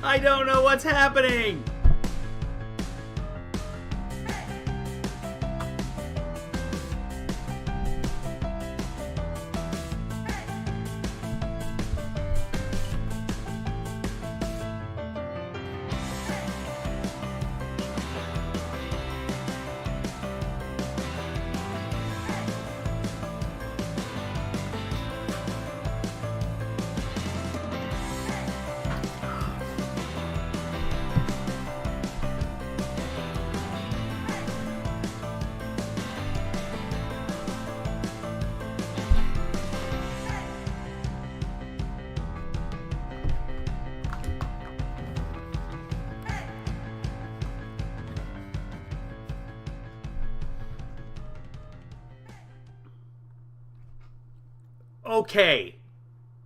I don't know what's happening. Okay.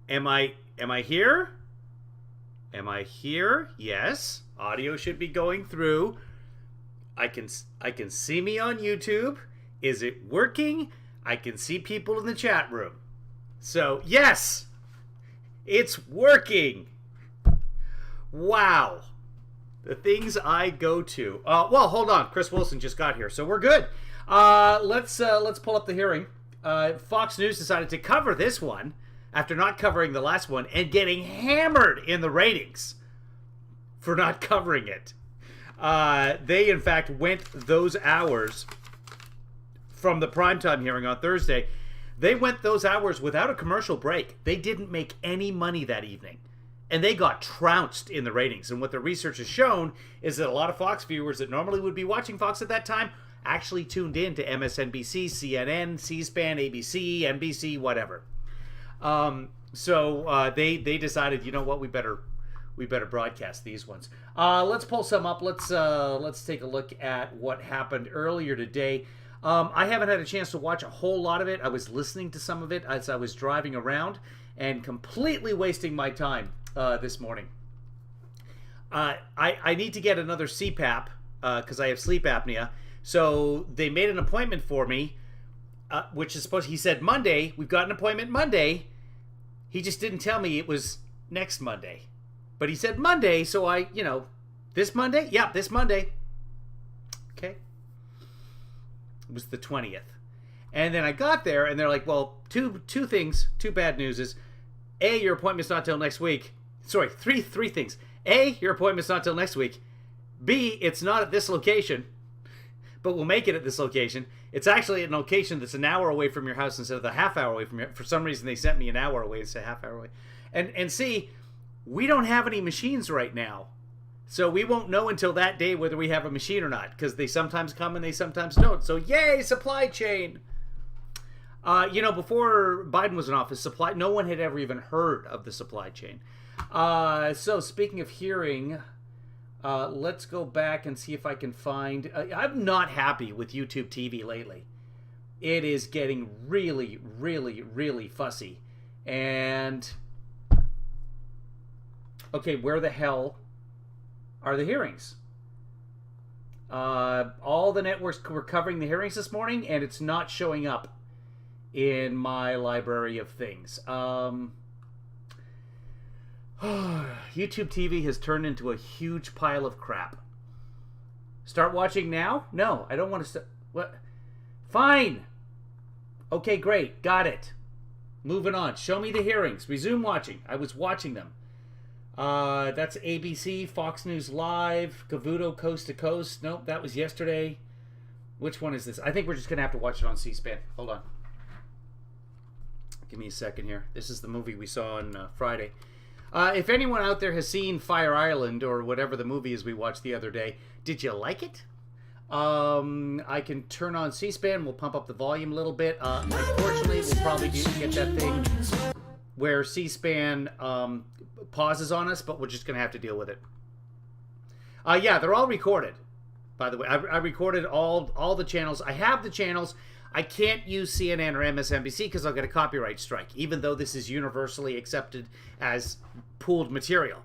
Am I here? Am I here? Yes. Audio should be going through. I can see me on YouTube. Is it working? I can see people in the chat room. So, yes. It's working. Wow. The things I go to. Well, hold on. Chris Wilson just got here, so we're good. Let's pull up the hearing. Fox News decided to cover this one after not covering the last one and getting hammered in the ratings for not covering it. They, in fact, went those hours from the primetime hearing on Thursday. They went those hours without a commercial break. They didn't make any money that evening. And they got trounced in the ratings. And what the research has shown is that a lot of Fox viewers that normally would be watching Fox at that time actually tuned in to MSNBC, CNN, C-SPAN, ABC, NBC, whatever. So they decided, you know what, we better broadcast these ones. Let's pull some up. Let's take a look at what happened earlier today. I haven't had a chance to watch a whole lot of it. I was listening to some of it as I was driving around and completely wasting my time this morning. I need to get another CPAP because I have sleep apnea. So they made an appointment for me, which is supposed. He said Monday. We've got an appointment Monday. He just didn't tell me it was next Monday, but he said Monday. So this Monday. Yeah, this Monday. Okay. It was the 20th, and then I got there, and they're like, "Well, two things. Two bad news is, A, your appointment's not till next week. Sorry, three things. A, your appointment's not till next week. B, it's not at this location." But we'll make it at this location. It's actually at a location that's an hour away from your house instead of the half hour away from your. For some reason, they sent me an hour away instead of half hour away. And C, we don't have any machines right now, so we won't know until that day whether we have a machine or not, because they sometimes come and they sometimes don't. So yay, supply chain. Before Biden was in office, no one had ever even heard of the supply chain. So speaking of hearing. Let's go back and see if I can find... I'm not happy with YouTube TV lately. It is getting really, really, really fussy. And... okay, where the hell are the hearings? All the networks were covering the hearings this morning, and it's not showing up in my library of things. YouTube TV has turned into a huge pile of crap. Start watching now? No, I don't want to start. What? Fine. Okay, great. Got it. Moving on. Show me the hearings. Resume watching. I was watching them. That's ABC, Fox News Live, Cavuto Coast to Coast. Nope, that was yesterday. Which one is this? I think we're just going to have to watch it on C-SPAN. Hold on. Give me a second here. This is the movie we saw on Friday. If anyone out there has seen Fire Island or whatever the movie is we watched the other day, did you like it? I can turn on C-SPAN. We'll pump up the volume a little bit. Unfortunately, we'll probably get that thing where C-SPAN pauses on us, but we're just going to have to deal with it. Yeah, they're all recorded, by the way. I recorded all the channels. I have the channels. I can't use CNN or MSNBC because I'll get a copyright strike, even though this is universally accepted as pooled material.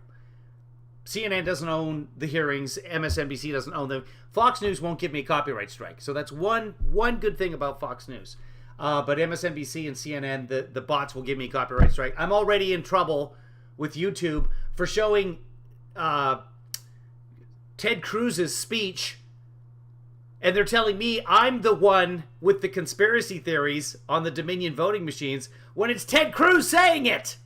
CNN doesn't own the hearings. MSNBC doesn't own them. Fox News won't give me a copyright strike. So that's one good thing about Fox News. But MSNBC and CNN, the bots will give me a copyright strike. I'm already in trouble with YouTube for showing Ted Cruz's speech, and they're telling me I'm the one with the conspiracy theories on the Dominion voting machines when it's Ted Cruz saying it.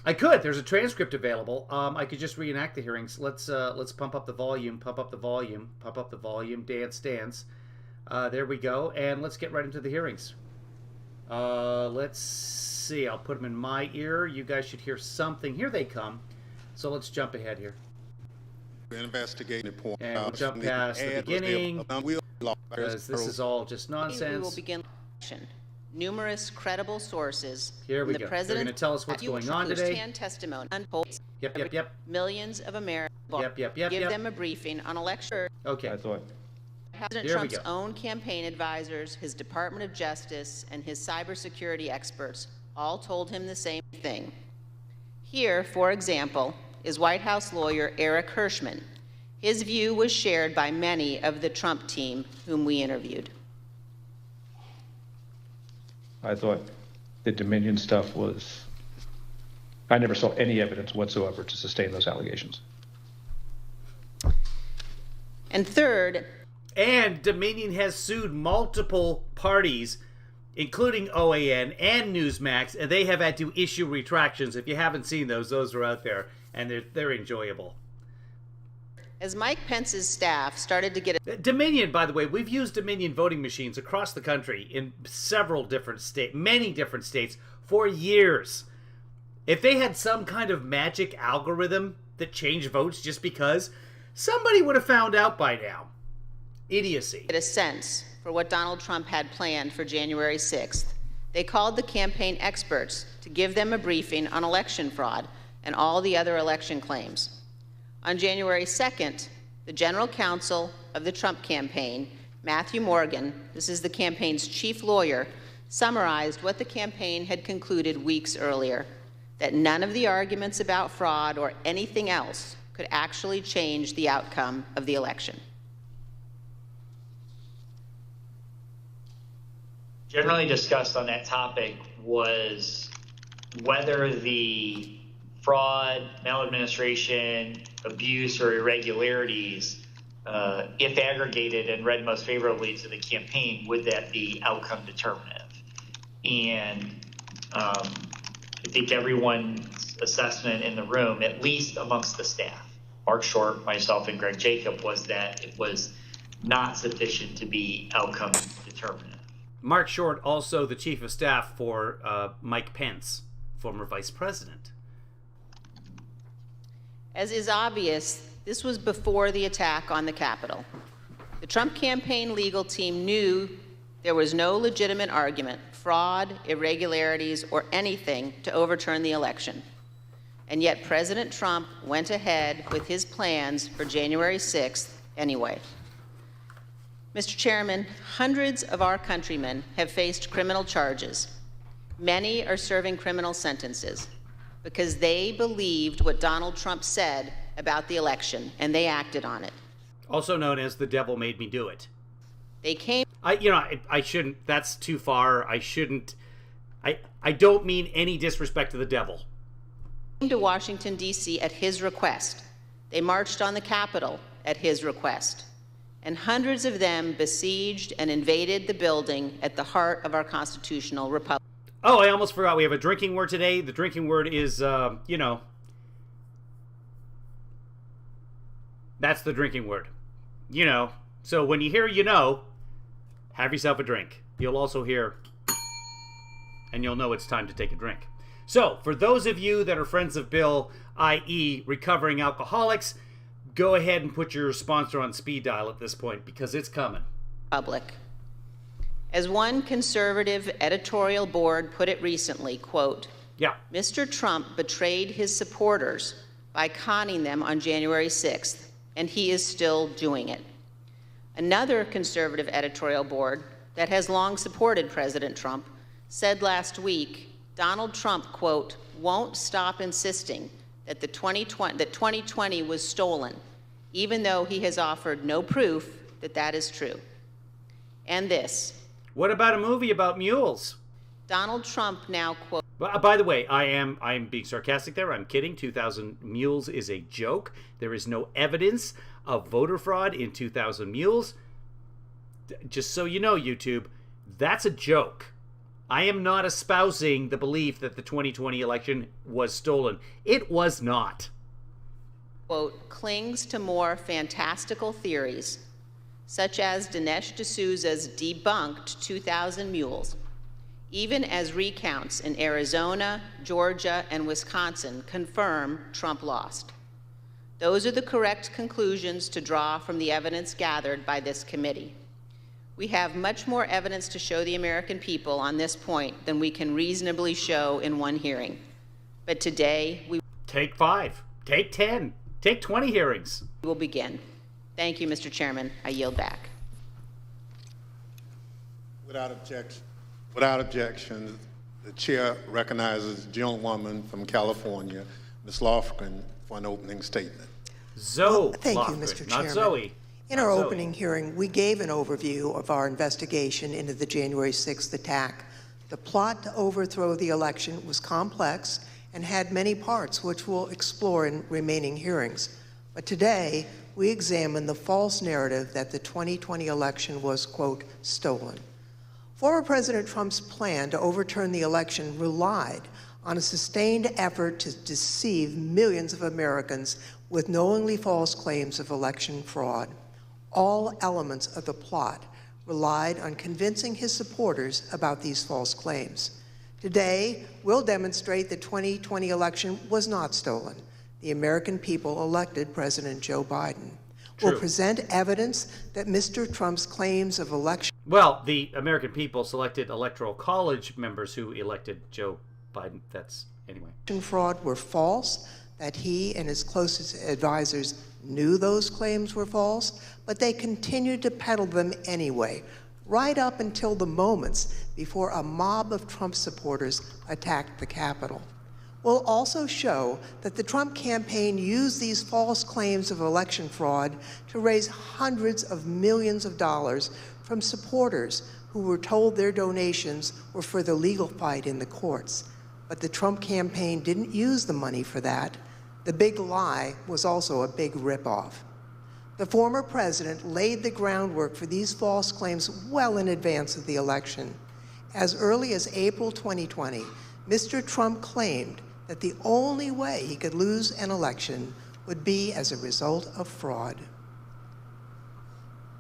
I could. There's a transcript available. I could just reenact the hearings. Let's pump up the volume. Pump up the volume. Pump up the volume. Dance, dance. There we go. And let's get right into the hearings. Let's see. I'll put them in my ear. You guys should hear something. Here they come. So let's jump ahead here. Investigating point. And we'll jump past the beginning because this is all just nonsense. We will begin. Numerous credible sources. Here we go. They're going to tell us what's going on today. Testimony unfolds. Yep. Millions of Americans. Give them a briefing on election. Okay. I thought. President Trump's own campaign advisors, his Department of Justice, and his cybersecurity experts all told him the same thing. Here, for example, is White House lawyer Eric Hirschman. His view was shared by many of the Trump team whom we interviewed. I thought the Dominion stuff was, I never saw any evidence whatsoever to sustain those allegations. And third, and Dominion has sued multiple parties, including OAN and Newsmax, and they have had to issue retractions. If you haven't seen those are out there, and they're enjoyable. As Mike Pence's staff started to get Dominion, by the way, we've used Dominion voting machines across the country in several different states, many different states, for years. If they had some kind of magic algorithm that changed votes just because, somebody would have found out by now. Idiocy. a sense for what Donald Trump had planned for January 6th. They called the campaign experts to give them a briefing on election fraud and all the other election claims. On January 2nd, the general counsel of the Trump campaign, Matthew Morgan, this is the campaign's chief lawyer, summarized what the campaign had concluded weeks earlier, that none of the arguments about fraud or anything else could actually change the outcome of the election. Generally discussed on that topic was whether the fraud, maladministration, abuse, or irregularities, if aggregated and read most favorably to the campaign, would that be outcome determinative? And I think everyone's assessment in the room, at least amongst the staff, Mark Short, myself, and Greg Jacob, was that it was not sufficient to be outcome determinative. Mark Short, also the chief of staff for Mike Pence, former vice president. As is obvious, this was before the attack on the Capitol. The Trump campaign legal team knew there was no legitimate argument, fraud, irregularities, or anything to overturn the election. And yet President Trump went ahead with his plans for January 6th anyway. Mr. Chairman, hundreds of our countrymen have faced criminal charges. Many are serving criminal sentences because they believed what Donald Trump said about the election, and they acted on it. Also known as the devil made me do it. They came... I shouldn't, that's too far. I don't mean any disrespect to the devil. To Washington, D.C. at his request. They marched on the Capitol at his request. And hundreds of them besieged and invaded the building at the heart of our constitutional republic. Oh, I almost forgot. We have a drinking word today. The drinking word is, that's the drinking word. So when you hear have yourself a drink. You'll also hear, and you'll know it's time to take a drink. So, for those of you that are friends of Bill, i.e. recovering alcoholics, go ahead and put your sponsor on speed dial at this point, because it's coming. As one conservative editorial board put it recently, quote, Mr. Trump betrayed his supporters by conning them on January 6th, and he is still doing it. Another conservative editorial board that has long supported President Trump said last week, Donald Trump, quote, won't stop insisting that 2020 was stolen, even though he has offered no proof that that is true. And this. What about a movie about mules? Donald Trump now, quote, By the way, I'm being sarcastic there. I'm kidding. 2,000 mules is a joke. There is no evidence of voter fraud in 2,000 mules. Just so you know, YouTube, that's a joke. I am not espousing the belief that the 2020 election was stolen. It was not. Quote, clings to more fantastical theories, such as Dinesh D'Souza's debunked 2,000 mules, even as recounts in Arizona, Georgia, and Wisconsin confirm Trump lost. Those are the correct conclusions to draw from the evidence gathered by this committee. We have much more evidence to show the American people on this point than we can reasonably show in one hearing. But today, we Take 5, take 10, take 20 hearings. will begin. Thank you, Mr. Chairman. I yield back. Without objection, the chair recognizes the gentlewoman from California, Ms. Lofgren, for an opening statement. Zoe Thank you, Lofgren, Mr. not Chairman. Zoe. In our opening hearing, we gave an overview of our investigation into the January 6th attack. The plot to overthrow the election was complex and had many parts, which we'll explore in remaining hearings. But today, we examine the false narrative that the 2020 election was, quote, stolen. Former President Trump's plan to overturn the election relied on a sustained effort to deceive millions of Americans with knowingly false claims of election fraud. All elements of the plot relied on convincing his supporters about these false claims. Today, we'll demonstrate the 2020 election was not stolen. The American people elected President Joe Biden. True. We'll present evidence that Mr. Trump's claims of election Well, the American people selected Electoral College members who elected Joe Biden. That's, anyway. fraud were false, that he and his closest advisors knew those claims were false, but they continued to peddle them anyway, right up until the moments before a mob of Trump supporters attacked the Capitol. We'll also show that the Trump campaign used these false claims of election fraud to raise hundreds of millions of dollars from supporters who were told their donations were for the legal fight in the courts. But the Trump campaign didn't use the money for that. The big lie was also a big ripoff. The former president laid the groundwork for these false claims well in advance of the election. As early as April 2020, Mr. Trump claimed that the only way he could lose an election would be as a result of fraud.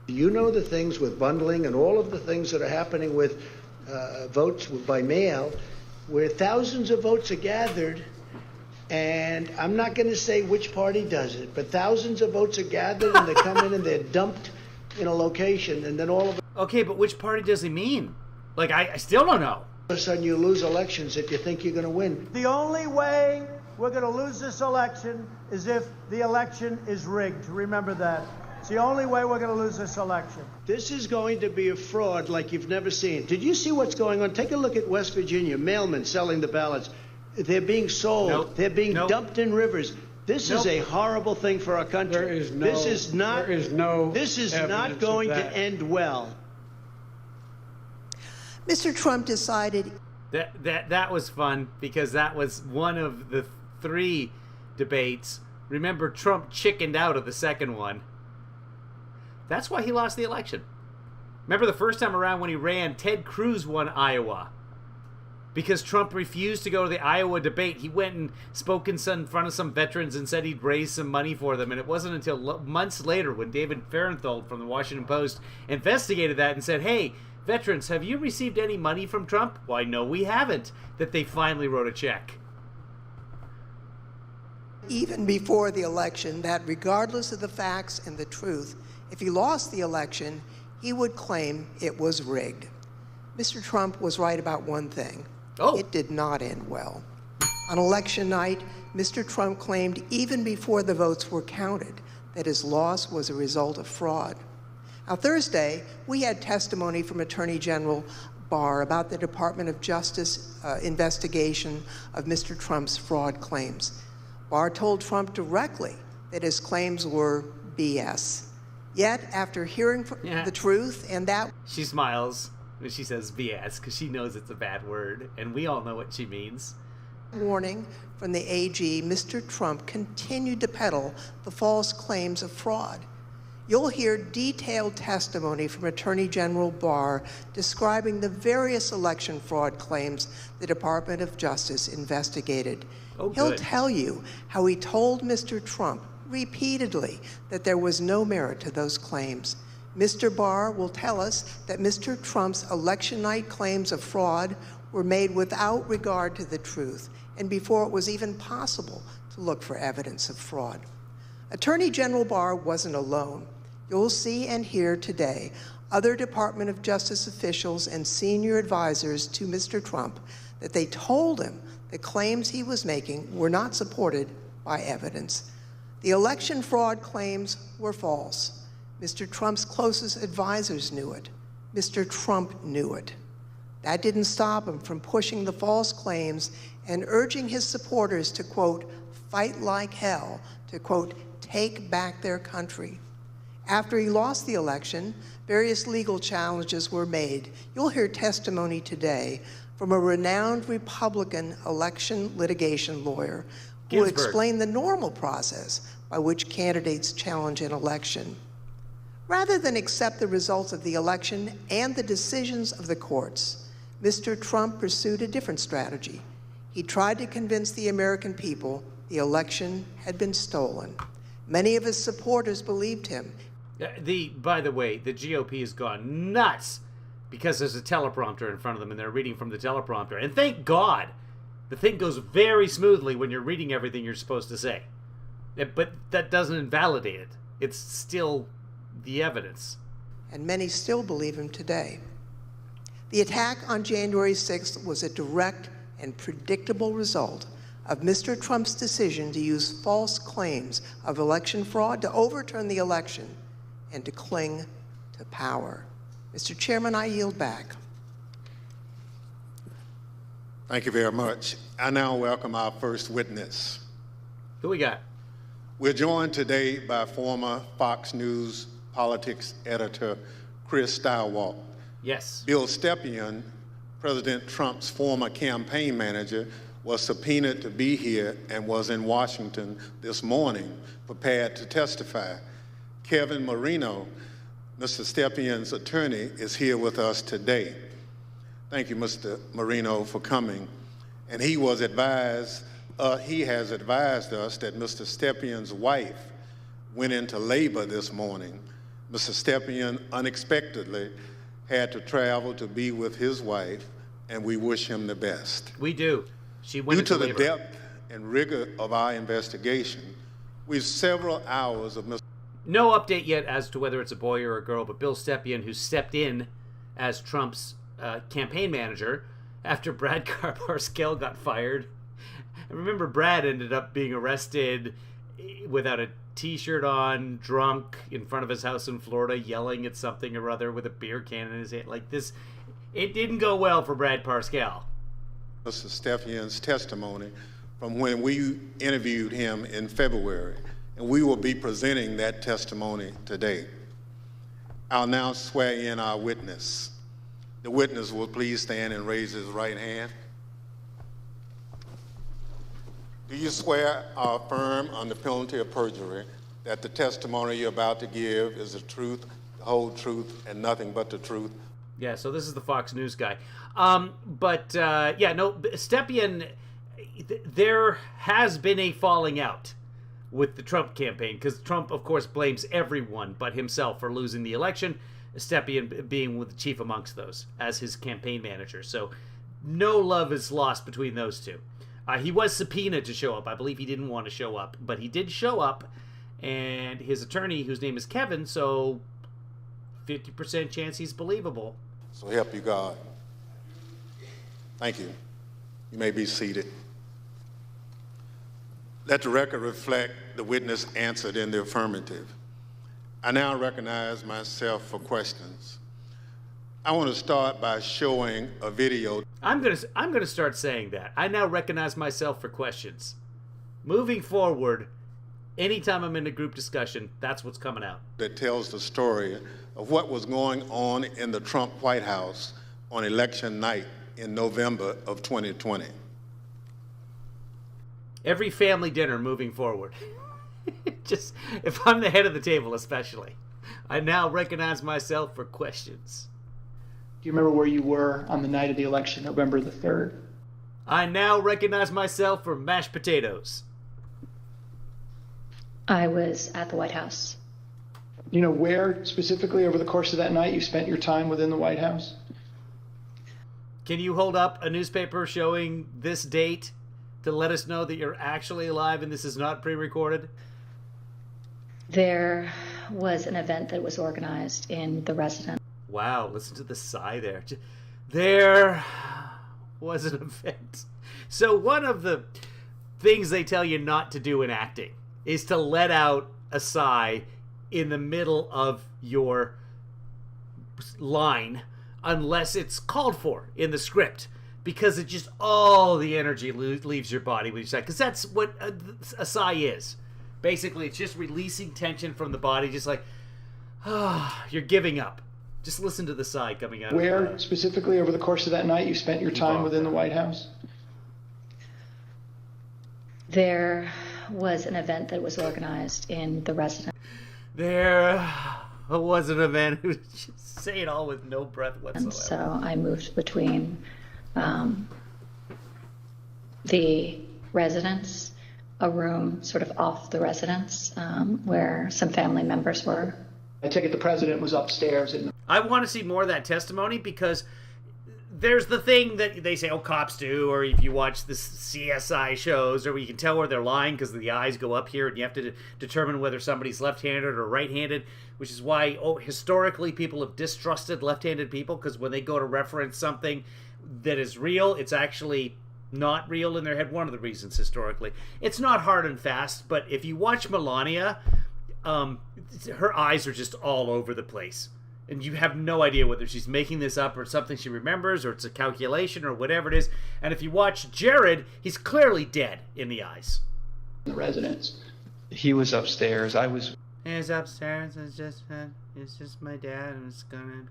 You know the things with bundling and all of the things that are happening with votes by mail, where thousands of votes are gathered, and I'm not going to say which party does it, but thousands of votes are gathered and they come in and they're dumped in a location, and then all of Okay, but which party does he mean? Like, I still don't know. a sudden you lose elections that you think you're going to win. The only way we're going to lose this election is if the election is rigged. Remember that. It's the only way we're going to lose this election. This is going to be a fraud like you've never seen. Did you see what's going on? Take a look at West Virginia, mailmen selling the ballots. They're being sold. Nope. They're being Nope. dumped in rivers. This is a horrible thing for our country. This is not going to end well. Mr. Trump decided That was fun because that was one of the 3 debates. Remember, Trump chickened out of the second one. That's why he lost the election. Remember the first time around when he ran, Ted Cruz won Iowa. Because Trump refused to go to the Iowa debate. He went and spoke in front of some veterans and said he'd raise some money for them. And it wasn't until months later when David Fahrenthold from the Washington Post investigated that and said, hey, veterans, have you received any money from Trump? Why, no, we haven't. That they finally wrote a check. even before the election that regardless of the facts and the truth, if he lost the election, he would claim it was rigged. Mr. Trump was right about one thing. It did not end well. On election night, Mr. Trump claimed even before the votes were counted that his loss was a result of fraud. Now, Thursday, we had testimony from Attorney General Barr about the Department of Justice investigation of Mr. Trump's fraud claims. Barr told Trump directly that his claims were BS. Yet, after hearing the truth and that... She smiles. when she says BS, because she knows it's a bad word, and we all know what she means. Warning from the AG, Mr. Trump continued to peddle the false claims of fraud. You'll hear detailed testimony from Attorney General Barr describing the various election fraud claims the Department of Justice investigated. Oh, He'll good. tell you how he told Mr. Trump repeatedly that there was no merit to those claims. Mr. Barr will tell us that Mr. Trump's election night claims of fraud were made without regard to the truth and before it was even possible to look for evidence of fraud. Attorney General Barr wasn't alone. You'll see and hear today other Department of Justice officials and senior advisors to Mr. Trump that they told him the claims he was making were not supported by evidence. The election fraud claims were false. Mr. Trump's closest advisors knew it. Mr. Trump knew it. That didn't stop him from pushing the false claims and urging his supporters to, quote, fight like hell, to, quote, take back their country. After he lost the election, various legal challenges were made. You'll hear testimony today from a renowned Republican election litigation lawyer who will Ginsburg. explain the normal process by which candidates challenge an election. Rather than accept the results of the election and the decisions of the courts, Mr. Trump pursued a different strategy. He tried to convince the American people the election had been stolen. Many of his supporters believed him. By the way, the GOP has gone nuts because there's a teleprompter in front of them and they're reading from the teleprompter. And thank God, the thing goes very smoothly when you're reading everything you're supposed to say. But that doesn't invalidate it. It's still the evidence. And many still believe him today. The attack on January 6th was a direct and predictable result of Mr. Trump's decision to use false claims of election fraud to overturn the election and to cling to power. Mr. Chairman, I yield back. Thank you very much. I now welcome our first witness. Who we got? We're joined today by former Fox News politics editor Chris Stilwell. Yes. Bill Stepien, President Trump's former campaign manager, was subpoenaed to be here and was in Washington this morning, prepared to testify. Kevin Marino, Mr. Stepien's attorney, is here with us today. Thank you, Mr. Marino, for coming. And he has advised us that Mr. Stepien's wife went into labor this morning. Mr. Stepien unexpectedly had to travel to be with his wife, and we wish him the best. We do. She went Due into to labor. the depth and rigor of our investigation, we've several hours of Mr. No update yet as to whether it's a boy or a girl, but Bill Stepien, who stepped in as Trump's campaign manager after Brad Parscale got fired. And remember, Brad ended up being arrested without a T-shirt on, drunk, in front of his house in Florida, yelling at something or other with a beer can in his hand. Like this, it didn't go well for Brad Parscale. Mr. Stepien's testimony from when we interviewed him in February, and we will be presenting that testimony today. I'll now swear in our witness. The witness will please stand and raise his right hand. Do you swear or affirm on the penalty of perjury that the testimony you're about to give is the truth, the whole truth, and nothing but the truth? Yeah, so this is the Fox News guy. Stepien, there has been a falling out with the Trump campaign, because Trump, of course, blames everyone but himself for losing the election, Stepien being with the chief amongst those as his campaign manager. So no love is lost between those two. He was subpoenaed to show up. I believe he didn't want to show up, but he did show up, and his attorney, whose name is Kevin, so 50% chance he's believable. So help you God. Thank you. You may be seated. Let the record reflect the witness answered in the affirmative. I now recognize myself for questions. I want to start by showing a video. I'm gonna start saying that. I now recognize myself for questions. Moving forward, anytime I'm in a group discussion, that's what's coming out. That tells the story of what was going on in the Trump White House on election night in November of 2020. Every family dinner moving forward. Just, if I'm the head of the table especially, I now recognize myself for questions. Do you remember where you were on the night of the election, November the 3rd? I now recognize myself for mashed potatoes. I was at the White House. You know where specifically over the course of that night you spent your time within the White House? Can you hold up a newspaper showing this date to let us know that you're actually alive and this is not pre-recorded? There was an event that was organized in the residence. Wow, listen to the sigh there. There was an event. So one of the things they tell you not to do in acting is to let out a sigh in the middle of your line unless it's called for in the script, because it just, all the energy leaves your body when you sigh, because that's what a sigh is. Basically, it's just releasing tension from the body, just like, you're giving up. Just listen to the sigh coming out. Where specifically over the course of that night you spent your time within the White House? There was an event that was organized in the residence. There was an event. Just say it all with no breath whatsoever. And so I moved between the residence, a room sort of off the residence where some family members were. I take it the president was upstairs. I want to see more of that testimony, because there's the thing that they say, oh, cops do, or if you watch the CSI shows, or you can tell where they're lying because the eyes go up here and you have to determine whether somebody's left-handed or right-handed, which is why historically people have distrusted left-handed people, because when they go to reference something that is real, it's actually not real in their head. One of the reasons historically. It's not hard and fast, but if you watch Melania, her eyes are just all over the place. And you have no idea whether she's making this up or something she remembers or it's a calculation or whatever it is. And if you watch Jared, he's clearly dead in the eyes. The residence. He was upstairs. I was. He's upstairs. It's just my dad, and it's gonna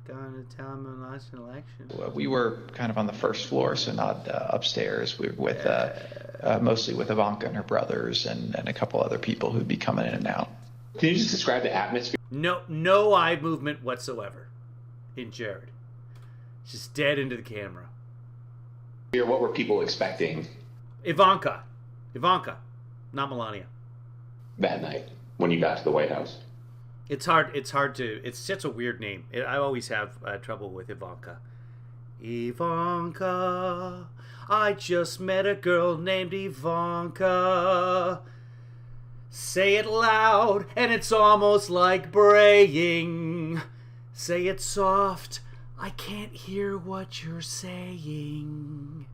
tell him I lost an election. We were kind of on the first floor, so not upstairs. We were with mostly with Ivanka and her brothers and a couple other people who'd be coming in and out. Can you just describe the atmosphere? No eye movement whatsoever in Jared. Just dead into the camera. What were people expecting? Ivanka, not Melania. That night when you got to the White House. It's hard to. It's such a weird name. I always have trouble with Ivanka. Ivanka, I just met a girl named Ivanka. Say it loud, and it's almost like braying. Say it soft, I can't hear what you're saying.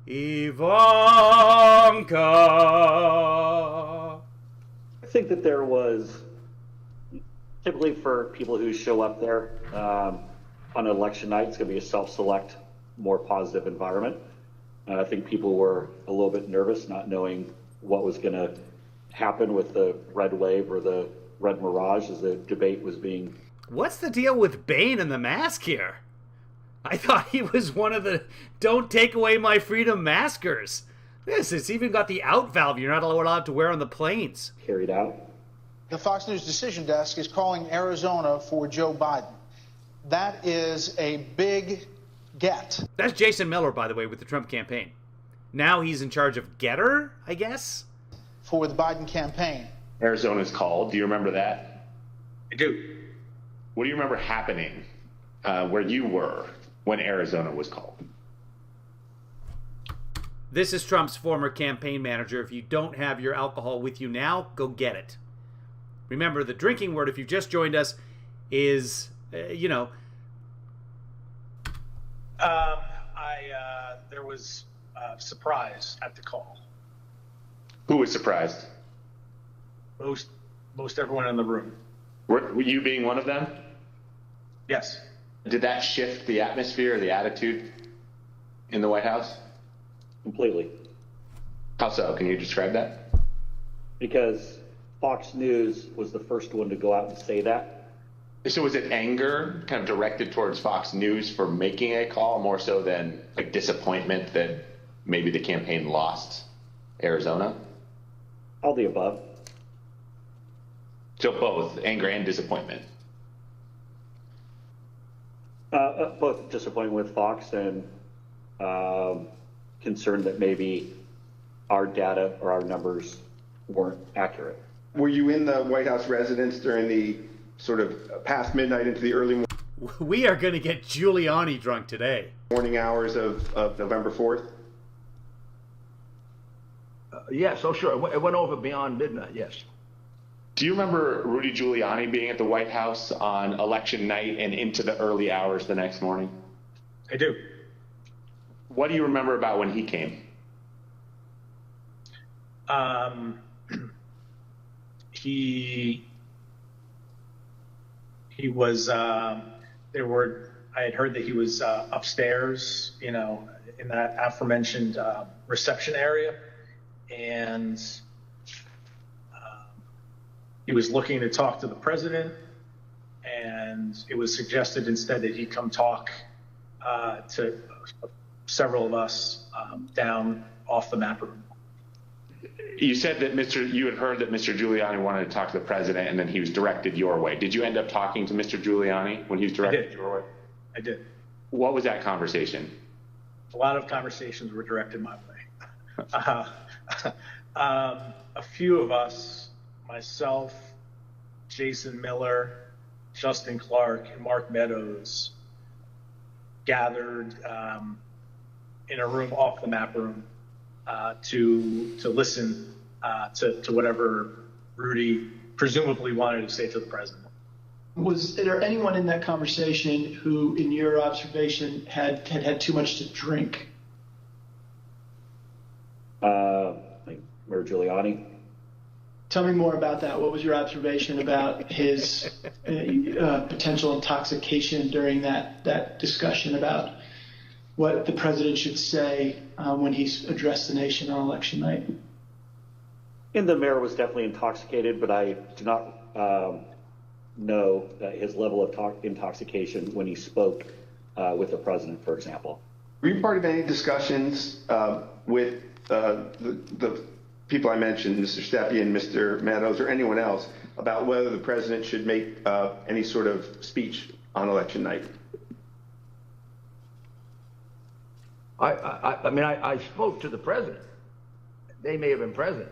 Ivanka. I think that there was, typically for people who show up there on election night, it's going to be a self-select, more positive environment. I think people were a little bit nervous, not knowing what was going to happen with the red wave or the red mirage as the debate was being. What's the deal with Bane and the mask here? I thought he was one of the don't take away my freedom maskers. It's even got the out valve you're not allowed to wear on the planes. Carried out. The Fox News Decision Desk is calling Arizona for Joe Biden. That is a big get. That's Jason Miller, by the way, with the Trump campaign. Now he's in charge of Getter, I guess? For the Biden campaign. Arizona's called. Do you remember that? I do. What do you remember happening where you were when Arizona was called? This is Trump's former campaign manager. If you don't have your alcohol with you now, go get it. Remember, the drinking word, if you've just joined us, is, There was surprise at the call. Who was surprised? Most everyone in the room. Were you being one of them? Yes. Did that shift the atmosphere or the attitude in the White House? Completely. How so? Can you describe Because Fox News was the first one to go out and say that. So was it anger kind of directed towards Fox News for making a call more so than like disappointment that maybe the campaign lost Arizona? All the above. So both anger and disappointment. Both disappointment with Fox and concerned that maybe our data or our numbers weren't accurate. Were you in the White House residence during the sort of past midnight into the early We are going to get Giuliani drunk today. morning hours of November 4th? Yes, oh sure. It went over beyond midnight, yes. Do you remember Rudy Giuliani being at the White House on election night and into the early hours the next morning? I do. What do you remember about when he came? He was I had heard that he was upstairs, in that aforementioned reception area, and he was looking to talk to the president, and it was suggested instead that he come talk to several of us down off the map room. You said that you had heard that Mr. Giuliani wanted to talk to the president, and then he was directed your way. Did you end up talking to Mr. Giuliani when he was directed your way? I did. What was that conversation? A lot of conversations were directed my way. A few of us, myself, Jason Miller, Justin Clark, and Mark Meadows, gathered in a room off the map room to listen to whatever Rudy presumably wanted to say to the president. Was there anyone in that conversation who, in your observation, had too much to drink? Like Mayor Giuliani. Tell me more about that. What was your observation about his potential intoxication during that discussion about what the president should say when he's addressed the nation on election night? And the mayor was definitely intoxicated, but I do not know his level of intoxication when he spoke with the president, for example. Were you part of any discussions with the people I mentioned, Mr. Stepien, Mr. Meadows, or anyone else, about whether the president should make any sort of speech on election night? I spoke to the president. They may have been present,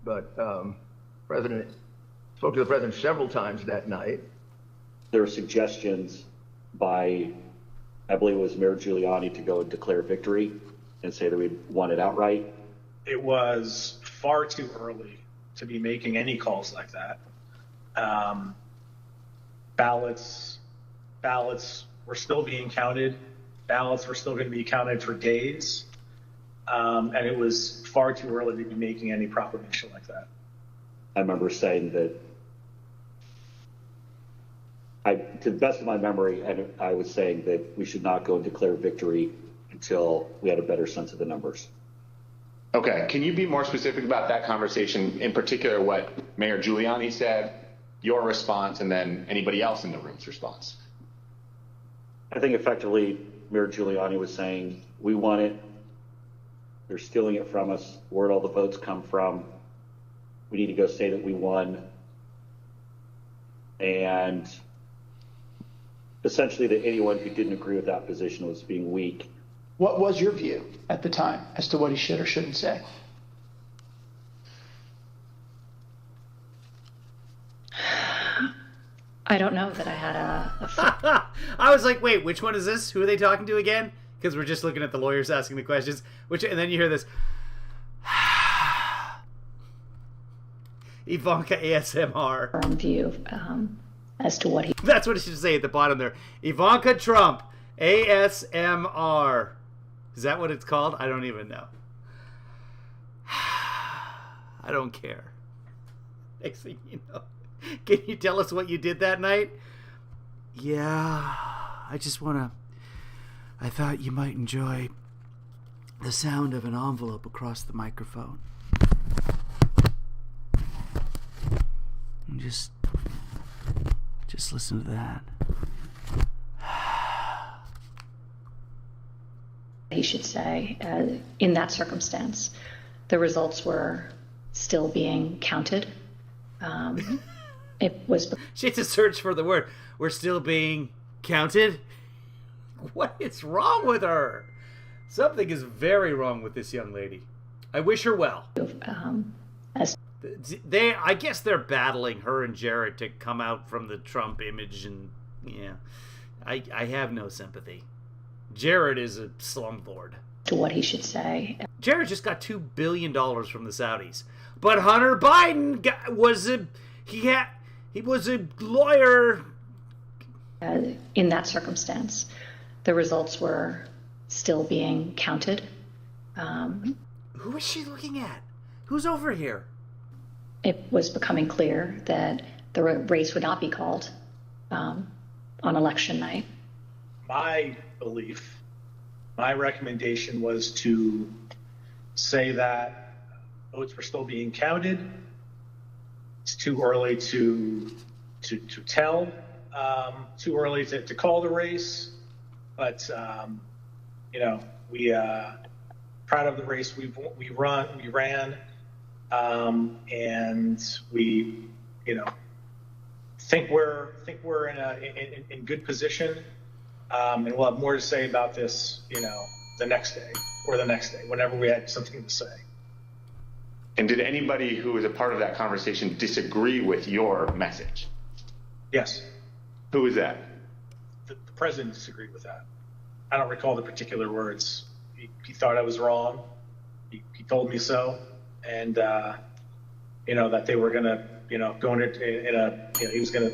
but President spoke to the president several times that night. There were suggestions by, I believe it was Mayor Giuliani, to go and declare victory and say that we'd won it outright. It was far too early to be making any calls like that. Ballots were still being counted. Ballots were still going to be counted for days. And it was far too early to be making any proclamation like that. I remember saying that, to the best of my memory, I was saying that we should not go and declare victory until we had a better sense of the numbers. Okay, can you be more specific about that conversation, in particular what Mayor Giuliani said, your response, and then anybody else in the room's response? I think effectively Mayor Giuliani was saying, we won it, they're stealing it from us, where'd all the votes come from, we need to go say that we won, and essentially that anyone who didn't agree with that position was being weak. What was your view at the time as to what he should or shouldn't say? I don't know that I had a I was like, wait, which one is this? Who are they talking to again? Because we're just looking at the lawyers asking the questions. And then you hear this. Ivanka ASMR. View as to what he... That's what it should say at the bottom there. Ivanka Trump ASMR. Is that what it's called? I don't even know. I don't care. Next thing you know. Can you tell us what you did that night? Yeah, I thought you might enjoy the sound of an envelope across the microphone. And just Just listen to that. He should say, in that circumstance, the results were still being counted. It was. She had to search for the word. We're still being counted? What is wrong with her? Something is very wrong with this young lady. I wish her well. I guess they're battling, her and Jared, to come out from the Trump image, and yeah, I have no sympathy. Jared is a slumlord. To what he should say. Jared just got $2 billion from the Saudis, but Hunter Biden was a lawyer. In that circumstance, the results were still being counted. Who is she looking at? Who's over here? It was becoming clear that the race would not be called on election night. My belief, my recommendation was to say that votes were still being counted. It's too early to tell, too early to call the race, but we proud of the race we ran, and we think we're in good position. And we'll have more to say about this, the next day or the next day, whenever we had something to say. And did anybody who was a part of that conversation disagree with your message? Yes. Who was that? The president disagreed with that. I don't recall the particular words. He thought I was wrong. He told me so, and that they were gonna, go he was gonna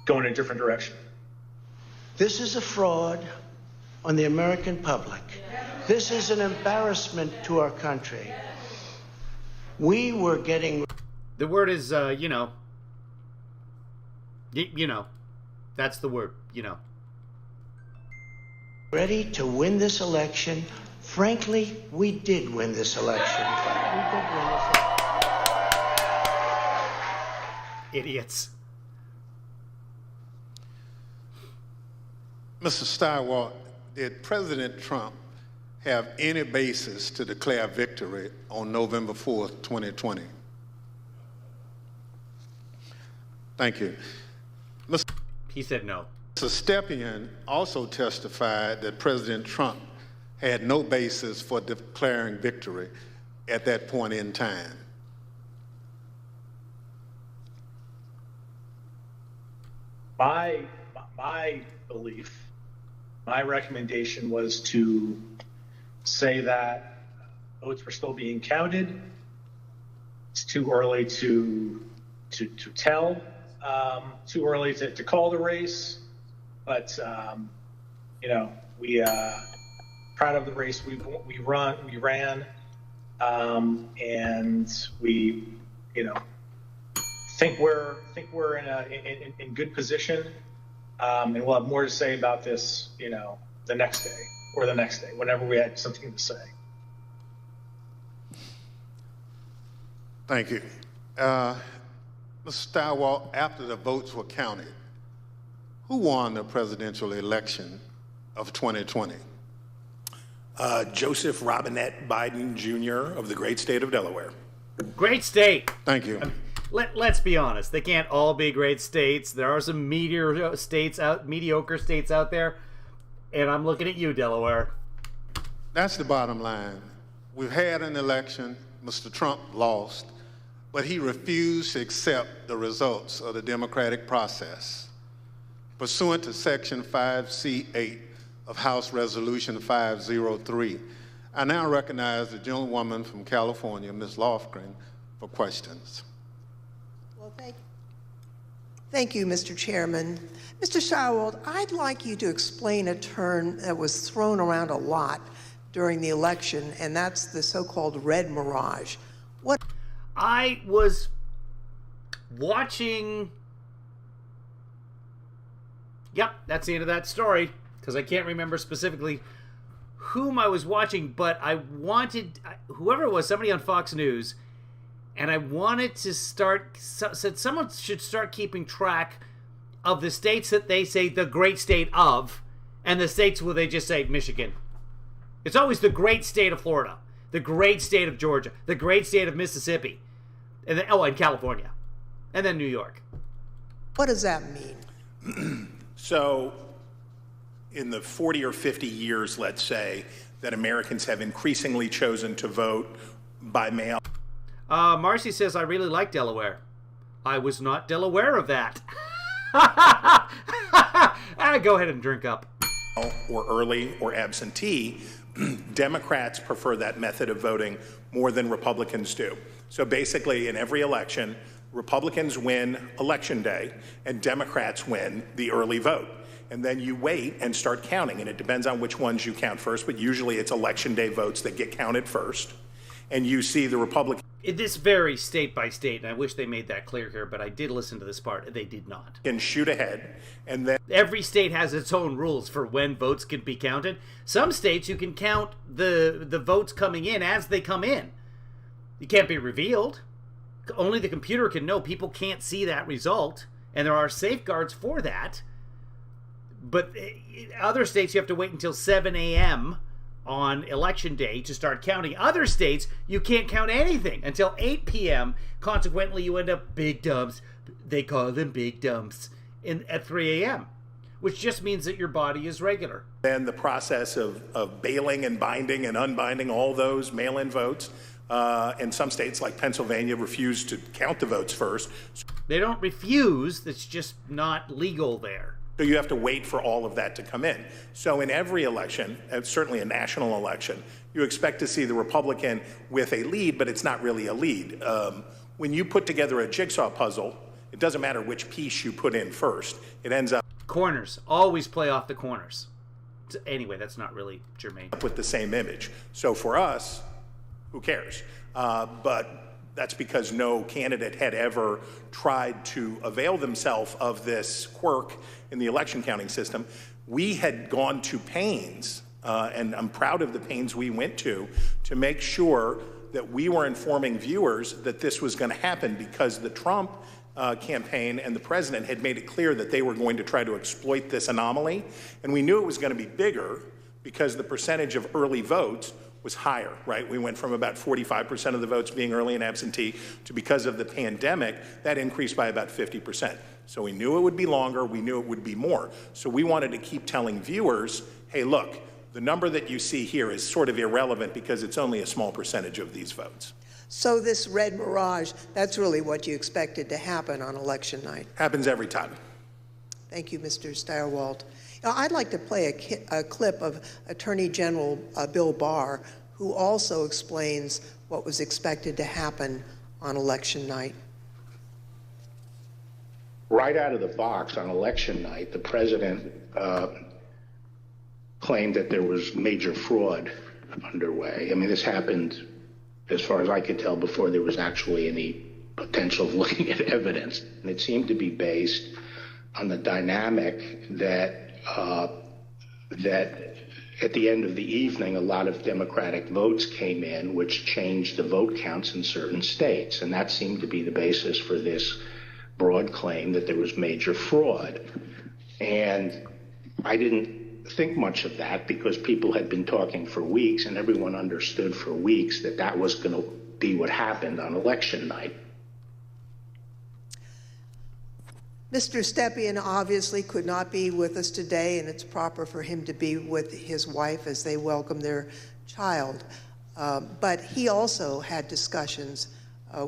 go in a different direction. This is a fraud on the American public. This is an embarrassment to our country. We were getting... The word is, that's the word, ready to win this election. Frankly, we did win this election. Idiots. Mr. Steiwalt, did President Trump have any basis to declare victory on November 4th, 2020? Thank you. He said no. Mr. Stepien also testified that President Trump had no basis for declaring victory at that point in time. My belief, my recommendation was to say that votes were still being counted. It's too early to tell, too early to call the race, but we proud of the race we ran, and we think we're in good position, and we'll have more to say about this, the next day or the next day, whenever we had something to say. Thank you. Mr. Steiwalt, after the votes were counted, who won the presidential election of 2020? Joseph Robinette Biden Jr. of the great state of Delaware. Great state. Thank you. Let's be honest. They can't all be great states. There are some mediocre states out there, and I'm looking at you, Delaware. That's the bottom line. We've had an election. Mr. Trump lost, but he refused to accept the results of the democratic process. Pursuant to Section 5C8 of House Resolution 503, I now recognize the gentlewoman from California, Ms. Lofgren, for questions. Well, thank you, Mr. Chairman. Mr. Steiwalt, I'd like you to explain a term that was thrown around a lot during the election, and that's the so-called red mirage. What? I was watching... Yep, that's the end of that story, because I can't remember specifically whom I was watching, but I wanted, whoever it was, somebody on Fox News, and I wanted to said someone should start keeping track of the states that they say the great state of, and the states where they just say Michigan. It's always the great state of Florida, the great state of Georgia, the great state of Mississippi, and then, and California, and then New York. What does that mean? So in the 40 or 50 years, let's say, that Americans have increasingly chosen to vote by mail. Marcy says, I really like Delaware. I was not Delaware of that. Go ahead and drink up. Or early or absentee, Democrats prefer that method of voting more than Republicans do. So basically, in every election, Republicans win election day and Democrats win the early vote. And then you wait and start counting, and it depends on which ones you count first, but usually it's election day votes that get counted first. And you see the Republicans. This varies state by state, and I wish they made that clear here, but I did listen to this part. They did not. Can shoot ahead, and then every state has its own rules for when votes can be counted. Some states you can count the votes coming in as they come in. It can't be revealed. Only the computer can know. People can't see that result, and there are safeguards for that. But other states, you have to wait until 7 a.m. on election day to start counting. Other states, you can't count anything until 8 p.m. Consequently, you end up big dumps. They call them big dumps at 3 a.m., which just means that your body is regular. Then the process of bailing and binding and unbinding all those mail-in votes. And some states like Pennsylvania refuse to count the votes first. They don't refuse. It's just not legal there. So you have to wait for all of that to come in. So in every election, certainly a national election, you expect to see the Republican with a lead, but it's not really a lead. When you put together a jigsaw puzzle, it doesn't matter which piece you put in first. It ends up... Corners. Always play off the corners. Anyway, that's not really germane. With the same image. So for us, who cares? But that's because no candidate had ever tried to avail themselves of this quirk in the election counting system. We had gone to pains, and I'm proud of the pains we went to make sure that we were informing viewers that this was going to happen, because the Trump campaign and the president had made it clear that they were going to try to exploit this anomaly. And we knew it was going to be bigger because the percentage of early votes was higher, right? We went from about 45% of the votes being early and absentee to, because of the pandemic, that increased by about 50%. So we knew it would be longer, we knew it would be more. So we wanted to keep telling viewers, hey, look, the number that you see here is sort of irrelevant because it's only a small percentage of these votes. So this red mirage, that's really what you expected to happen on election night? Happens every time. Thank you, Mr. Steyerwalt. Now, I'd like to play a clip of Attorney General Bill Barr, who also explains what was expected to happen on election night. Right out of the box on election night, the president claimed that there was major fraud underway. I mean, this happened, as far as I could tell, before there was actually any potential of looking at evidence. And it seemed to be based on the dynamic that at the end of the evening, a lot of Democratic votes came in, which changed the vote counts in certain states. And that seemed to be the basis for this broad claim that there was major fraud. And I didn't think much of that because people had been talking for weeks, and everyone understood for weeks that that was going to be what happened on election night. Mr. Stepien obviously could not be with us today, and it's proper for him to be with his wife as they welcome their child. But he also had discussions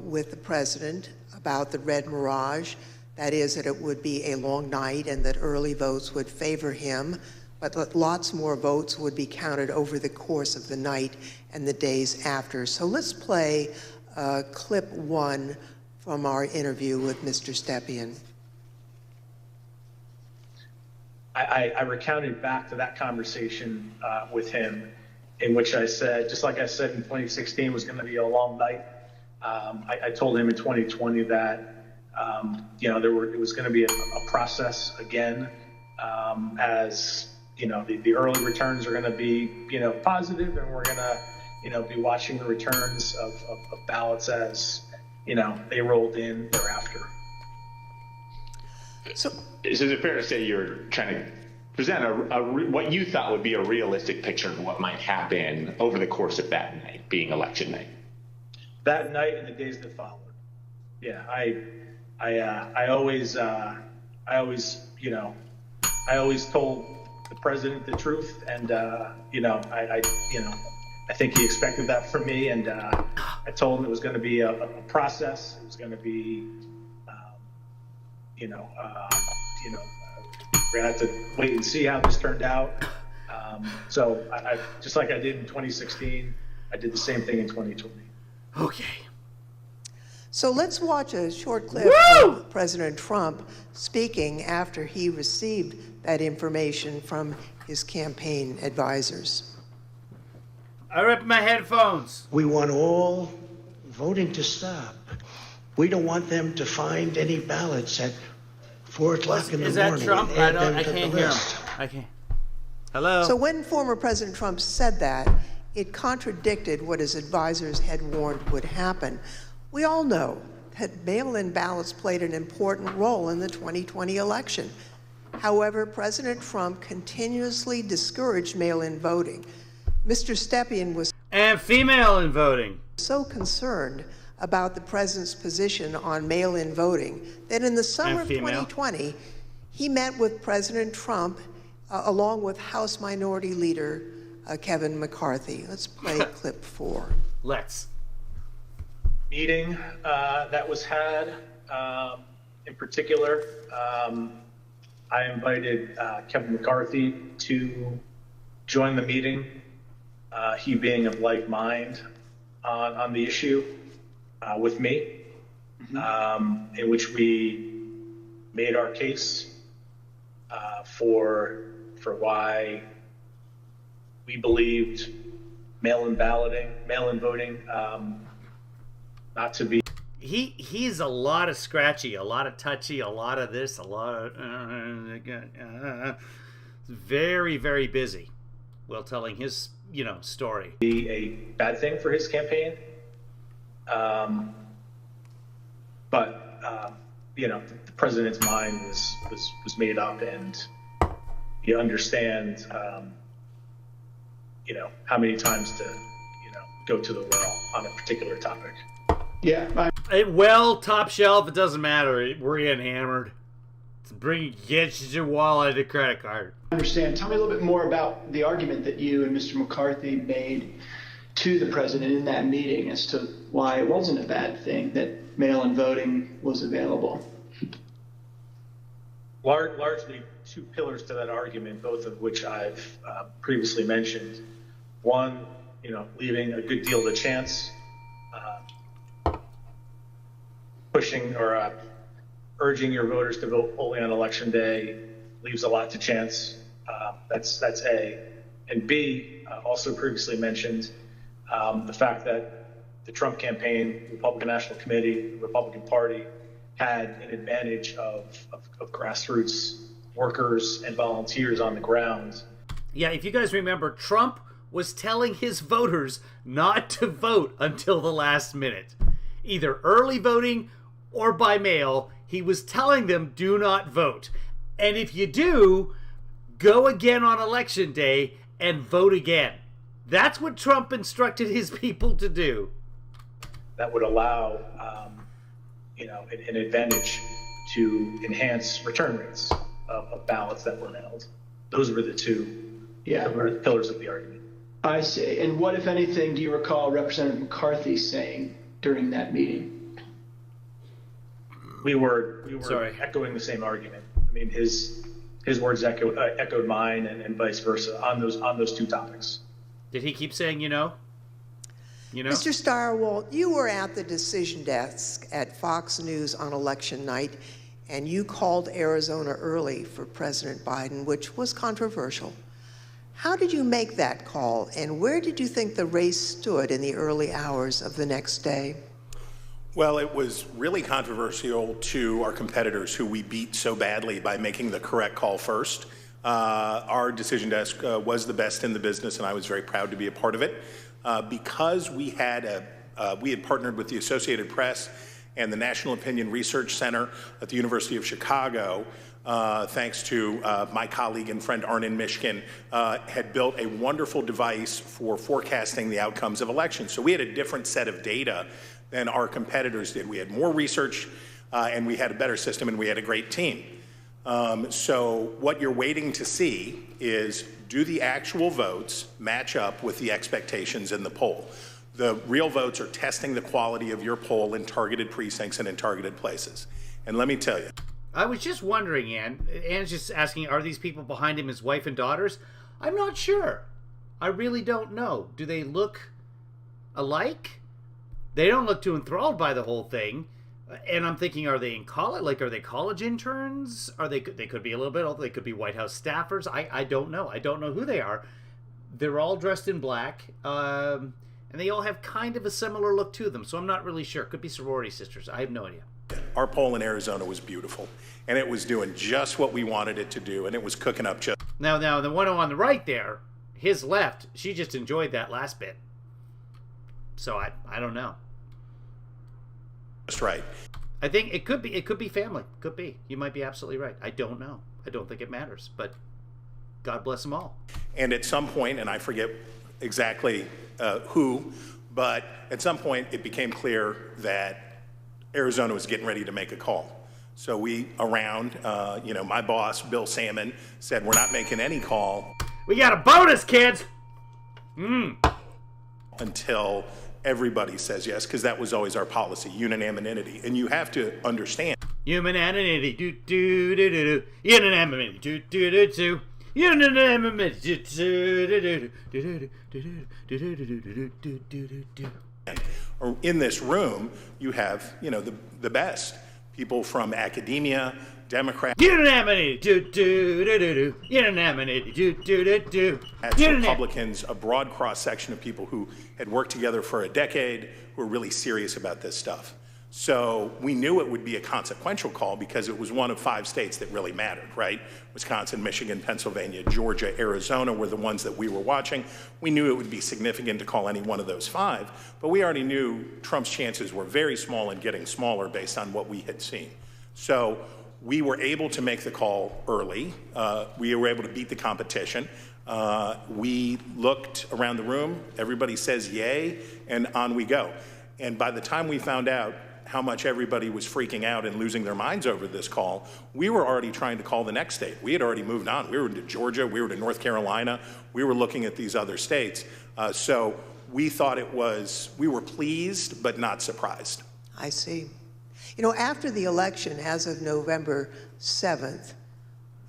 with the president about the red mirage, that is, that it would be a long night and that early votes would favor him, but that lots more votes would be counted over the course of the night and the days after. So let's play clip 1 from our interview with Mr. Stepien. I recounted back to that conversation with him, in which I said, just like I said in 2016 was going to be a long night. I told him in 2020 that it was going to be a process again, as the early returns are going to be positive, and we're going to be watching the returns of ballots as they rolled in thereafter. So is it fair to say you're trying to present what you thought would be a realistic picture of what might happen over the course of that night, being election night? That night and the days that followed. Yeah, I always told the president the truth, and I think he expected that from me, and I told him it was going to be a process. It was going to be, we're going to have to wait and see how this turned out. So I just like I did in 2016, I did the same thing in 2020. Okay. So let's watch a short clip of President Trump speaking after he received that information from his campaign advisors. I ripped my headphones. We want all voting to stop. We don't want them to find any ballots at 4 o'clock in the morning. Is that Trump? I can't hear him. I can't. Hello? So when former President Trump said that, it contradicted what his advisors had warned would happen. We all know that mail-in ballots played an important role in the 2020 election. However, President Trump continuously discouraged mail-in voting. Mr. Stepien was and female in voting. So concerned about the president's position on mail-in voting that in the summer of 2020, he met with President Trump along with House Minority Leader Kevin McCarthy. Let's play clip 4. Let's. Meeting that was had, in particular, I invited Kevin McCarthy to join the meeting, he being of like mind on the issue with me, in which we made our case for why we believed mail-in voting not to be. He's a lot of scratchy, a lot of touchy, a lot of this, a lot of very, very busy while telling his story. Be a bad thing for his campaign, but the president's mind was made up, and you understand how many times to go to the well on a particular topic. Yeah. Well, top shelf, it doesn't matter. We're getting hammered. Get your wallet, a credit card. I understand. Tell me a little bit more about the argument that you and Mr. McCarthy made to the president in that meeting as to why it wasn't a bad thing that mail-in voting was available. Largely two pillars to that argument, both of which I've previously mentioned. One, leaving a good deal to chance. Pushing or urging your voters to vote only on election day leaves a lot to chance. That's A. And B, also previously mentioned, the fact that the Trump campaign, Republican National Committee, Republican Party had an advantage of grassroots workers and volunteers on the ground. Yeah, if you guys remember, Trump was telling his voters not to vote until the last minute. Either early voting or by mail, he was telling them do not vote. And if you do, go again on election day and vote again. That's what Trump instructed his people to do. That would allow, an advantage to enhance return rates of ballots that were mailed. Those were the two pillars of the argument. I see. And what, if anything, do you recall Representative McCarthy saying during that meeting? We were echoing the same argument. I mean, his words echoed mine, and vice versa on those two topics. Did he keep saying, Mr. Stirewalt, you were at the decision desk at Fox News on election night, and you called Arizona early for President Biden, which was controversial. How did you make that call, and where did you think the race stood in the early hours of the next day? Well, it was really controversial to our competitors who we beat so badly by making the correct call first. Our decision desk was the best in the business, and I was very proud to be a part of it. Because we had partnered with the Associated Press and the National Opinion Research Center at the University of Chicago, thanks to my colleague and friend Arnon Mishkin, had built a wonderful device for forecasting the outcomes of elections. So we had a different set of data than our competitors did. We had more research, and we had a better system, and we had a great team. So what you're waiting to see is, do the actual votes match up with the expectations in the poll? The real votes are testing the quality of your poll in targeted precincts and in targeted places. And let me tell you, I was just wondering, Ann's just asking, are these people behind him his wife and daughters? I'm not sure. I really don't know. Do they look alike? They don't look too enthralled by the whole thing. And I'm thinking, are they in college? Like, are they college interns? They could be a little bit old. They could be White House staffers. I don't know. I don't know who they are. They're all dressed in black. And they all have kind of a similar look to them. So I'm not really sure. Could be sorority sisters. I have no idea. our poll in Arizona was beautiful, and it was doing just what we wanted it to do, and it was cooking up just. Now the one on the right there, his left, she just enjoyed that last bit. So I don't know. That's right. I think it could be family. Could be. You might be absolutely right. I don't know. I don't think it matters, but God bless them all. And at some point, and I forget exactly who, but at some point it became clear that Arizona was getting ready to make a call. So we my boss, Bill Salmon, said, we're not making any call. We got a bonus, kids! Until everybody says yes, because that was always our policy, unanimity. And you have to understand. Unanimity, do-do-do-do-do. Unanimity, do-do-do-do. Unanimity, do-do-do-do-do. Or in this room, you have, the best people from academia, Democrats, unanimity, do-do-do-do-do. Unanimity, do-do-do-do. Republicans, a broad cross-section of people who had worked together for a decade, who were really serious about this stuff. So we knew it would be a consequential call because it was one of 5 states that really mattered, right? Wisconsin, Michigan, Pennsylvania, Georgia, Arizona were the ones that we were watching. We knew it would be significant to call any one of those 5, but we already knew Trump's chances were very small and getting smaller based on what we had seen. So we were able to make the call early. We were able to beat the competition. We looked around the room, everybody says yay, and on we go. And by the time we found out how much everybody was freaking out and losing their minds over this call, we were already trying to call the next state. We had already moved on. We were to Georgia, we were to North Carolina, we were looking at these other states. So we thought we were pleased, but not surprised. I see. After the election, as of November 7th,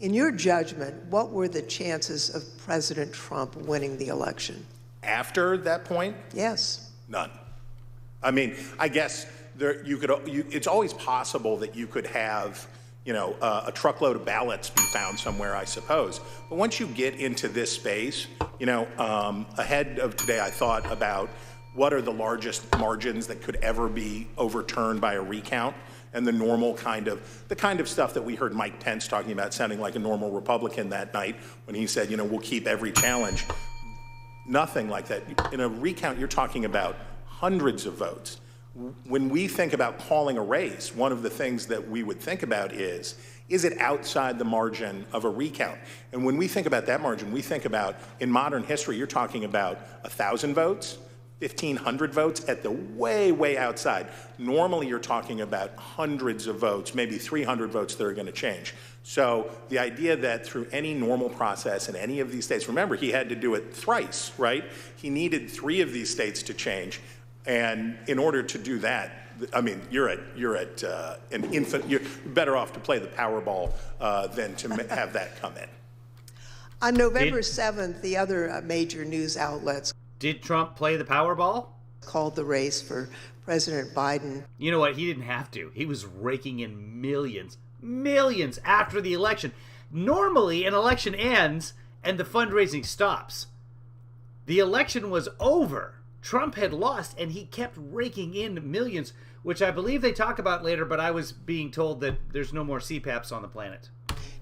in your judgment, what were the chances of President Trump winning the election? After that point? Yes. None. I mean, I guess it's always possible that you could have, a truckload of ballots be found somewhere, I suppose. But once you get into this space, ahead of today, I thought about what are the largest margins that could ever be overturned by a recount, and the kind of stuff that we heard Mike Pence talking about, sounding like a normal Republican that night when he said, we'll keep every challenge. Nothing like that. In a recount, you're talking about hundreds of votes. When we think about calling a race, one of the things that we would think about is it outside the margin of a recount? And when we think about that margin, we think about, in modern history, you're talking about 1,000 votes, 1,500 votes at the way, way outside. Normally, you're talking about hundreds of votes, maybe 300 votes that are going to change. So the idea that through any normal process in any of these states, remember, he had to do it thrice, right? He needed 3 of these states to change. And in order to do that, I mean, you're at an infant. You're better off to play the Powerball than to have that come in. On November 7th, the other major news outlets. Did Trump play the Powerball? Called the race for President Biden. You know what? He didn't have to. He was raking in millions after the election. Normally, an election ends and the fundraising stops. The election was over. Trump had lost, and he kept raking in millions, which I believe they talk about later, but I was being told that there's no more CPAPs on the planet.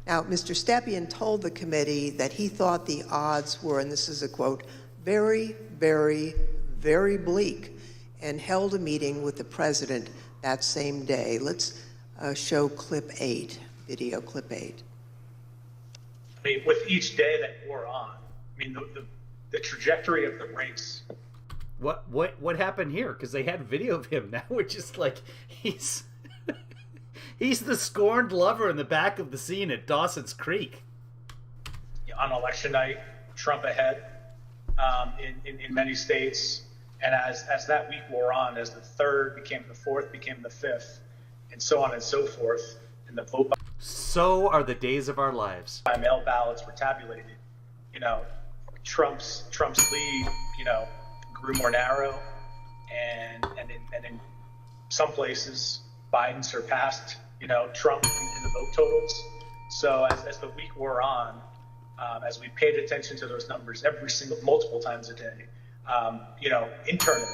Now, Mr. Stepien told the committee that he thought the odds were, and this is a quote, very, very, very bleak, and held a meeting with the president that same day. Let's show clip 8, video clip 8. I mean, with each day that wore on, I mean, the trajectory of the race. What happened here? Because they had video of him. Now we're just like, he's the scorned lover in the back of the scene at Dawson's Creek. On election night, Trump ahead in many states. And as that week wore on, as the third became the fourth, became the fifth, and so on and so forth, and the vote so are the days of our lives. By mail ballots were tabulated. You know, Trump's lead, you know, grew more narrow, and in some places, Biden surpassed, you know, Trump in the vote totals. So as the week wore on, as we paid attention to those numbers multiple times a day, you know, internally,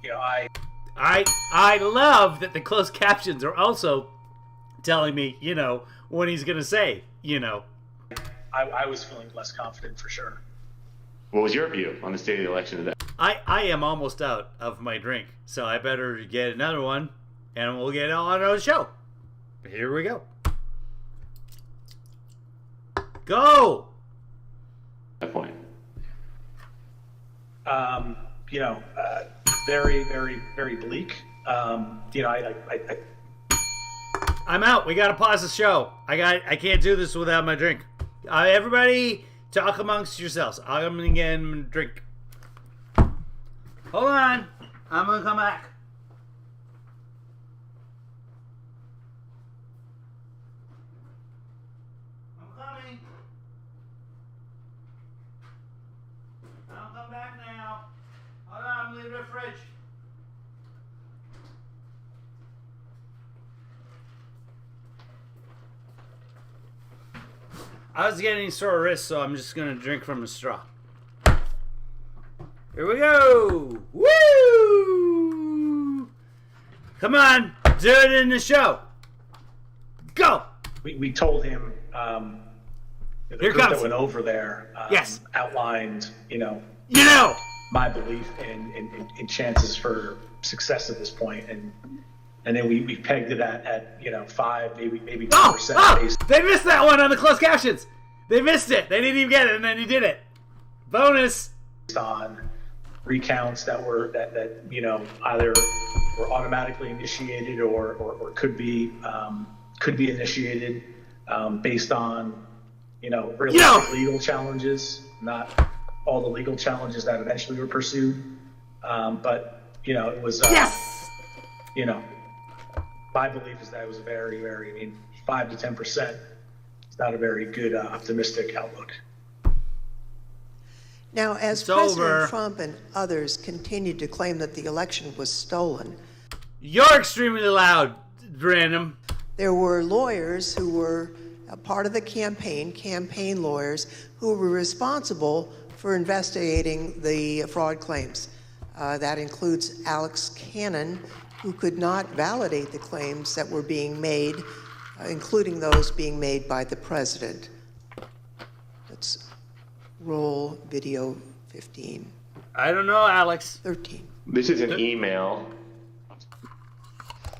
you know, I love that the closed captions are also telling me, you know, what he's gonna say, you know. I was feeling less confident for sure. What was your view on the state of the election today? I am almost out of my drink, so I better get another one, and we'll get on our show. Here we go. Go! That point. You know, very, very, very bleak. You know, I'm out. We gotta pause the show. I can't do this without my drink. Everybody, talk amongst yourselves. I'm gonna get a drink. Hold on. I'm gonna come back. I'm coming. I'll come back now. Hold on, I'm leaving the fridge. I was getting sore wrists, so I'm just gonna drink from a straw. Here we go! Woo! Come on, do it in the show. Go! We told him the Here group comes. that went over there Yes. outlined, you know, my belief in chances for success at this point, and then we pegged it at you know 5, maybe 10%. They missed that one on the closed captions. They missed it. They didn't even get it, and then he did it. Bonus. On recounts that you know either were automatically initiated or could be initiated based on you know realistic legal challenges, not all the legal challenges that eventually were pursued. But you know it was you know my belief is that it was a very, very, I mean 5 to 10%. It's not a very good optimistic outlook. Now, as It's President over. Trump and others continued to claim that the election was stolen, You're extremely loud, Random. there were lawyers who were a part of the campaign lawyers, who were responsible for investigating the fraud claims. That includes Alex Cannon, who could not validate the claims that were being made, including those being made by the president. Let's roll video 15. I don't know, Alex. 13. This is an email.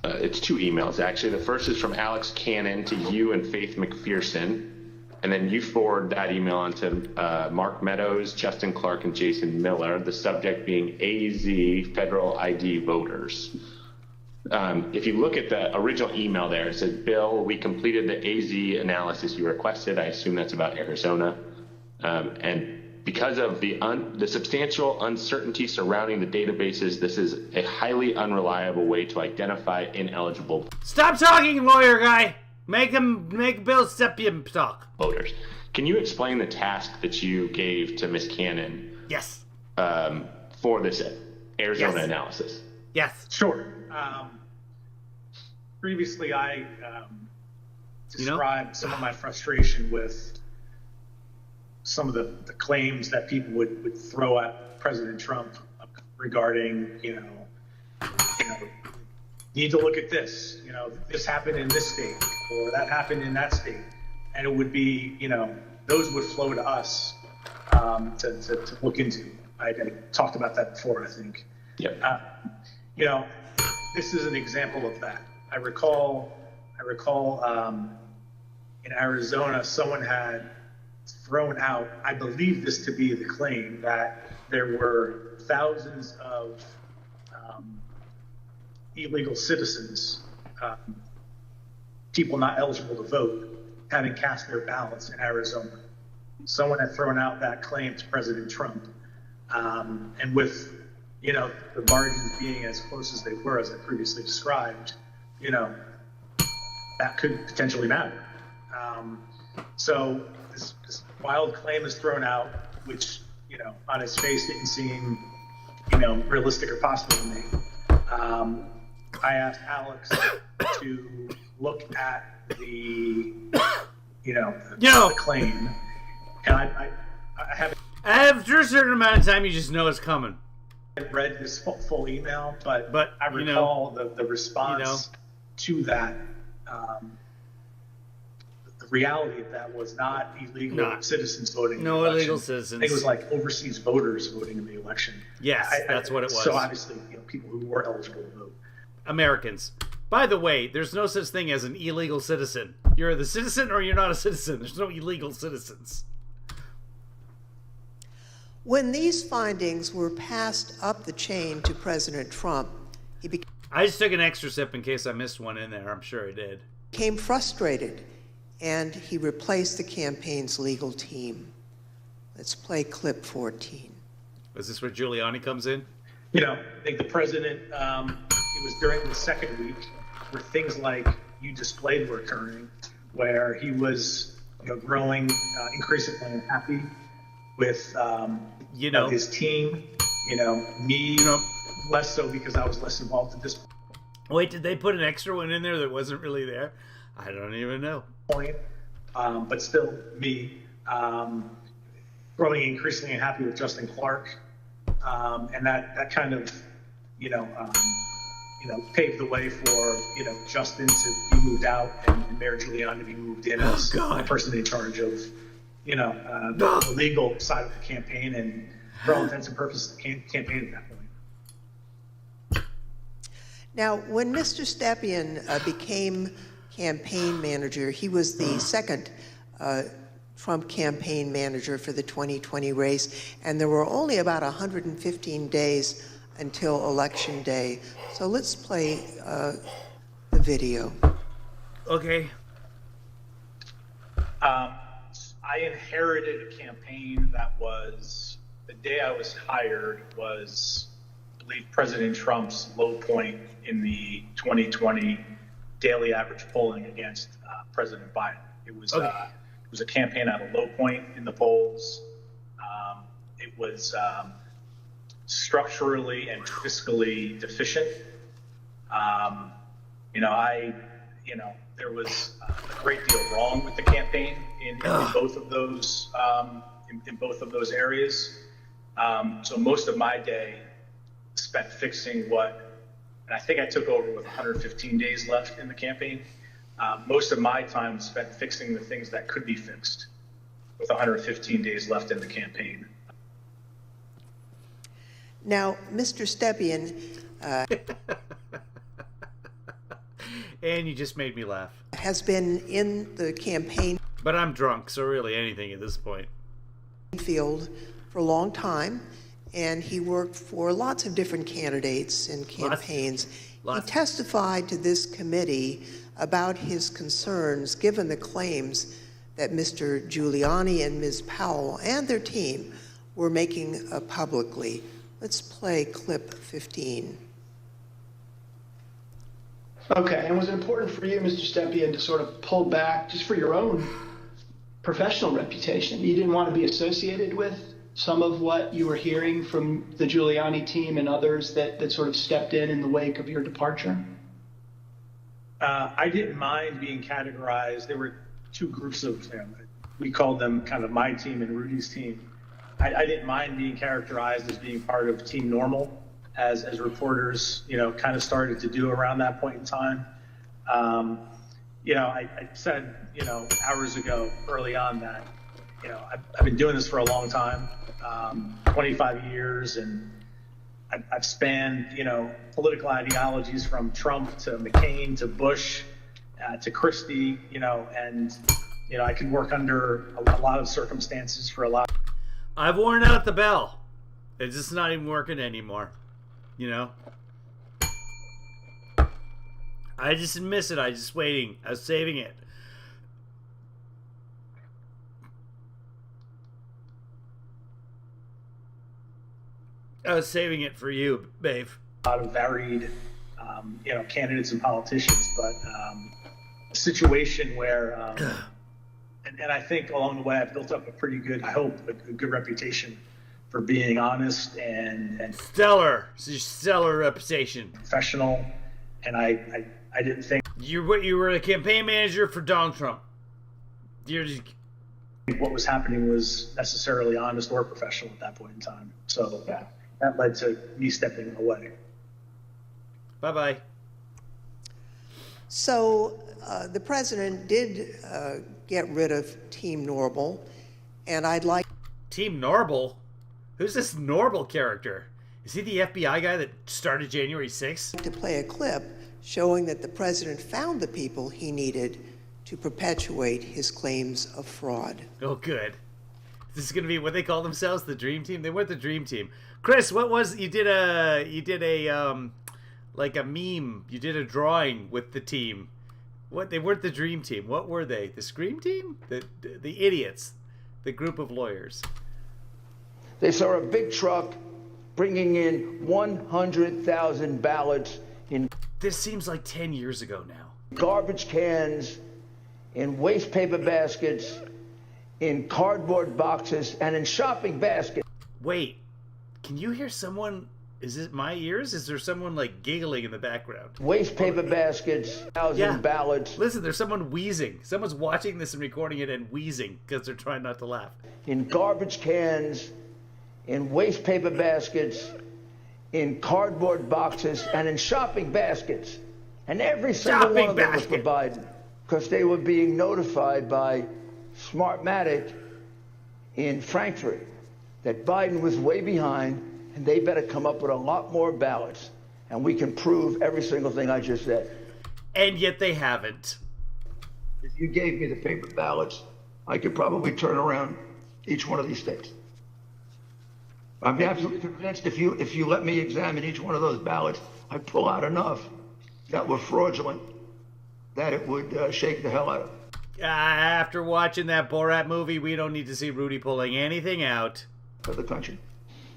It's 2 emails, actually. The first is from Alex Cannon to you and Faith McPherson. And then you forward that email on to Mark Meadows, Justin Clark, and Jason Miller, the subject being AZ Federal ID voters. If you look at the original email there, it says, Bill, we completed the AZ analysis you requested. I assume that's about Arizona. And because of the substantial uncertainty surrounding the databases, this is a highly unreliable way to identify ineligible Stop talking, lawyer guy. Make Bill Stepien talk. voters. Can you explain the task that you gave to Ms. Cannon? Yes. For this Arizona analysis? Yes. Sure. Previously, I described some of my frustration with some of the claims that people would throw at President Trump regarding, you need to look at this, this happened in this state or that happened in that state. And it would be, those would flow to us to look into. I talked about that before, I think. Yep. this is an example of that. I recall in Arizona, someone had thrown out, I believe this to be the claim, that there were thousands of illegal citizens, people not eligible to vote, having cast their ballots in Arizona. Someone had thrown out that claim to President Trump. And with, the margins being as close as they were, as I previously described, that could potentially matter. So this wild claim is thrown out, which, on its face didn't seem, realistic or possible to me. I asked Alex to look at the claim, and I haven't. After a certain amount of time, you just know it's coming. I read his full email, but I recall the response to that. The reality of that was not illegal citizens voting. In the election. Illegal citizens. I think it was like overseas voters voting in the election. Yes, that's what it was. So obviously, people who were eligible to vote. Americans. By the way, there's no such thing as an illegal citizen. You're the citizen or you're not a citizen. There's no illegal citizens. When these findings were passed up the chain to President Trump, I just took an extra sip in case I missed one in there. I'm sure I did. Became frustrated, and he replaced the campaign's legal team. Let's play clip 14. Is this where Giuliani comes in? I think the president, it was during the second week where things like you displayed were occurring, where he was growing increasingly unhappy with his team, me less so because I was less involved at this point. Wait, did they put an extra one in there that wasn't really there? I don't even know. Point, but still me growing increasingly unhappy with Justin Clark, and that kind of paved the way for Justin to be moved out and Mayor Giuliani to be moved in as the person in charge of the legal side of the campaign, and for all intents and purposes, the campaign at that point. Now, when Mr. Stepien became campaign manager, he was the second Trump campaign manager for the 2020 race, and there were only about 115 days until Election Day. So let's play the video. Okay. I inherited a campaign that was, the day I was hired was, I believe, President Trump's low point in the 2020 daily average polling against President Biden. It was a campaign at a low point in the polls. It was structurally and fiscally deficient. There was a great deal wrong with the campaign in both of those in both of those areas. So most of my day spent fixing and I think I took over with 115 days left in the campaign. Most of my time was spent fixing the things that could be fixed with 115 days left in the campaign. Now, Mr. Stepien, and you just made me laugh. Has been in the campaign. But I'm drunk, so really anything at this point. Field for a long time, and he worked for lots of different candidates and campaigns. He testified to this committee about his concerns given the claims that Mr. Giuliani and Ms. Powell and their team were making publicly. Let's play clip 15. Okay, and was it important for you, Mr. Stepien, to sort of pull back just for your own professional reputation? You didn't want to be associated with some of what you were hearing from the Giuliani team and others that sort of stepped in the wake of your departure? I didn't mind being categorized. There were two groups of them. We called them kind of my team and Rudy's team. I didn't mind being characterized as being part of Team Normal, as reporters, kind of started to do around that point in time. I said, hours ago, early on that, I've been doing this for a long time, 25 years, and I've spanned, political ideologies from Trump to McCain to Bush to Christie, and, I can work under a lot of circumstances for a lot. I've worn out the bell. It's just not even working anymore. I just miss it. I was just waiting. I was saving it. I was saving it for you, babe. A lot of varied, candidates and politicians, but a situation where, and I think along the way I've built up a pretty good, I hope, a good reputation for being honest and stellar reputation, professional, and I didn't think you were a campaign manager for Donald Trump. What was happening was necessarily honest or professional at that point in time. So that led to me stepping away. Bye-bye. So the president did get rid of Team Normal, and I'd like... Team Normal? Who's this Normal character? Is he the FBI guy that started January 6th? ...to play a clip showing that the president found the people he needed to perpetuate his claims of fraud. Oh, good. This is going to be what they call themselves, the Dream Team? They weren't the Dream Team. Chris, what was... You did a like a meme. You did a drawing with the team. What? They weren't the Dream Team. What were they? The Scream Team? The idiots. The group of lawyers. They saw a big truck bringing in 100,000 ballots in... This seems like 10 years ago now. Garbage cans, in waste paper baskets, in cardboard boxes, and in shopping baskets. Wait, can you hear someone... Is it my ears? Is there someone like giggling in the background? Waste paper baskets, 1,000 ballots. Listen, there's someone wheezing. Someone's watching this and recording it and wheezing because they're trying not to laugh. In garbage cans, in waste paper baskets, in cardboard boxes, and in shopping baskets. And every single one of them was for Biden, because they were being notified by Smartmatic in Frankfurt that Biden was way behind, and they better come up with a lot more ballots, and we can prove every single thing I just said. And yet they haven't. If you gave me the paper ballots, I could probably turn around each one of these states. I'm absolutely convinced if you let me examine each one of those ballots, I'd pull out enough that were fraudulent that it would shake the hell out of them. After watching that Borat movie, we don't need to see Rudy pulling anything out. For the country.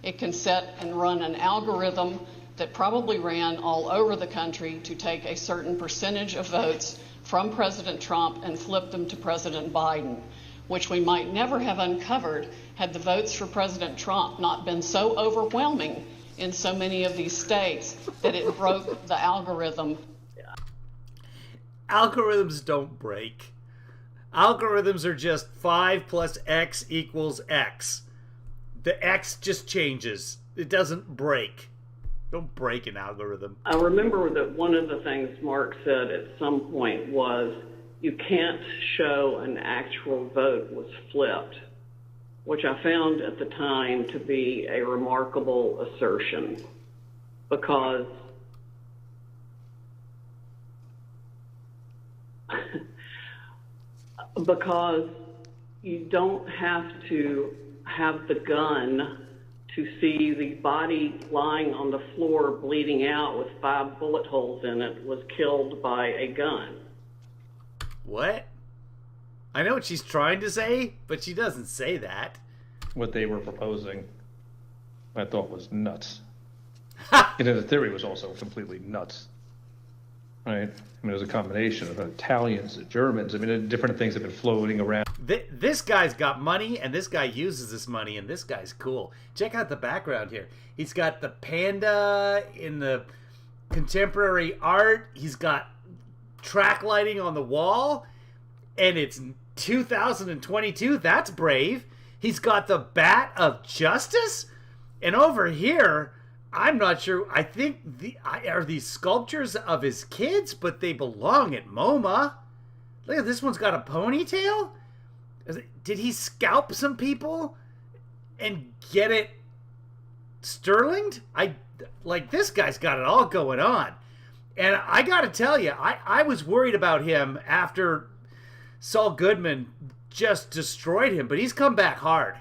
It can set and run an algorithm that probably ran all over the country to take a certain percentage of votes from President Trump and flip them to President Biden, which we might never have uncovered had the votes for President Trump not been so overwhelming in so many of these states that it broke the algorithm. Algorithms don't break. Algorithms are just 5 plus X equals X. The X just changes. It doesn't break. Don't break an algorithm. I remember that one of the things Mark said at some point was, you can't show an actual vote was flipped, which I found at the time to be a remarkable assertion, because you don't have to have the gun to see the body lying on the floor bleeding out with 5 bullet holes in it was killed by a gun. What? I know what she's trying to say, but she doesn't say that. What they were proposing, I thought was nuts. And the theory was also completely nuts. Right? I mean, it was a combination of Italians, Germans. I mean, different things have been floating around. This guy's got money, and this guy uses this money, and this guy's cool. Check out the background here. He's got the panda in the contemporary art. He's got track lighting on the wall, and it's 2022. That's brave. He's got the bat of justice, and over here, I'm not sure. I think are these sculptures of his kids, but they belong at MoMA. Look at this one's got a ponytail. Did he scalp some people and get it sterlinged? Like, this guy's got it all going on. And I got to tell you, I was worried about him after Saul Goodman just destroyed him, but he's come back hard.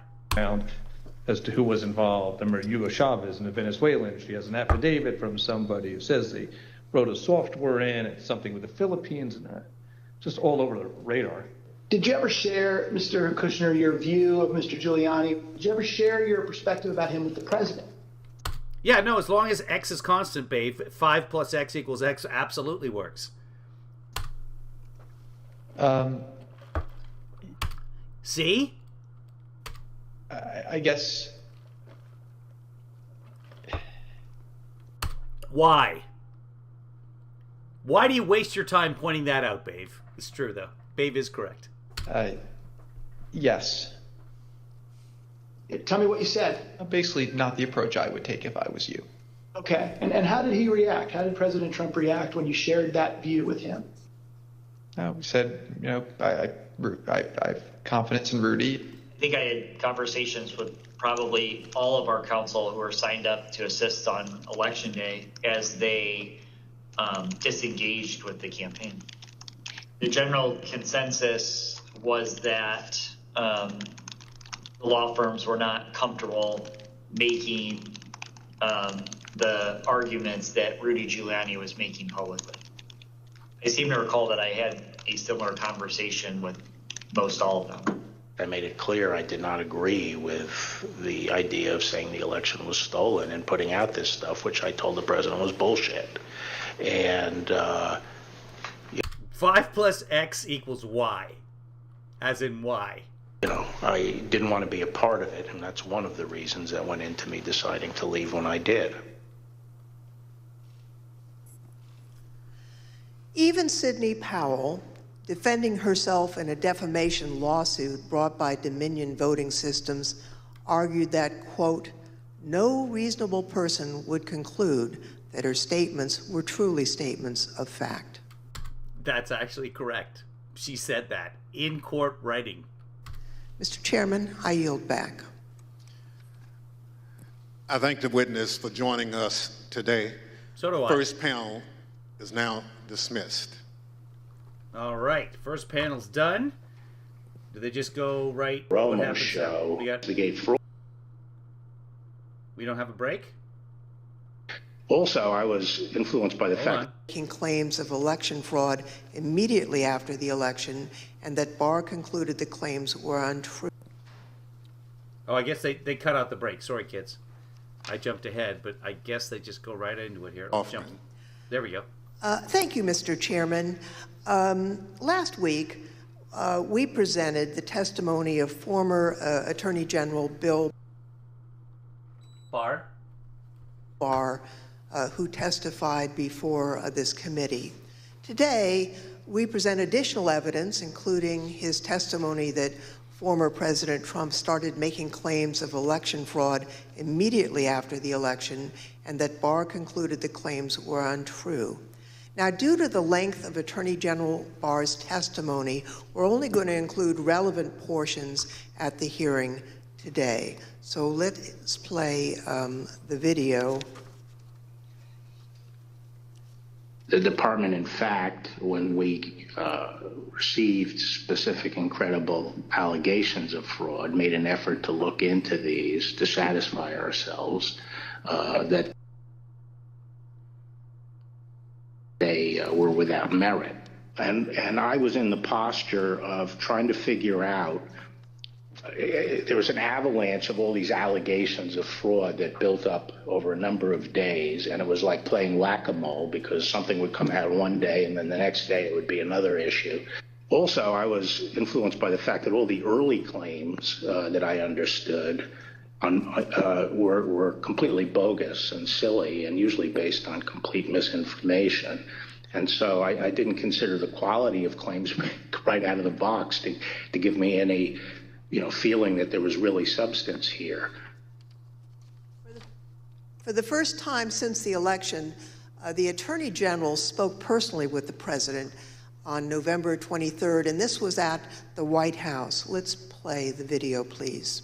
As to who was involved. Remember Hugo Chavez and the Venezuelan. She has an affidavit from somebody who says they wrote a software in, it's something with the Philippines, and just all over the radar. Did you ever share, Mr. Kushner, your view of Mr. Giuliani? Did you ever share your perspective about him with the president? Yeah, no, as long as X is constant, babe, 5 plus X equals X absolutely works. See? I guess. Why? Why do you waste your time pointing that out, Babe? It's true, though. Babe is correct. Yes. Tell me what you said. Basically, not the approach I would take if I was you. Okay. And how did he react? How did President Trump react when you shared that view with him? We said, I have confidence in Rudy. I think I had conversations with probably all of our council who are signed up to assist on Election Day as they disengaged with the campaign. The general consensus was that the law firms were not comfortable making the arguments that Rudy Giuliani was making publicly. I seem to recall that I had a similar conversation with most all of them. I made it clear I did not agree with the idea of saying the election was stolen and putting out this stuff, which I told the president was bullshit. And 5 plus X equals Y, as in Y. I didn't want to be a part of it, and that's one of the reasons that went into me deciding to leave when I did. Even Sidney Powell, defending herself in a defamation lawsuit brought by Dominion Voting Systems, argued that, quote, no reasonable person would conclude that her statements were truly statements of fact. That's actually correct. She said that in court writing. Mr. Chairman, I yield back. I thank the witness for joining us today. So do I. First panel is now dismissed. All right, first panel's done. Do they just go right? Romo show. We don't have a break? Also, I was influenced by the fact making claims of election fraud immediately after the election, and that Barr concluded the claims were untrue. Oh, I guess they cut out the break. Sorry, kids. I jumped ahead, but I guess they just go right into it here. There we go. Thank you, Mr. Chairman. Last week, we presented the testimony of former Attorney General Bill Barr, who testified before this committee. Today, we present additional evidence, including his testimony that former President Trump started making claims of election fraud immediately after the election, and that Barr concluded the claims were untrue. Now, due to the length of Attorney General Barr's testimony, we're only going to include relevant portions at the hearing today. So let's play the video. the department, in fact, when we received specific and credible allegations of fraud, made an effort to look into these to satisfy ourselves that they were without merit. And I was in the posture of trying to figure out, there was an avalanche of all these allegations of fraud that built up over a number of days, and it was like playing whack-a-mole because something would come out one day and then the next day it would be another issue. Also, I was influenced by the fact that all the early claims that I understood were completely bogus and silly and usually based on complete misinformation. And so I didn't consider the quality of claims right out of the box to give me any feeling that there was really substance here. For the first time since the election, the Attorney General spoke personally with the President on November 23rd, and this was at the White House. Let's play the video, please.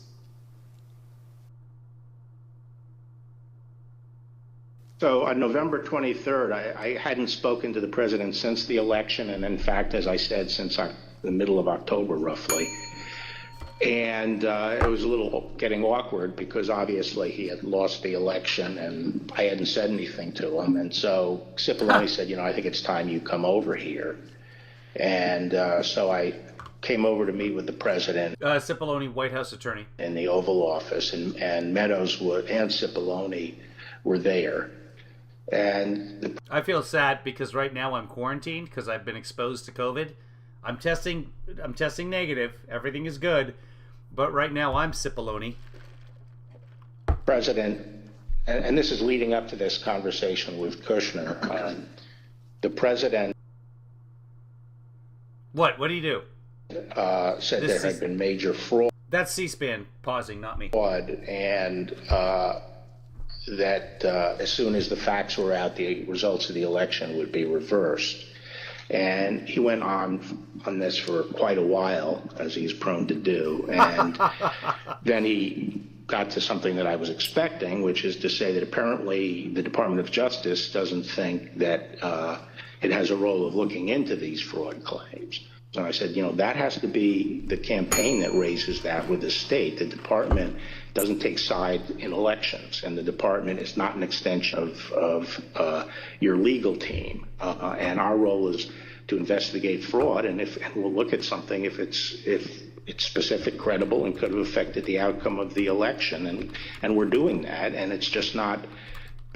So on November 23rd, I hadn't spoken to the president since the election, and in fact, as I said, since the middle of October, roughly. And it was a little getting awkward because obviously he had lost the election and I hadn't said anything to him. And so Cipollone said, you know, I think it's time you come over here. And so I came over to meet with the president. Cipollone, White House attorney. In the Oval Office, and Meadows and Cipollone were there. And I feel sad because right now I'm quarantined because I've been exposed to COVID. I'm testing negative. Everything is good. But right now I'm Cipollone. President, and this is leading up to this conversation with Kushner, the president... What do you do? Said there had been major fraud. That's C-SPAN pausing, not me. And that as soon as the facts were out, the results of the election would be reversed. And he went on this for quite a while, as he's prone to do. And then he got to something that I was expecting, which is to say that apparently the Department of Justice doesn't think that it has a role of looking into these fraud claims. So I said, you know, that has to be the campaign that raises that with the state. The department doesn't take sides in elections, and the department is not an extension of your legal team. And our role is to investigate fraud, and we'll look at something if it's specific, credible, and could have affected the outcome of the election. And we're doing that, and it's just not.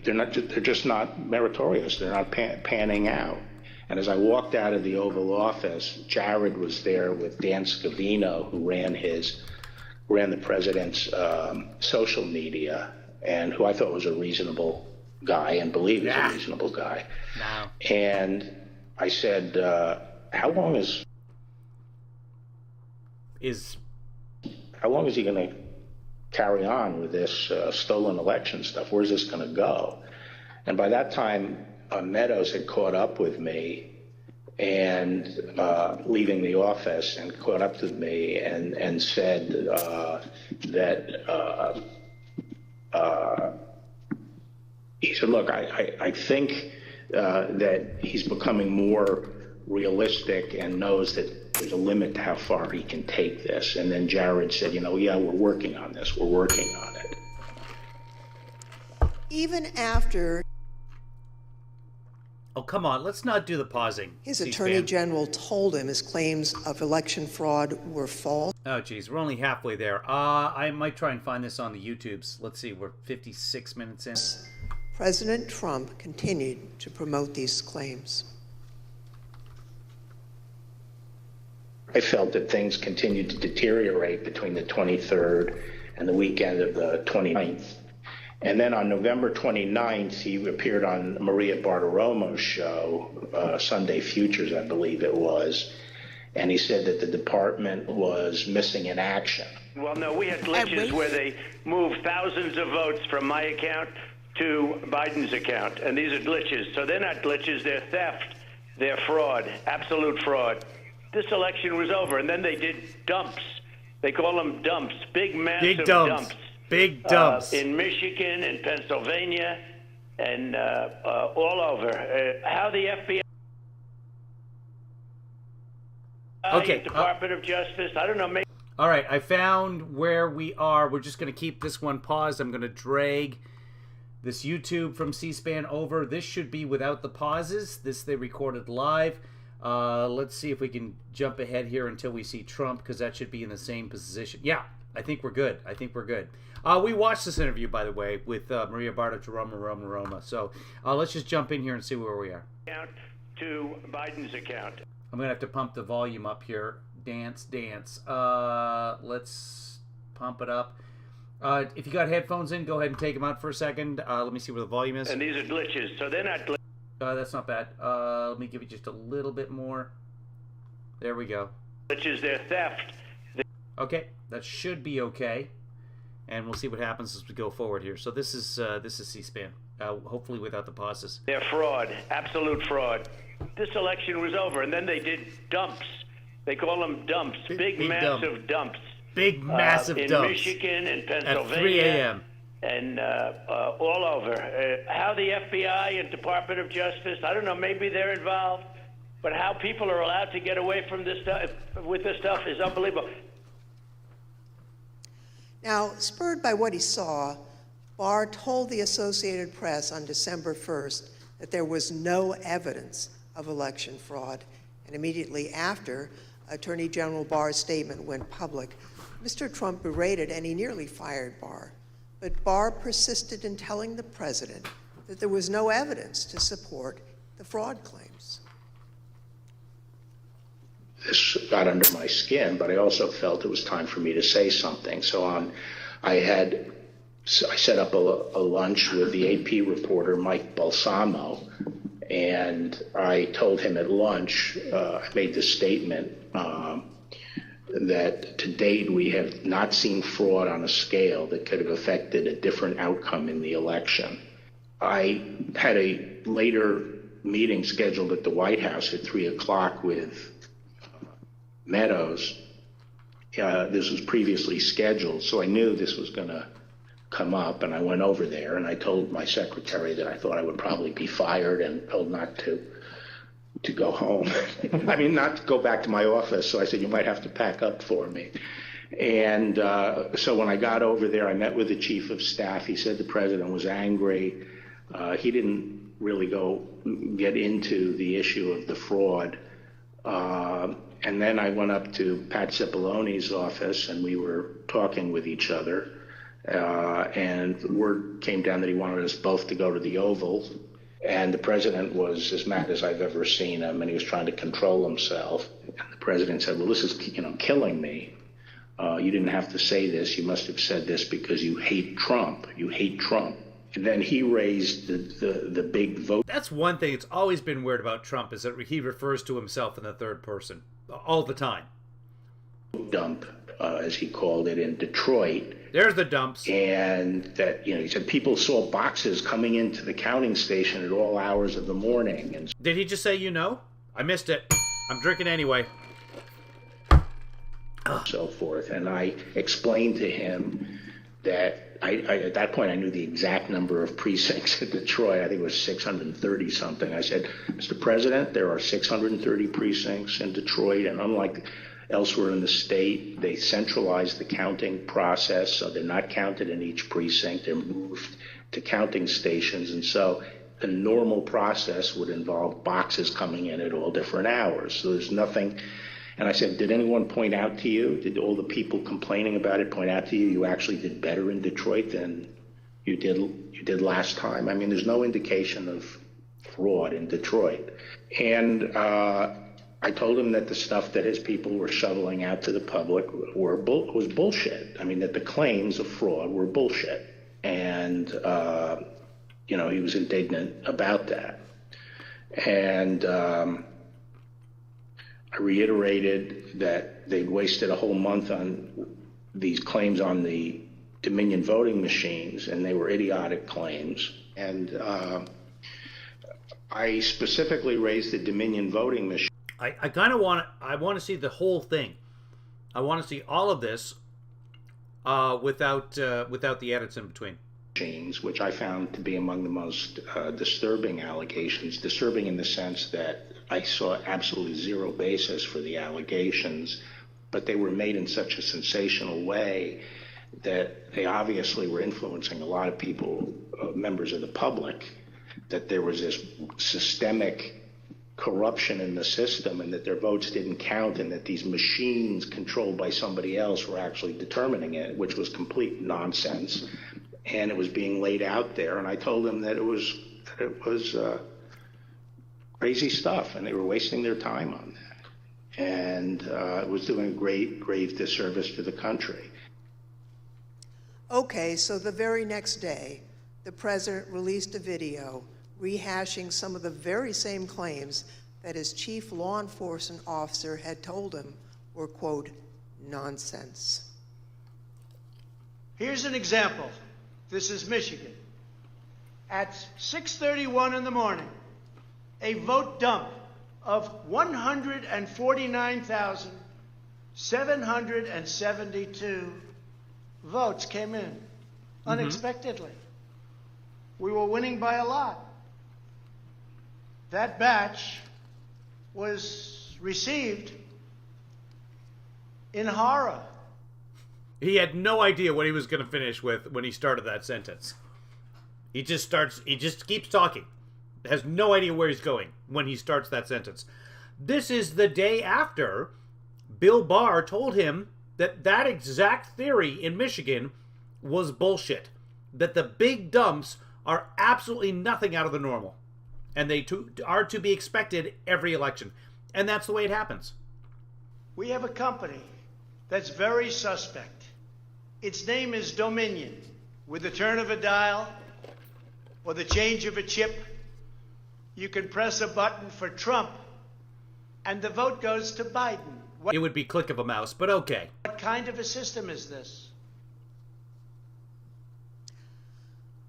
They're just not meritorious. They're not panning out. And as I walked out of the Oval Office, Jared was there with Dan Scavino, who ran the president's social media, and who I thought was a reasonable guy and believe is a reasonable guy. No. And I said, how long is he going to carry on with this stolen election stuff? Where's this going to go? And by that time, Meadows had caught up with me and leaving the office and caught up with me and said that he said, look, I think that he's becoming more realistic and knows that there's a limit to how far he can take this. And then Jared said, you know, yeah, we're working on this. We're working on it. Even after... Oh, come on. Let's not do the pausing. His C-SPAN. attorney general told him his claims of election fraud were false. Oh, geez. We're only halfway there. I might try and find this on the YouTubes. Let's see. We're 56 minutes in. President Trump continued to promote these claims. I felt that things continued to deteriorate between the 23rd and the weekend of the 29th. And then on November 29th, he appeared on Maria Bartiromo's show, Sunday Futures, I believe it was, and he said that the department was missing in action. Well, no, we had glitches where they moved thousands of votes from my account to Biden's account, and these are glitches. So they're not glitches, they're theft, they're fraud, absolute fraud. This election was over, and then they did dumps. They call them dumps, big, massive dumps. Big dumps. In Michigan and Pennsylvania and all over. How the FBI... Okay. Department of Justice, I don't know, maybe... All right, I found where we are. We're just going to keep this one paused. I'm going to drag this YouTube from C-SPAN over. This should be without the pauses. This they recorded live. Let's see if we can jump ahead here until we see Trump, because that should be in the same position. Yeah, I think we're good. We watched this interview, by the way, with Maria Bartiromo. So let's just jump in here and see where we are. To Biden's account. I'm going to have to pump the volume up here. Dance. Let's pump it up. If you got headphones in, go ahead and take them out for a second. Let me see where the volume is. And these are glitches, so they're not glitches. That's not bad. Let me give you just a little bit more. There we go. Glitches, they're theft. Okay, that should be okay. And we'll see what happens as we go forward here. So this is C-SPAN, hopefully without the pauses. They're fraud, absolute fraud. This election was over, and then they did dumps. They call them dumps, big massive dumps. Big massive dumps. In Michigan and Pennsylvania. At 3 a.m. and all over. How the FBI and Department of Justice, I don't know, maybe they're involved, but how people are allowed to get away from this stuff with this stuff is unbelievable. Now, spurred by what he saw, Barr told the Associated Press on December 1st that there was no evidence of election fraud. And immediately after Attorney General Barr's statement went public, Mr. Trump berated and he nearly fired Barr. But Barr persisted in telling the president that there was no evidence to support the fraud claims. This got under my skin, but I also felt it was time for me to say something. So I set up a lunch with the AP reporter, Mike Balsamo, and I told him at lunch, I made this statement that to date we have not seen fraud on a scale that could have affected a different outcome in the election. I had a later meeting scheduled at the White House at 3 o'clock with Meadows. This was previously scheduled, so I knew this was going to come up, and I went over there and I told my secretary that I thought I would probably be fired and told not to go home. I mean, not to go back to my office. So I said, you might have to pack up for me. And so when I got over there, I met with the chief of staff. He said the president was angry. He didn't really get into the issue of the fraud. And then I went up to Pat Cipollone's office, and we were talking with each other. And word came down that he wanted us both to go to the Oval. And the president was as mad as I've ever seen him, and he was trying to control himself. And the president said, well, this is killing me. You didn't have to say this. You must have said this because you hate Trump. You hate Trump. And then he raised the big vote. That's one thing that's always been weird about Trump, is that he refers to himself in the third person all the time. Dump, as he called it, in Detroit. There's the dumps. And that, he said people saw boxes coming into the counting station at all hours of the morning. And did he just say, I missed it. I'm drinking anyway. So forth. And I explained to him that at that point I knew the exact number of precincts in Detroit. I think it was 630 something. I said, Mr. President, there are 630 precincts in Detroit, and unlike elsewhere in the state, they centralized the counting process, so they're not counted in each precinct. They're moved to counting stations, and so the normal process would involve boxes coming in at all different hours. So there's nothing. And I said, did anyone point out to you, did all the people complaining about it point out to you, you actually did better in Detroit than you did last time? I mean, there's no indication of fraud in Detroit. And I told him that the stuff that his people were shoveling out to the public was bullshit. I mean, that the claims of fraud were bullshit. And, he was indignant about that. And I reiterated that they'd wasted a whole month on these claims on the Dominion voting machines, and they were idiotic claims. And I specifically raised the Dominion voting machine. I kind of want to see the whole thing. I want to see all of this without the edits in between. Which I found to be among the most disturbing allegations. Disturbing in the sense that I saw absolutely zero basis for the allegations, but they were made in such a sensational way that they obviously were influencing a lot of people, members of the public, that there was this systemic corruption in the system and that their votes didn't count and that these machines controlled by somebody else were actually determining it, which was complete nonsense. And it was being laid out there. And I told them that it was crazy stuff and they were wasting their time on that. And it was doing a grave disservice to the country. Okay, so the very next day, the president released a video rehashing some of the very same claims that his chief law enforcement officer had told him were, quote, nonsense. Here's an example. This is Michigan. At 6:31 in the morning, a vote dump of 149,772 votes came in. unexpectedly. We were winning by a lot. That batch was received in horror. He had no idea what he was going to finish with when he started that sentence. He just keeps talking. Has no idea where he's going when he starts that sentence. This is the day after Bill Barr told him that that exact theory in Michigan was bullshit. That the big dumps are absolutely nothing out of the normal. And they are to be expected every election. And that's the way it happens. We have a company that's very suspect. Its name is Dominion. With the turn of a dial or the change of a chip, you can press a button for Trump and the vote goes to Biden. It would be click of a mouse, but okay. What kind of a system is this?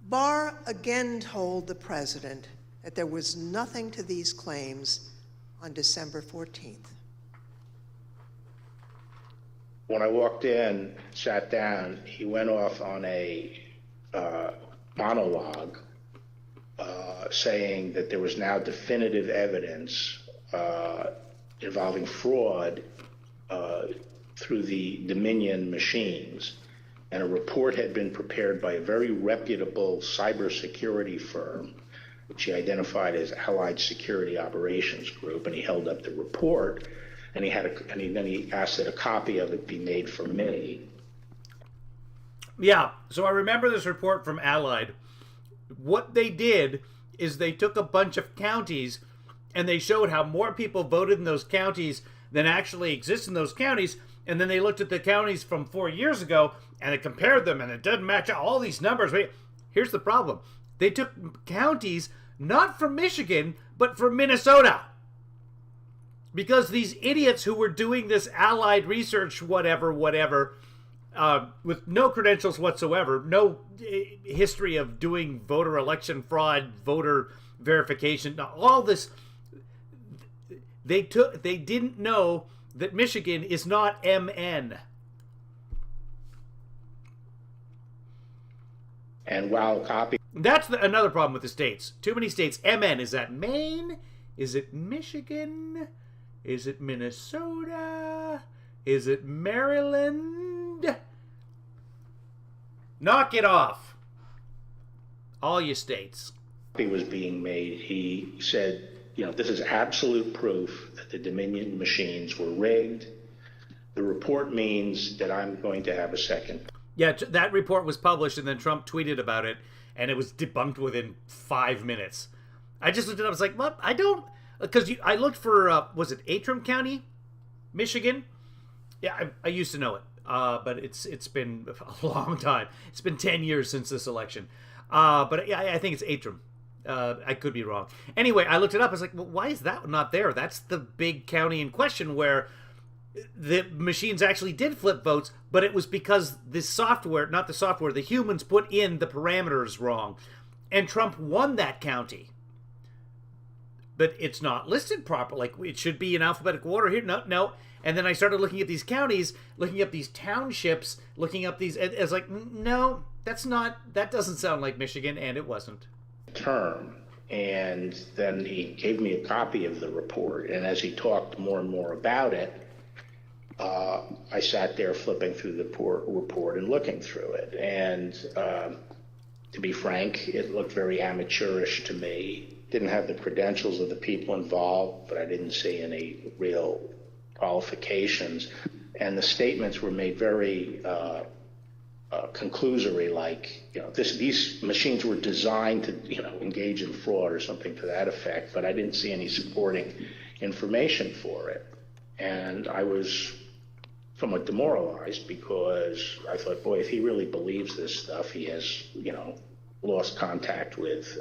Barr again told the president that there was nothing to these claims on December 14th. When I walked in, sat down, he went off on a monologue saying that there was now definitive evidence involving fraud through the Dominion machines. And a report had been prepared by a very reputable cybersecurity firm, which he identified as Allied Security Operations Group, and he held up the report, and then he asked that a copy of it be made for me. Yeah, so I remember this report from Allied. What they did is they took a bunch of counties and they showed how more people voted in those counties than actually exist in those counties, and then they looked at the counties from 4 years ago and they compared them, and it doesn't match all these numbers. Wait, here's the problem. They took counties not from Michigan, but from Minnesota. Because these idiots who were doing this Allied research, whatever, with no credentials whatsoever, no history of doing voter election fraud, voter verification, all this, they didn't know that Michigan is not MN. And while copy... That's another problem with the states. Too many states. MN, is that Maine? Is it Michigan? Is it Minnesota? Is it Maryland? Knock it off. All you states. Copy was being made. He said, this is absolute proof that the Dominion machines were rigged. The report means that I'm going to have a second. Yeah, that report was published, and then Trump tweeted about it, and it was debunked within 5 minutes. I just looked it up. I was like, what? I don't... Because I looked for, was it Antrim County, Michigan? Yeah, I used to know it, but it's been a long time. It's been 10 years since this election. But yeah, I think it's Antrim. I could be wrong. Anyway, I looked it up. I was like, well, why is that not there? That's the big county in question where the machines actually did flip votes, but it was because the software, not the software, the humans put in the parameters wrong. And Trump won that county. But it's not listed properly. Like, it should be in alphabetical order here. No. And then I started looking at these counties, looking up these townships, looking up these... It's like, no, that doesn't sound like Michigan, and it wasn't. Term. And then he gave me a copy of the report. And as he talked more and more about it, I sat there flipping through the report and looking through it. And to be frank, it looked very amateurish to me. Didn't have the credentials of the people involved, but I didn't see any real qualifications. And the statements were made very conclusory, like, these machines were designed to, engage in fraud or something to that effect, but I didn't see any supporting information for it. And I was somewhat demoralized because I thought, boy, if he really believes this stuff, he has, lost contact with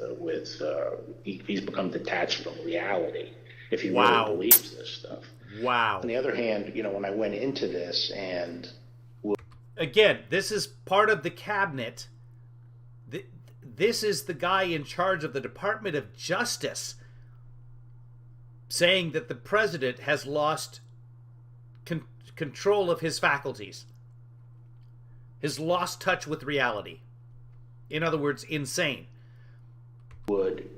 he's become detached from reality if he really believes this stuff. Wow. On the other hand, when I went into this and... Again, this is part of the cabinet. This is the guy in charge of the Department of Justice saying that the president has lost control of his faculties, has lost touch with reality. In other words, insane. Would,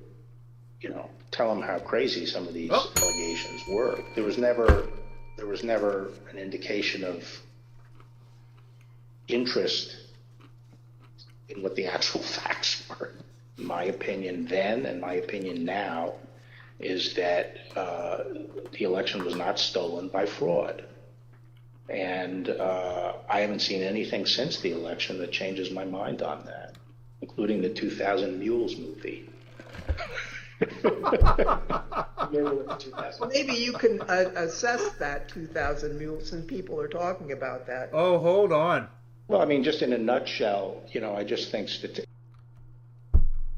tell them how crazy some of these allegations were. There was never an indication of interest in what the actual facts were. My opinion then and my opinion now is that the election was not stolen by fraud. And I haven't seen anything since the election that changes my mind on that, including the 2000 Mules movie. Well, maybe you can assess that 2,000 mules, and people are talking about that. Oh, hold on. Well, I mean, just in a nutshell, I just think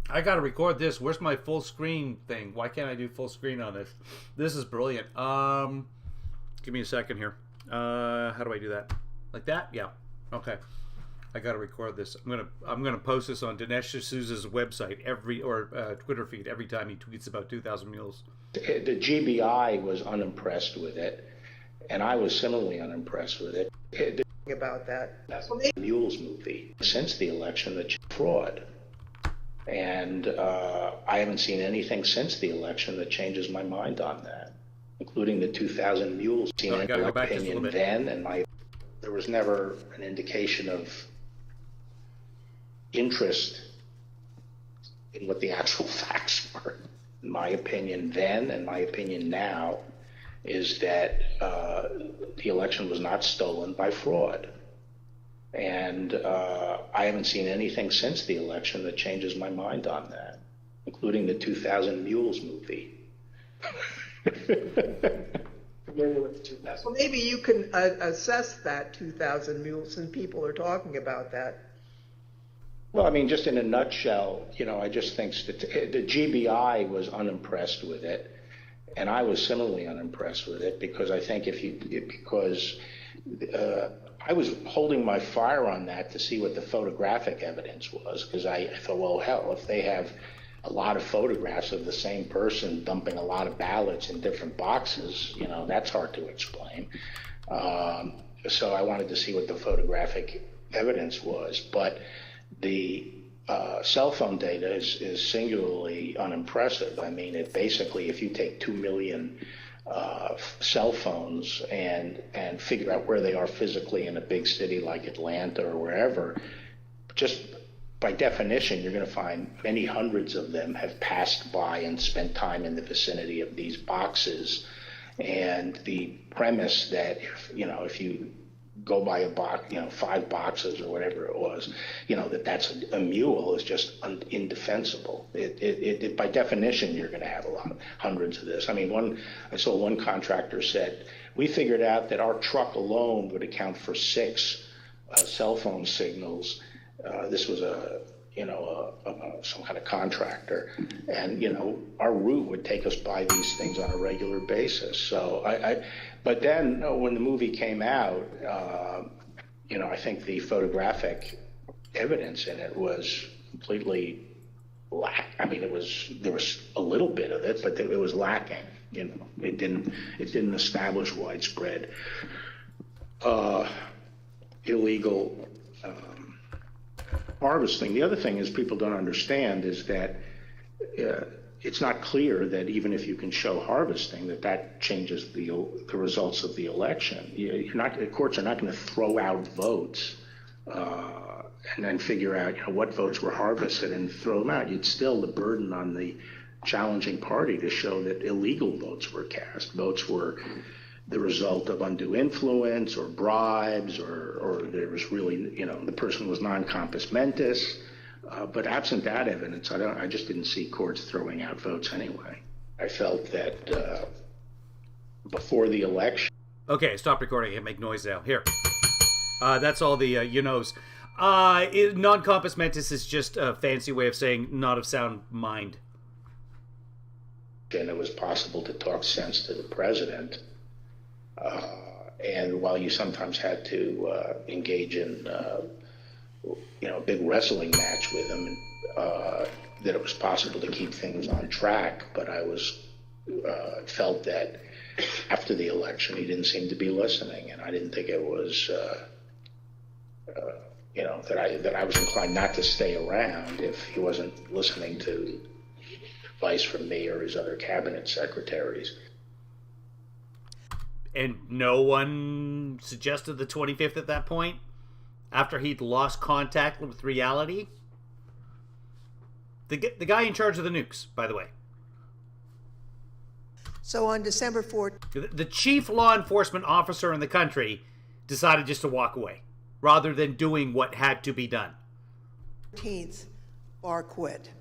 I got to record this. Where's my full screen thing? Why can't I do full screen on this? This is brilliant. Give me a second here. How do I do that? Like that? Yeah. Okay. I got to record this. I'm gonna post this on Dinesh D'Souza's website Twitter feed every time he tweets about 2,000 mules. The GBI was unimpressed with it, and I was similarly unimpressed with it. About that. Mules movie since the election that fraud, and I haven't seen anything since the election that changes my mind on that, including the 2000 Mules. I gotta go back just a little bit. Then and there was never an indication of interest in what the actual facts were. My opinion then and my opinion now is that the election was not stolen by fraud. And I haven't seen anything since the election that changes my mind on that, including the 2000 Mules movie. Well, maybe you can assess that 2,000 mules, and people are talking about that. Well, I mean, just in a nutshell, I just think the GBI was unimpressed with it, and I was similarly unimpressed with it because I think I was holding my fire on that to see what the photographic evidence was, because I thought, well, hell, if they have a lot of photographs of the same person dumping a lot of ballots in different boxes, that's hard to explain. So I wanted to see what the photographic evidence was, but the cell phone data is singularly unimpressive. I mean, basically, if you take 2 million cell phones and figure out where they are physically in a big city like Atlanta or wherever, just by definition, you're going to find many hundreds of them have passed by and spent time in the vicinity of these boxes. And the premise that if you go by a box, 5 boxes or whatever it was, that's a mule is just indefensible. It by definition, you're going to have hundreds of this. I mean, I saw one contractor said, we figured out that our truck alone would account for 6 cell phone signals. This was some kind of contractor, and our route would take us by these things on a regular basis. So but then when the movie came out, I think the photographic evidence in it was completely I mean, there was a little bit of it, but it was lacking. It didn't establish widespread illegal harvesting. The other thing is people don't understand is that it's not clear that even if you can show harvesting, that changes the results of the election. The courts are not going to throw out votes and then figure out what votes were harvested and throw them out. It's still the burden on the challenging party to show that illegal votes were cast. Votes were the result of undue influence or bribes, or there was really, the person was non compos mentis. But absent that evidence, I just didn't see courts throwing out votes anyway. I felt that before the election. Okay, stop recording and make noise now. Here. That's all the knows. Non compos mentis is just a fancy way of saying not of sound mind. And it was possible to talk sense to the president. And while you sometimes had to engage in a big wrestling match with him, that it was possible to keep things on track. But I felt that after the election, he didn't seem to be listening, and I didn't think it was, that I was inclined not to stay around if he wasn't listening to advice from me or his other cabinet secretaries. And no one suggested the 25th at that point, after he'd lost contact with reality. The guy in charge of the nukes, by the way. So on December 14th, the chief law enforcement officer in the country decided just to walk away, rather than doing what had to be done. Barr quit.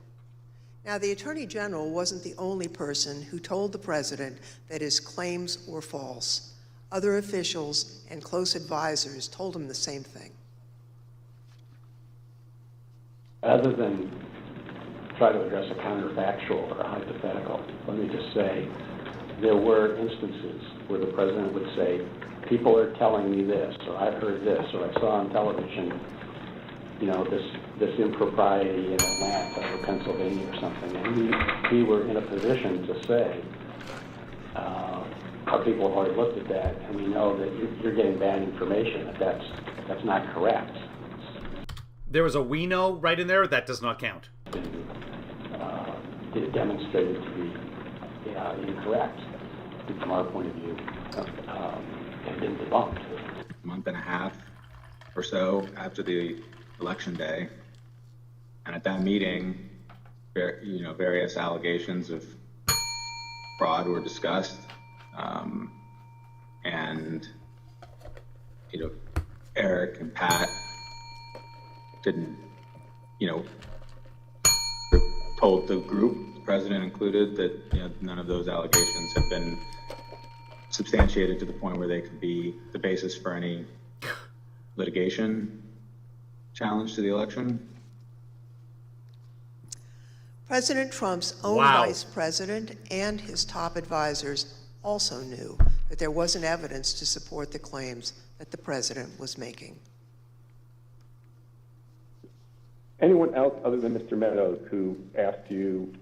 Now, the Attorney General wasn't the only person who told the president that his claims were false. Other officials and close advisors told him the same thing. Rather than try to address a counterfactual or a hypothetical, let me just say there were instances where the president would say, people are telling me this, or I've heard this, or I saw on television, this impropriety in Atlanta or Pennsylvania or something, and we were in a position to say, our people have already looked at that, and we know that you're getting bad information, that's not correct. There was a "we know" right in there. That does not count. It demonstrated to be incorrect from our point of view, and been debunked. A month and a half or so after the election day, and at that meeting, various allegations of fraud were discussed, and Eric and Pat didn't, told the group, the president included, that none of those allegations have been substantiated to the point where they could be the basis for any litigation challenge to the election. President Trump's own vice president and his top advisors also knew that there wasn't evidence to support the claims that the president was making. Anyone else other than Mr. Meadows who asked you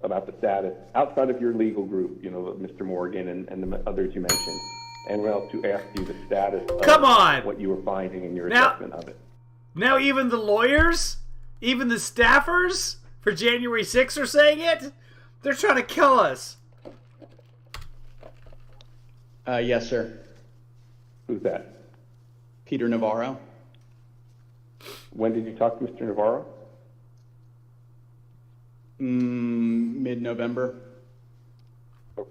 about the status, outside of your legal group, Mr. Morgan and the others you mentioned, anyone else who asked you the status of what you were finding in your assessment of it? Now even the lawyers, even the staffers for January 6th are saying it? They're trying to kill us. Yes, sir. Who's that? Peter Navarro. When did you talk to Mr. Navarro? Mid-November.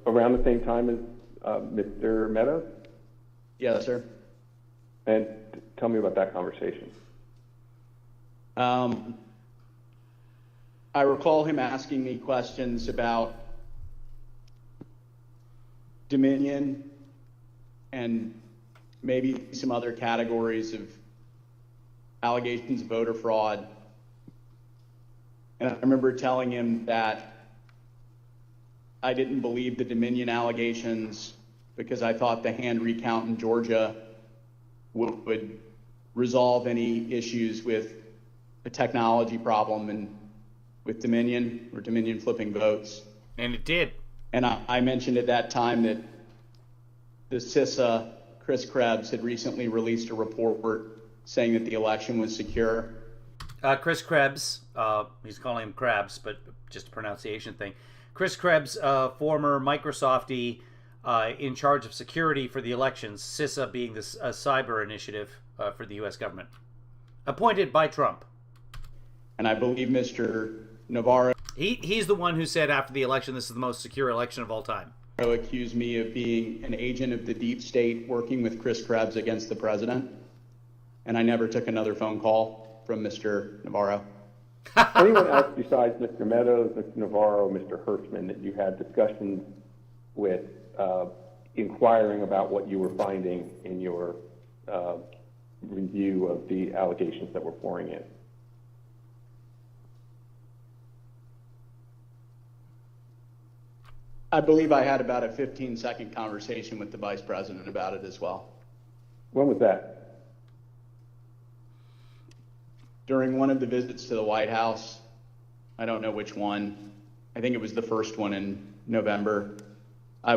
Around the same time as Mr. Meadows? Yes, sir. And tell me about that conversation. I recall him asking me questions about Dominion and maybe some other categories of allegations of voter fraud. And I remember telling him that I didn't believe the Dominion allegations because I thought the hand recount in Georgia would resolve any issues with a technology problem and with Dominion or Dominion flipping votes. And it did. And I mentioned at that time that the CISA, Chris Krebs, had recently released a report saying that the election was secure. Chris Krebs, he's calling him Krabs, but just a pronunciation thing. Chris Krebs, former Microsoftie, in charge of security for the elections, CISA being this cyber initiative for the U.S. government, appointed by Trump. And I believe Mr. Navarro... He's the one who said after the election, this is the most secure election of all time. Accused me of being an agent of the deep state working with Chris Krebs against the president. And I never took another phone call from Mr. Navarro. Anyone else besides Mr. Meadows, Mr. Navarro, Mr. Hirschman that you had discussions with inquiring about what you were finding in your review of the allegations that were pouring in? I believe I had about a 15-second conversation with the vice president about it as well. When was that? During one of the visits to the White House. I don't know which one. I think it was the first one in November. I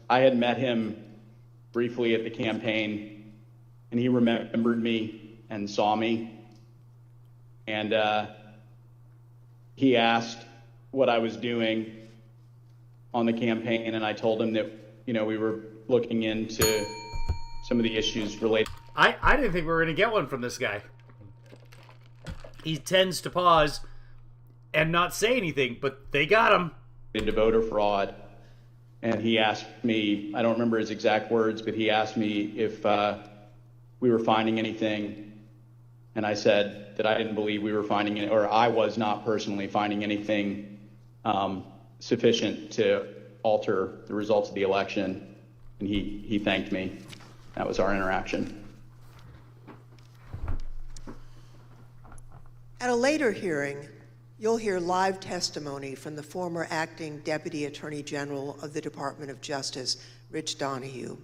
had met him briefly at the campaign, and he remembered me and saw me And he asked what I was doing on the campaign, and I told him that, we were looking into some of the issues related. I didn't think we were going to get one from this guy. He tends to pause and not say anything, but they got him. Into voter fraud. And he asked me, I don't remember his exact words, but he asked me if we were finding anything. And I said that I didn't believe we were finding it, or I was not personally finding anything sufficient to alter the results of the election. And he thanked me. That was our interaction. At a later hearing, you'll hear live testimony from the former acting Deputy Attorney General of the Department of Justice, Rich Donahue.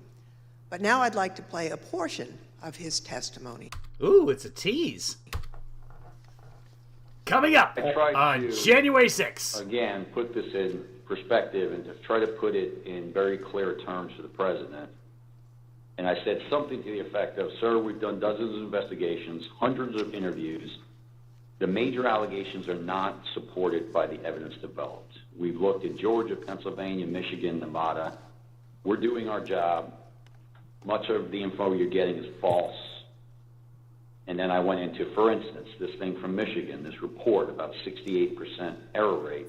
But now I'd like to play a portion of his testimony. Ooh, it's a tease. Coming up on January 6th. Again, put this in perspective and to try to put it in very clear terms to the president. And I said something to the effect of, sir, we've done dozens of investigations, hundreds of interviews. The major allegations are not supported by the evidence developed. We've looked at Georgia, Pennsylvania, Michigan, Nevada. We're doing our job. Much of the info you're getting is false. And then I went into, for instance, this thing from Michigan, this report about 68% error rate.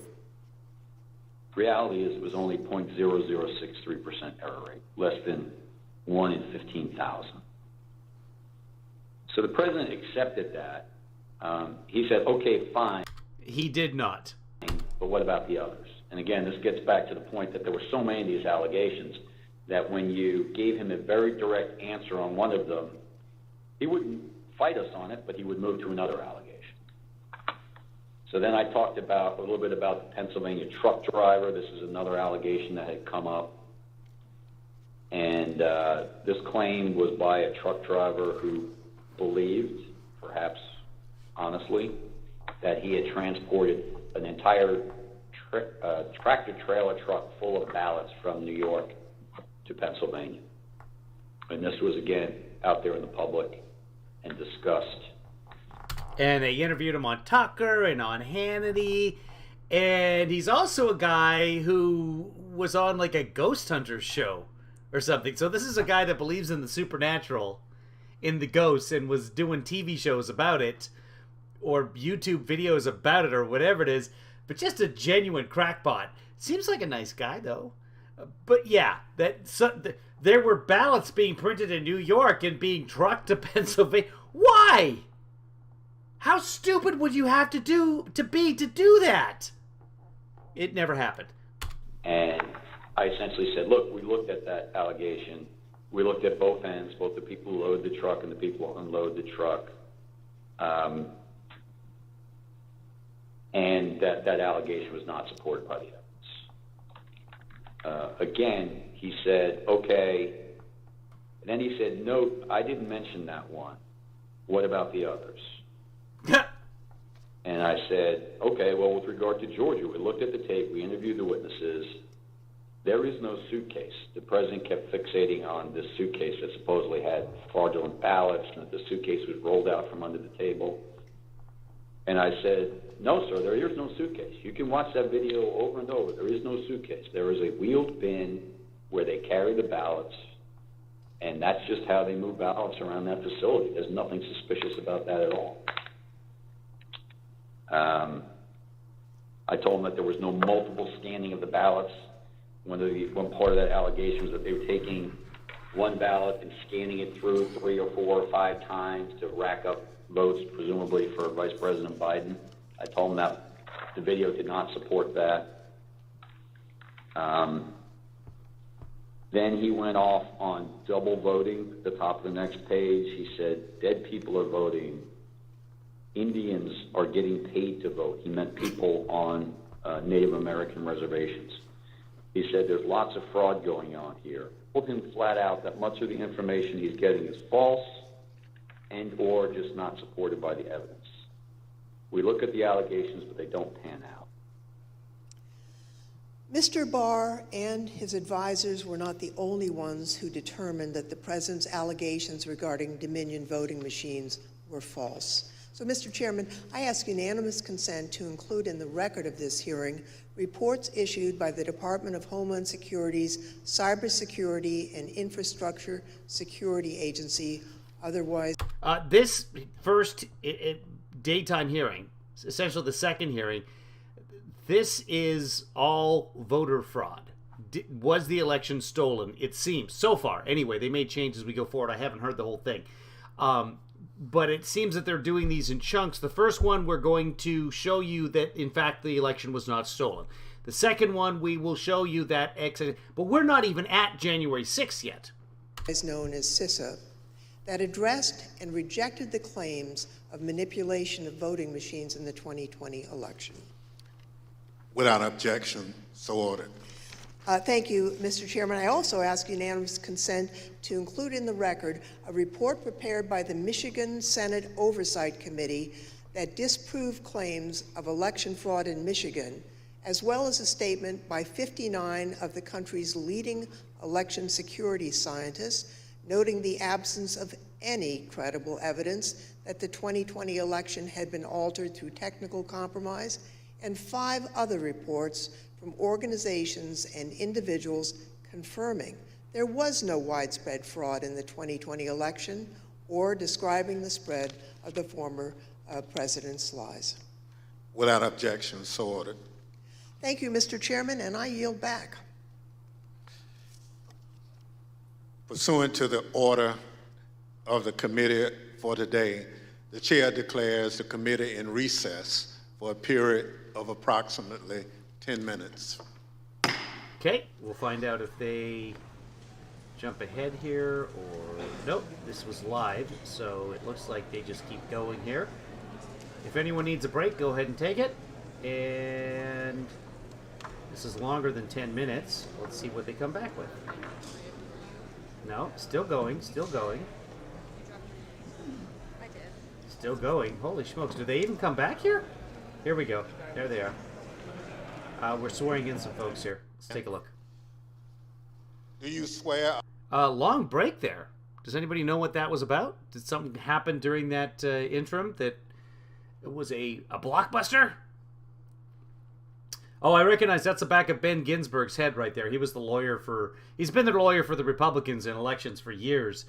Reality is it was only 0.0063% error rate, less than 1 in 15,000. So the president accepted that. He said, okay, fine. He did not. But what about the others? And again, this gets back to the point that there were so many of these allegations that when you gave him a very direct answer on one of them, he wouldn't fight us on it, but he would move to another allegation. So then I talked about a little bit about the Pennsylvania truck driver. This is another allegation that had come up. And this claim was by a truck driver who believed, perhaps honestly, that he had transported an entire tractor-trailer truck full of ballots from New York to Pennsylvania. And this was, again, out there in the public and discussed. And they interviewed him on Tucker and on Hannity. And he's also a guy who was on like a ghost hunter show or something. So this is a guy that believes in the supernatural, in the ghosts, and was doing TV shows about it, or YouTube videos about it, or whatever it is, but just a genuine crackpot. Seems like a nice guy, though. But yeah, there were ballots being printed in New York and being trucked to Pennsylvania. Why? How stupid would you have to be to do that? It never happened. And I essentially said, look, we looked at that allegation. We looked at both ends, both the people who load the truck and the people who unload the truck. And that allegation was not supported by the evidence. Again, he said, okay. And then he said, no, I didn't mention that one. What about the others? And I said, okay, well, with regard to Georgia, we looked at the tape, we interviewed the witnesses. There is no suitcase. The president kept fixating on this suitcase that supposedly had fraudulent ballots, and that the suitcase was rolled out from under the table. And I said, no, sir, there is no suitcase. You can watch that video over and over. There is no suitcase. There is a wheeled bin where they carry the ballots, and that's just how they move ballots around that facility. There's nothing suspicious about that at all. I told them that there was no multiple scanning of the ballots. One part of that allegation was that they were taking one ballot and scanning it through 3 or 4 or 5 times to rack up votes, presumably for Vice President Biden. I told them that the video did not support that. Then he went off on double voting at the top of the next page. He said, dead people are voting. Indians are getting paid to vote. He meant people on Native American reservations. He said there's lots of fraud going on here. Told him flat out that much of the information he's getting is false and or just not supported by the evidence. We look at the allegations, but they don't pan out. Mr. Barr and his advisors were not the only ones who determined that the president's allegations regarding Dominion voting machines were false. So, Mr. Chairman, I ask unanimous consent to include in the record of this hearing reports issued by the Department of Homeland Security's Cybersecurity and Infrastructure Security Agency, otherwise. This first daytime hearing, essentially the second hearing, this is all voter fraud. Was the election stolen? It seems, so far. Anyway, they may change as we go forward. I haven't heard the whole thing. But it seems that they're doing these in chunks. The first one, we're going to show you that, in fact, the election was not stolen. The second one, we will show you that, but we're not even at January 6th yet. Is known as CISA, that addressed and rejected the claims of manipulation of voting machines in the 2020 election. Without objection, so ordered. Thank you, Mr. Chairman. I also ask unanimous consent to include in the record a report prepared by the Michigan Senate Oversight Committee that disproved claims of election fraud in Michigan, as well as a statement by 59 of the country's leading election security scientists, noting the absence of any credible evidence that the 2020 election had been altered through technical compromise, and 5 other reports from organizations and individuals confirming there was no widespread fraud in the 2020 election or describing the spread of the former president's lies. Without objection, so ordered. Thank you, Mr. Chairman, and I yield back. Pursuant to the order of the committee for today, the chair declares the committee in recess for a period of approximately 10 minutes. Okay, we'll find out if they jump ahead here or nope, this was live, so it looks like they just keep going here. If anyone needs a break, go ahead and take it. And this is longer than 10 minutes. Let's see what they come back with. No, still going, still going. Still going. Holy smokes, do they even come back here? Here we go. There they are. We're swearing in some folks here. Let's take a look. Do you swear? Long break there. Does anybody know what that was about? Did something happen during that interim that it was a blockbuster? Oh, I recognize that's the back of Ben Ginsburg's head right there. He was the lawyer for, he's been the lawyer for the Republicans in elections for years,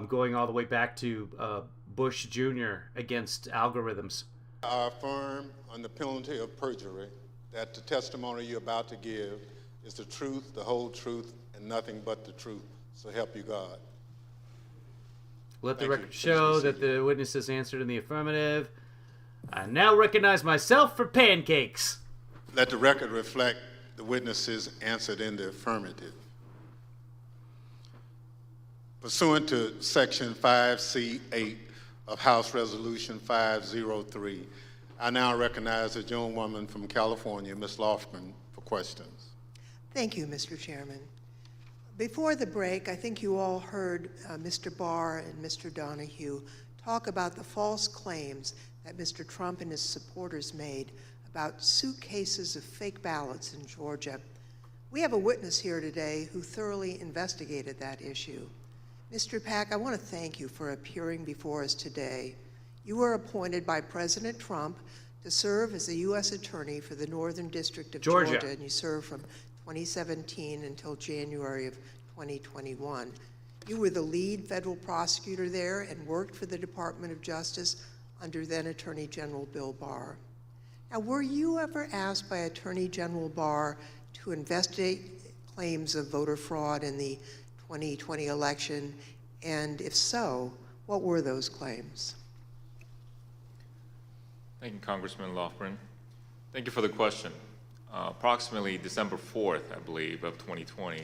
going all the way back to Bush Jr. against algorithms. I affirm on the penalty of perjury that the testimony you're about to give is the truth, the whole truth, and nothing but the truth. So help you God. Let the record show that the witnesses answered in the affirmative. I now recognize myself for pancakes. Let the record reflect the witnesses answered in the affirmative. Pursuant to Section 5C8 of House Resolution 503, I now recognize the gentlewoman from California, Ms. Lofgren, for questions. Thank you, Mr. Chairman. Before the break, I think you all heard Mr. Barr and Mr. Donahue talk about the false claims that Mr. Trump and his supporters made about suitcases of fake ballots in Georgia. We have a witness here today who thoroughly investigated that issue. Mr. Pack, I want to thank you for appearing before us today. You were appointed by President Trump to serve as the U.S. Attorney for the Northern District of Georgia, and you served from 2017 until January of 2021. You were the lead federal prosecutor there and worked for the Department of Justice under then Attorney General Bill Barr. Now, were you ever asked by Attorney General Barr to investigate claims of voter fraud in the 2020 election? And if so, what were those claims? Thank you, Congressman Lofgren. Thank you for the question. Approximately December 4th, I believe, of 2020,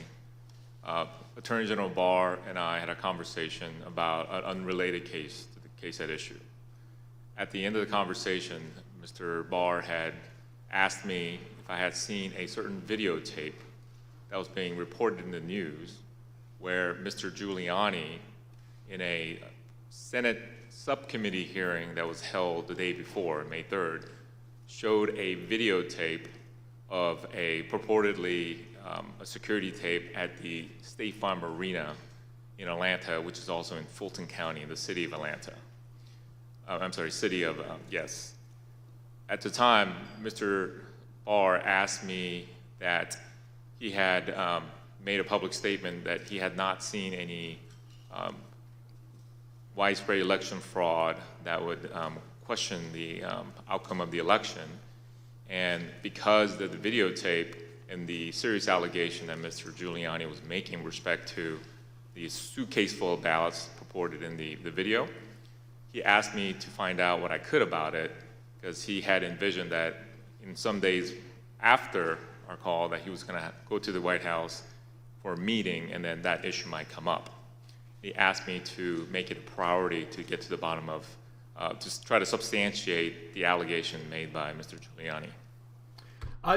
Attorney General Barr and I had a conversation about an unrelated case to the case at issue. At the end of the conversation, Mr. Barr had asked me if I had seen a certain videotape that was being reported in the news where Mr. Giuliani, in a Senate subcommittee hearing that was held the day before, May 3rd, showed a videotape of a purportedly a security tape at the State Farm Arena in Atlanta, which is also in Fulton County in the city of Atlanta. city of, yes. At the time, Mr. Barr asked me that he had made a public statement that he had not seen any widespread election fraud that would question the outcome of the election. And because of the videotape and the serious allegation that Mr. Giuliani was making with respect to the suitcase full of ballots purported in the video, he asked me to find out what I could about it, because he had envisioned that in some days after our call that he was going to go to the White House for a meeting, and then that issue might come up. He asked me to make it a priority to get to the bottom of, to try to substantiate the allegation made by Mr. Giuliani.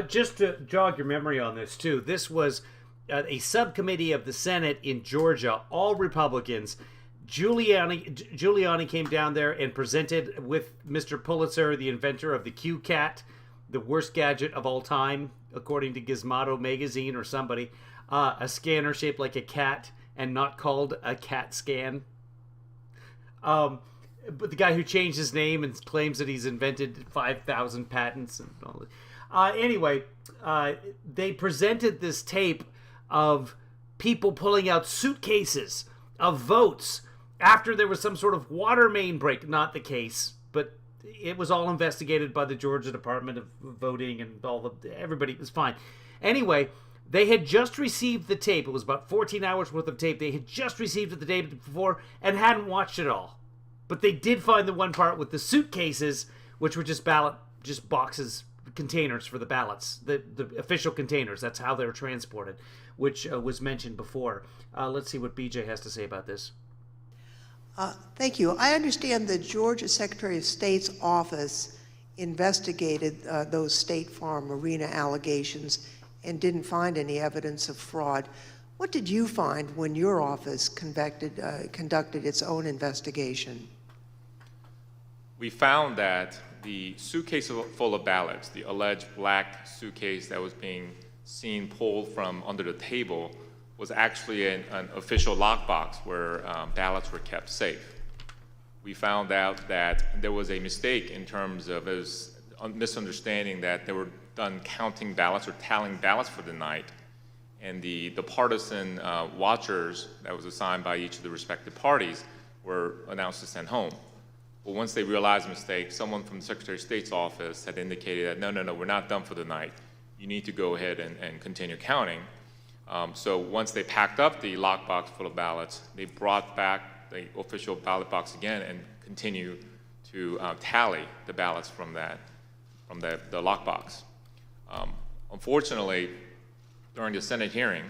Just to jog your memory on this too, this was a subcommittee of the Senate in Georgia, all Republicans. Giuliani came down there and presented with Mr. Pulitzer, the inventor of the Q-Cat, the worst gadget of all time, according to Gizmodo magazine or somebody, a scanner shaped like a cat and not called a CAT scan. But the guy who changed his name and claims that he's invented 5,000 patents and all that. Anyway, they presented this tape of people pulling out suitcases of votes after there was some sort of water main break. Not the case, but it was all investigated by the Georgia Department of Voting and everybody. It was fine. Anyway, they had just received the tape. It was about 14 hours worth of tape. They had just received it the day before and hadn't watched it all. But they did find the one part with the suitcases, which were just boxes, containers for the ballots, the official containers. That's how they were transported, which was mentioned before. Let's see what BJ has to say about this. Thank you. I understand the Georgia Secretary of State's office investigated those State Farm Arena allegations and didn't find any evidence of fraud. What did you find when your office conducted its own investigation? We found that the suitcase full of ballots, the alleged black suitcase that was being seen pulled from under the table, was actually an official lockbox where ballots were kept safe. We found out that there was a mistake in terms of a misunderstanding that they were done counting ballots or tallying ballots for the night, and the partisan watchers that was assigned by each of the respective parties were announced to send home. Well, once they realized the mistake, someone from the Secretary of State's office had indicated that, no, we're not done for the night. You need to go ahead and continue counting. So once they packed up the lockbox full of ballots, they brought back the official ballot box again and continued to tally the ballots from the lockbox. Unfortunately, during the Senate hearing,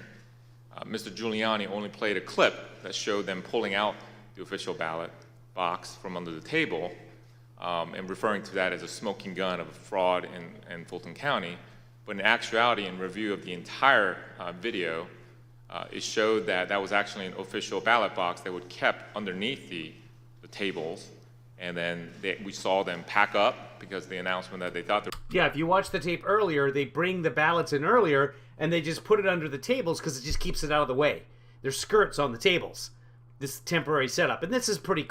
Mr. Giuliani only played a clip that showed them pulling out the official ballot box from under the table and referring to that as a smoking gun of fraud in Fulton County. But in actuality, in review of the entire video, it showed that that was actually an official ballot box that was kept underneath the tables. And then we saw them pack up because the announcement that they thought they were... Yeah, if you watch the tape earlier, they bring the ballots in earlier and they just put it under the tables because it just keeps it out of the way. There's skirts on the tables. This temporary setup, and this is pretty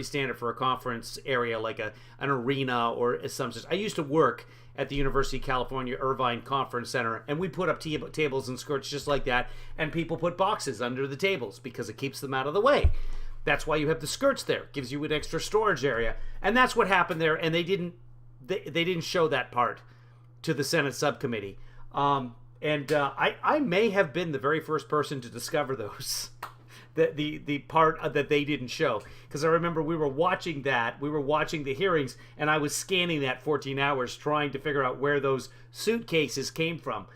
standard for a conference area like an arena or some such. I used to work at the University of California Irvine Conference Center, and we put up tables and skirts just like that, and people put boxes under the tables because it keeps them out of the way. That's why you have the skirts there. It gives you an extra storage area, and that's what happened there. And they didn't show that part to the Senate subcommittee. I may have been the very first person to discover those. The part that they didn't show, because I remember we were watching the hearings, and I was scanning that 14 hours trying to figure out where those suitcases came from.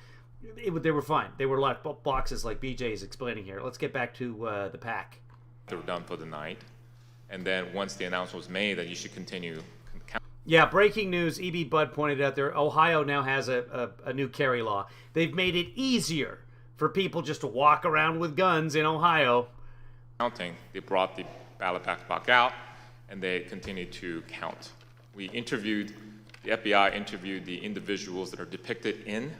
They were fine. They were like boxes like BJ is explaining here. Let's get back to the pack. They were done for the night, and then once the announcement was made that you should continue. Yeah, breaking news. E.B. Budd pointed out there, Ohio now has a new carry law. They've made it easier for people just to walk around with guns in Ohio. Counting, they brought the ballot box out, and they continued to count. The FBI interviewed the individuals that are depicted in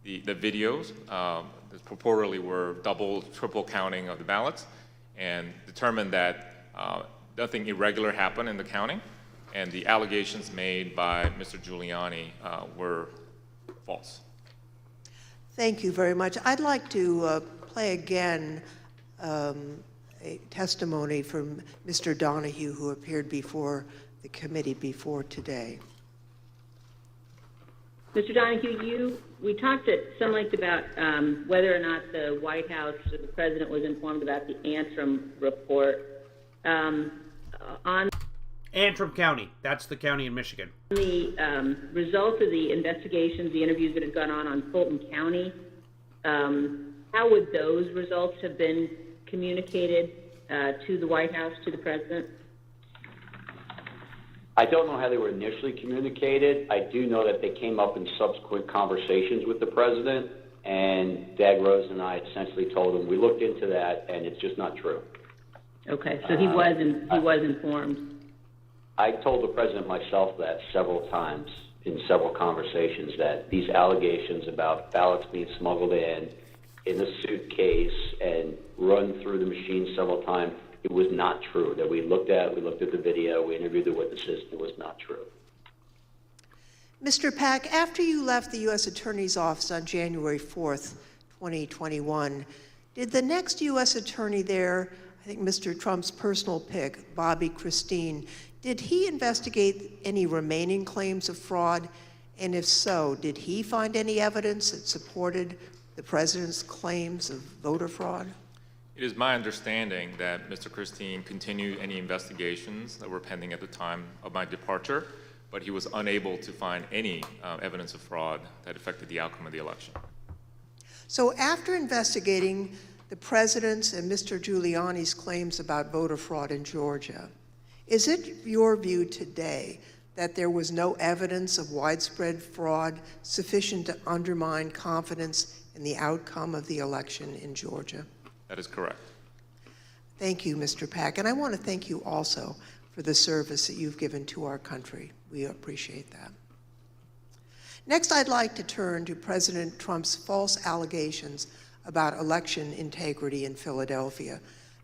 the videos that purportedly were double, triple counting of the ballots, and determined that nothing irregular happened in the counting. and the allegations made by Mr. Giuliani were false. Thank you very much. I'd like to play again a testimony from Mr. Donahue, who appeared before the committee before today. Mr. Donahue, we talked at some length about whether or not the White House or the president was informed about the Antrim report. On Antrim County, that's the county in Michigan. the results of the investigations, the interviews that have gone on Fulton County, how would those results have been communicated to the White House, to the president? I don't know how they were initially communicated. I do know that they came up in subsequent conversations with the president, and Dag Rose and I essentially told him we looked into that, and it's just not true. Okay, so he was informed. I told the president myself that several times in several conversations, that these allegations about ballots being smuggled in a suitcase and run through the machine several times, it was not true. That we looked at the video, we interviewed the witnesses, it was not true. Mr. Pack, after you left the U.S. Attorney's Office on January 4th, 2021, did the next U.S. Attorney there, I think Mr. Trump's personal pick, Bobby Christine, did he investigate any remaining claims of fraud? And if so, did he find any evidence that supported the president's claims of voter fraud? It is my understanding that Mr. Christine continued any investigations that were pending at the time of my departure, but he was unable to find any evidence of fraud that affected the outcome of the election. So after investigating the president's and Mr. Giuliani's claims about voter fraud in Georgia, is it your view today that there was no evidence of widespread fraud sufficient to undermine confidence in the outcome of the election in Georgia? That is correct. Thank you, Mr. Pack. And I want to thank you also for the service that you've given to our country. We appreciate that. Next, I'd like to turn to President Trump's false allegations about election integrity in Philadelphia.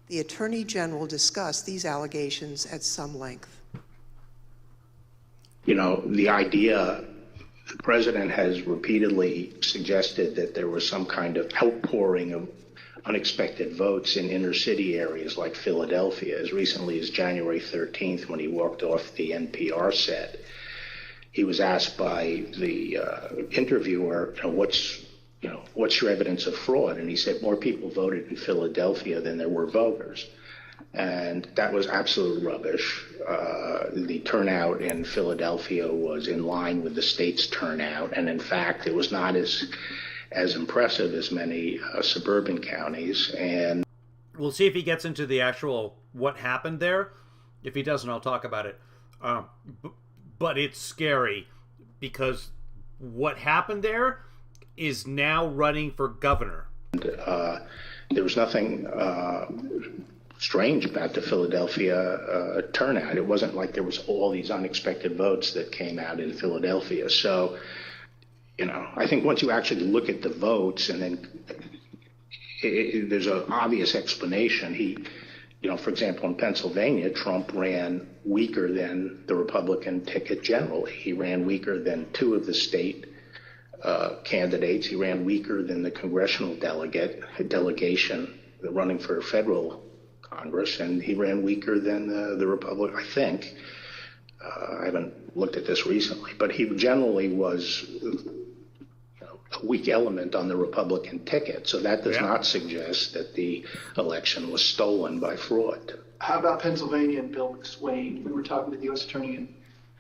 The Attorney General discussed these allegations at some length. You know, the idea, the president has repeatedly suggested that there was some kind of outpouring of unexpected votes in inner city areas like Philadelphia. As recently as January 13th, when he walked off the NPR set, he was asked by the interviewer, what's your evidence of fraud? And he said more people voted in Philadelphia than there were voters. And that was absolute rubbish. The turnout in Philadelphia was in line with the state's turnout. And in fact, it was not as impressive as many suburban counties. And we'll see if he gets into the actual what happened there. If he doesn't, I'll talk about it. But it's scary because what happened there is now running for governor. There was nothing strange about the Philadelphia turnout. It wasn't like there was all these unexpected votes that came out in Philadelphia. So, I think once you actually look at the votes, and then there's an obvious explanation. For example, in Pennsylvania, Trump ran weaker than the Republican ticket generally. He ran weaker than two of the state candidates. He ran weaker than the congressional delegation running for federal Congress, and he ran weaker than the Republican, I think. I haven't looked at this recently, but he generally was a weak element on the Republican ticket. So that does not suggest that the election was stolen by fraud. How about Pennsylvania and Bill McSwain? We were talking to the U.S. Attorney in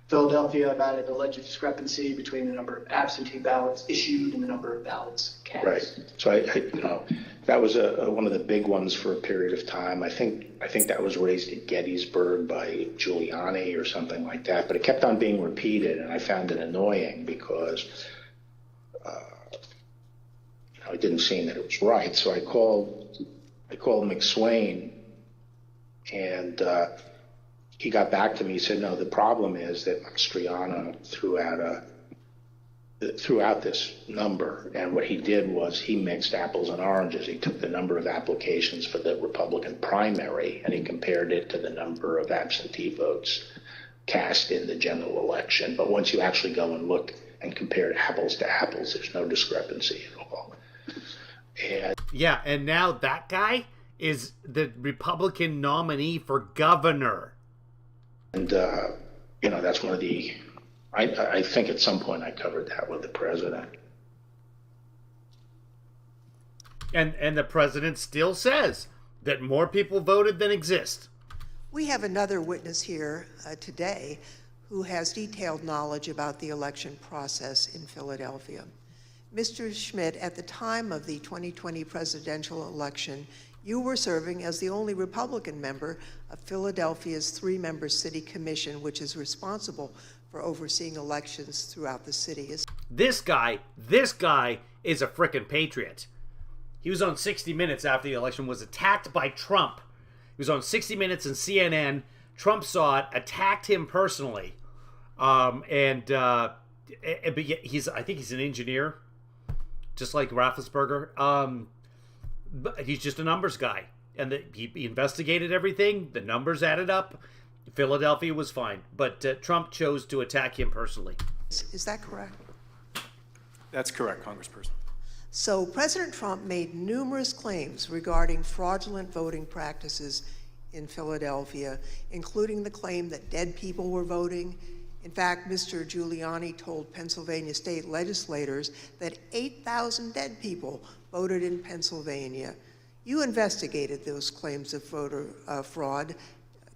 Philadelphia about an alleged discrepancy between the number of absentee ballots issued and the number of ballots cast. Right. So that was one of the big ones for a period of time. I think that was raised at Gettysburg by Giuliani or something like that. But it kept on being repeated, and I found it annoying because it didn't seem that it was right. So I called McSwain, and he got back to me. He said, no, the problem is that Mastriano threw out this number, and what he did was he mixed apples and oranges. He took the number of applications for the Republican primary, and he compared it to the number of absentee votes cast in the general election. But once you actually go and look and compare apples to apples, there's no discrepancy at all. And yeah, and now that guy is the Republican nominee for governor. And, that's one of the, I think at some point I covered that with the president. And the president still says that more people voted than exist. We have another witness here today who has detailed knowledge about the election process in Philadelphia. Mr. Schmidt, at the time of the 2020 presidential election, you were serving as the only Republican member of Philadelphia's three-member city commission, which is responsible for overseeing elections throughout the city. This guy is a frickin' patriot. He was on 60 Minutes after the election, was attacked by Trump. He was on 60 Minutes and CNN. Trump saw it, attacked him personally. But I think he's an engineer, just like Raffensperger. But he's just a numbers guy. And he investigated everything. The numbers added up. Philadelphia was fine. But Trump chose to attack him personally. Is that correct? That's correct, Congressperson. So President Trump made numerous claims regarding fraudulent voting practices in Philadelphia, including the claim that dead people were voting. In fact, Mr. Giuliani told Pennsylvania state legislators that 8,000 dead people voted in Pennsylvania. You investigated those claims of voter fraud.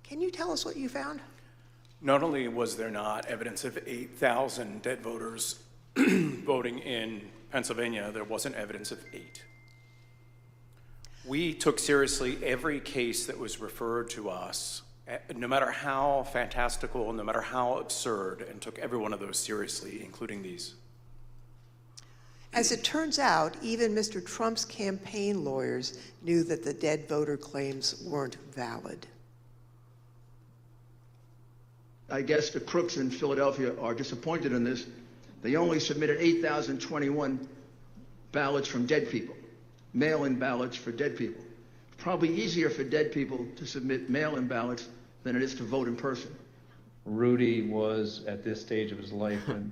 Can you tell us what you found? Not only was there not evidence of 8,000 dead voters voting in Pennsylvania, there wasn't evidence of 8. We took seriously every case that was referred to us, no matter how fantastical, no matter how absurd, and took every one of those seriously, including these. As it turns out, even Mr. Trump's campaign lawyers knew that the dead voter claims weren't valid. I guess the crooks in Philadelphia are disappointed in this. They only submitted 8,021 ballots from dead people, mail-in ballots for dead people. It's probably easier for dead people to submit mail-in ballots than it is to vote in person. Rudy was, at this stage of his life, in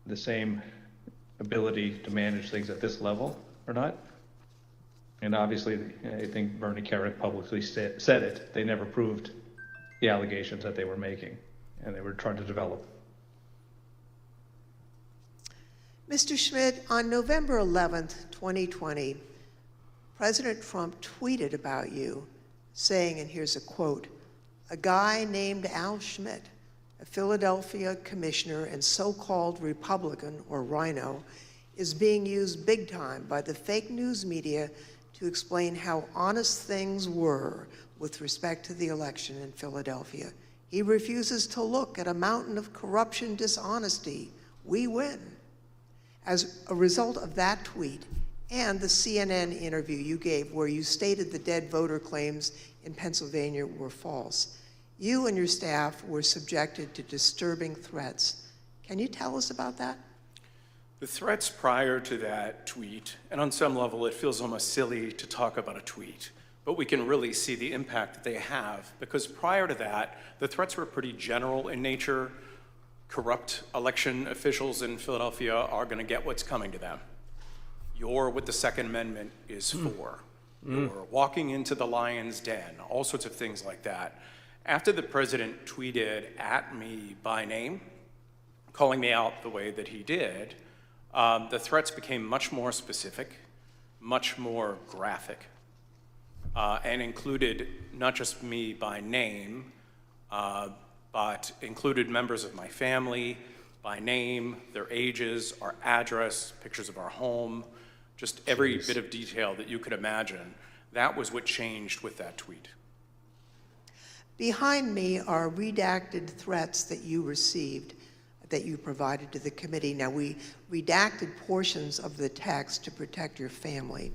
the same ability to manage things at this level or not. And obviously, I think Bernie Kerik publicly said it. They never proved the allegations that they were making, and they were trying to develop. Mr. Schmidt, on November 11th, 2020, President Trump tweeted about you, saying, and here's a quote, "A guy named Al Schmidt, a Philadelphia commissioner and so-called Republican, or Rhino, is being used big time by the fake news media to explain how honest things were with respect to the election in Philadelphia. He refuses to look at a mountain of corruption, dishonesty. We win." As a result of that tweet and the CNN interview you gave where you stated the dead voter claims in Pennsylvania were false, you and your staff were subjected to disturbing threats. Can you tell us about that? The threats prior to that tweet, and on some level it feels almost silly to talk about a tweet, but we can really see the impact that they have, because prior to that, the threats were pretty general in nature. Corrupt election officials in Philadelphia are going to get what's coming to them. You're what the Second Amendment is for. You're walking into the lion's den, all sorts of things like that. After the president tweeted at me by name, calling me out the way that he did, the threats became much more specific, much more graphic, and included not just me by name, but included members of my family by name, their ages, our address, pictures of our home, just every bit of detail that you could imagine. That was what changed with that tweet. Behind me are redacted threats that you received, that you provided to the committee. Now, we redacted portions of the text to protect your family.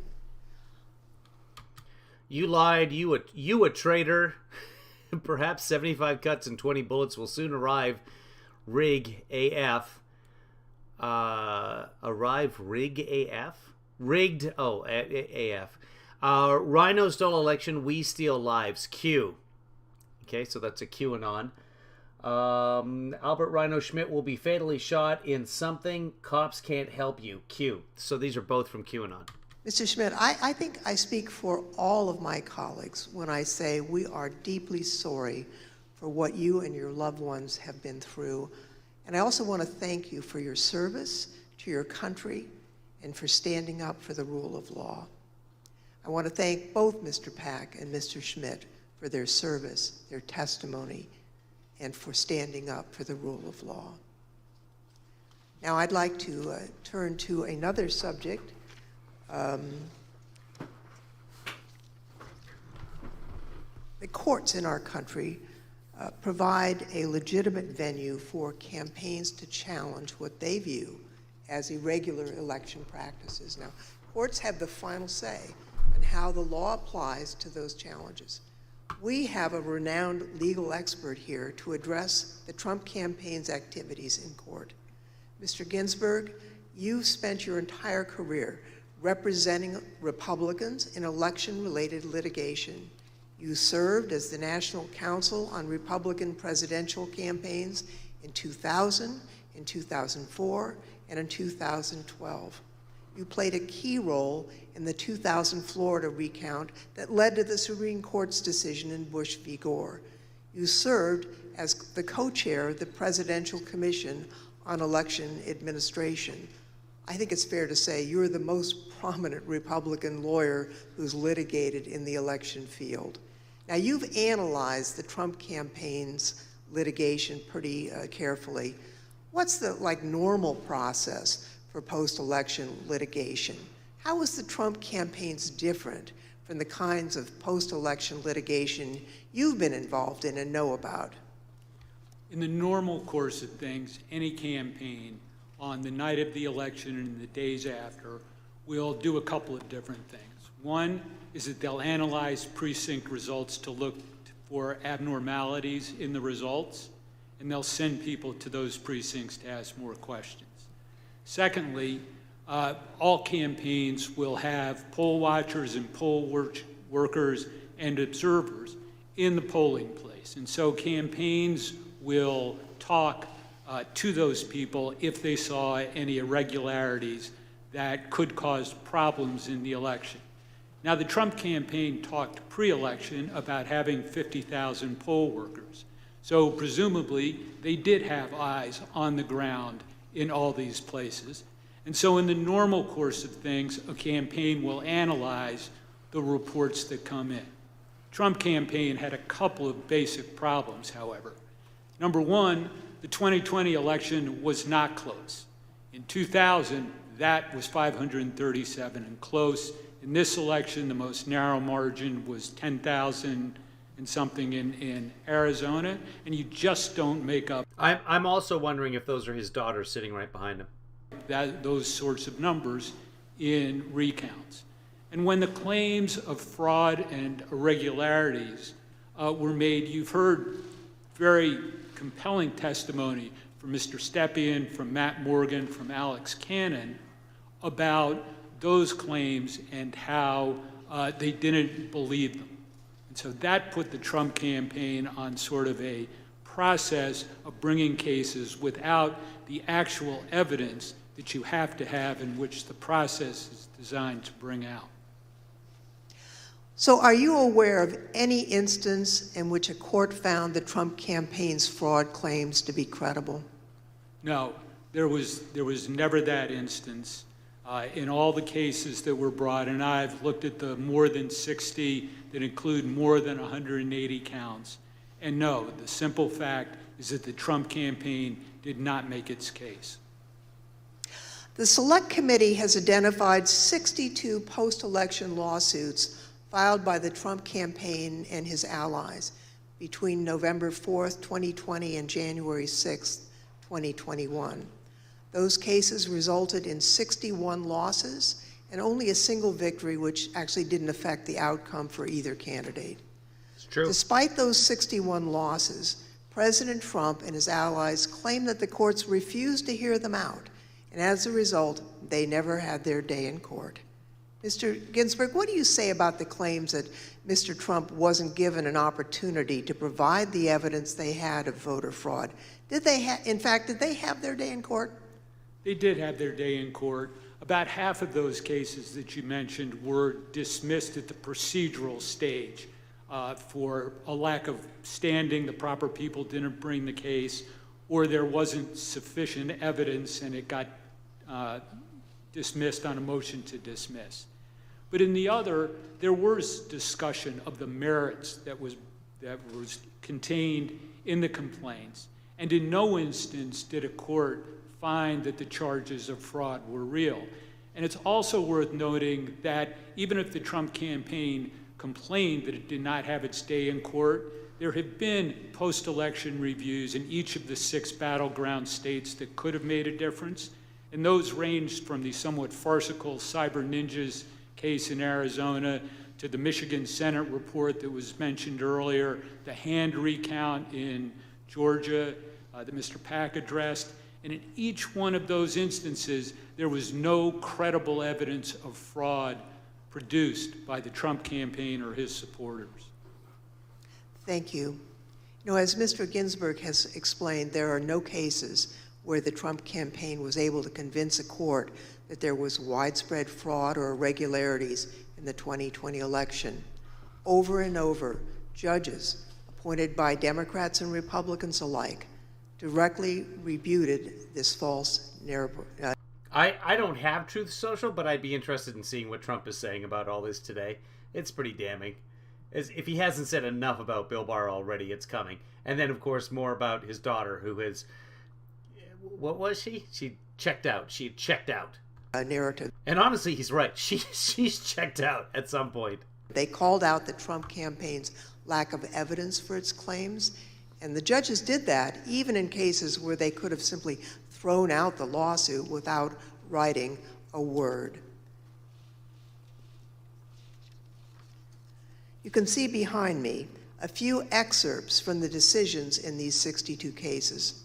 You lied, you a traitor. Perhaps 75 cuts and 20 bullets will soon arrive. Rig AF. Arrive rig AF? Rigged, AF. Rhino stole election, we steal lives. Q. Okay, so that's a QAnon. Albert Rhino Schmidt will be fatally shot in something. Cops can't help you. Q. So these are both from QAnon. Mr. Schmidt, I think I speak for all of my colleagues when I say we are deeply sorry for what you and your loved ones have been through. And I also want to thank you for your service to your country and for standing up for the rule of law. I want to thank both Mr. Pack and Mr. Schmidt for their service, their testimony, and for standing up for the rule of law. Now I'd like to turn to another subject. The courts in our country provide a legitimate venue for campaigns to challenge what they view as irregular election practices. Now, courts have the final say on how the law applies to those challenges. We have a renowned legal expert here to address the Trump campaign's activities in court. Mr. Ginsburg, you've spent your entire career representing Republicans in election-related litigation. You served as the National Counsel on Republican presidential campaigns in 2000, in 2004, and in 2012. You played a key role in the 2000 Florida recount that led to the Supreme Court's decision in Bush v. Gore. You served as the co-chair of the Presidential Commission on Election Administration. I think it's fair to say you're the most prominent Republican lawyer who's litigated in the election field. Now, you've analyzed the Trump campaign's litigation pretty carefully. What's the normal process for post-election litigation? How is the Trump campaign's different from the kinds of post-election litigation you've been involved in and know about? In the normal course of things, any campaign on the night of the election and the days after will do a couple of different things. One is that they'll analyze precinct results to look for abnormalities in the results, and they'll send people to those precincts to ask more questions. Secondly, all campaigns will have poll watchers and poll workers and observers in the polling place. And so campaigns will talk to those people if they saw any irregularities that could cause problems in the election. Now, the Trump campaign talked pre-election about having 50,000 poll workers. So presumably, they did have eyes on the ground in all these places. And so in the normal course of things, a campaign will analyze the reports that come in. Trump campaign had a couple of basic problems, however. Number one, the 2020 election was not close. In 2000, that was 537 and close. In this election, the most narrow margin was 10,000 and something in Arizona, and you just don't make up. I'm also wondering if those are his daughters sitting right behind him. Those sorts of numbers in recounts. And when the claims of fraud and irregularities were made, you've heard very compelling testimony from Mr. Stepien, from Matt Morgan, from Alex Cannon about those claims and how they didn't believe them. And so that put the Trump campaign on sort of a process of bringing cases without the actual evidence that you have to have in which the process is designed to bring out. So are you aware of any instance in which a court found the Trump campaign's fraud claims to be credible? No, there was never that instance. In all the cases that were brought, and I've looked at the more than 60 that include more than 180 counts, and no, the simple fact is that the Trump campaign did not make its case. The Select Committee has identified 62 post-election lawsuits filed by the Trump campaign and his allies between November 4th, 2020 and January 6th, 2021. Those cases resulted in 61 losses and only a single victory, which actually didn't affect the outcome for either candidate. It's true. Despite those 61 losses, President Trump and his allies claim that the courts refused to hear them out, and as a result, they never had their day in court. Mr. Ginsburg, what do you say about the claims that Mr. Trump wasn't given an opportunity to provide the evidence they had of voter fraud? Did they did they have their day in court? They did have their day in court. About half of those cases that you mentioned were dismissed at the procedural stage for a lack of standing. The proper people didn't bring the case, or there wasn't sufficient evidence and it got dismissed on a motion to dismiss. But in the other, there was discussion of the merits that was contained in the complaints. And in no instance did a court find that the charges of fraud were real. And it's also worth noting that even if the Trump campaign complained that it did not have its day in court, there have been post-election reviews in each of the 6 battleground states that could have made a difference. And those ranged from the somewhat farcical Cyber Ninjas case in Arizona to the Michigan Senate report that was mentioned earlier, the hand recount in Georgia that Mr. Pack addressed. And in each one of those instances, there was no credible evidence of fraud produced by the Trump campaign or his supporters. Thank you. You know, as Mr. Ginsburg has explained, there are no cases where the Trump campaign was able to convince a court that there was widespread fraud or irregularities in the 2020 election. Over and over, judges appointed by Democrats and Republicans alike directly refuted this false narrative. I don't have Truth Social, but I'd be interested in seeing what Trump is saying about all this today. It's pretty damning. If he hasn't said enough about Bill Barr already, it's coming. And then, of course, more about his daughter, who is... What was she? She checked out. She had checked out. A narrative. And honestly, he's right. She's checked out at some point. They called out the Trump campaign's lack of evidence for its claims, and the judges did that even in cases where they could have simply thrown out the lawsuit without writing a word. You can see behind me a few excerpts from the decisions in these 62 cases.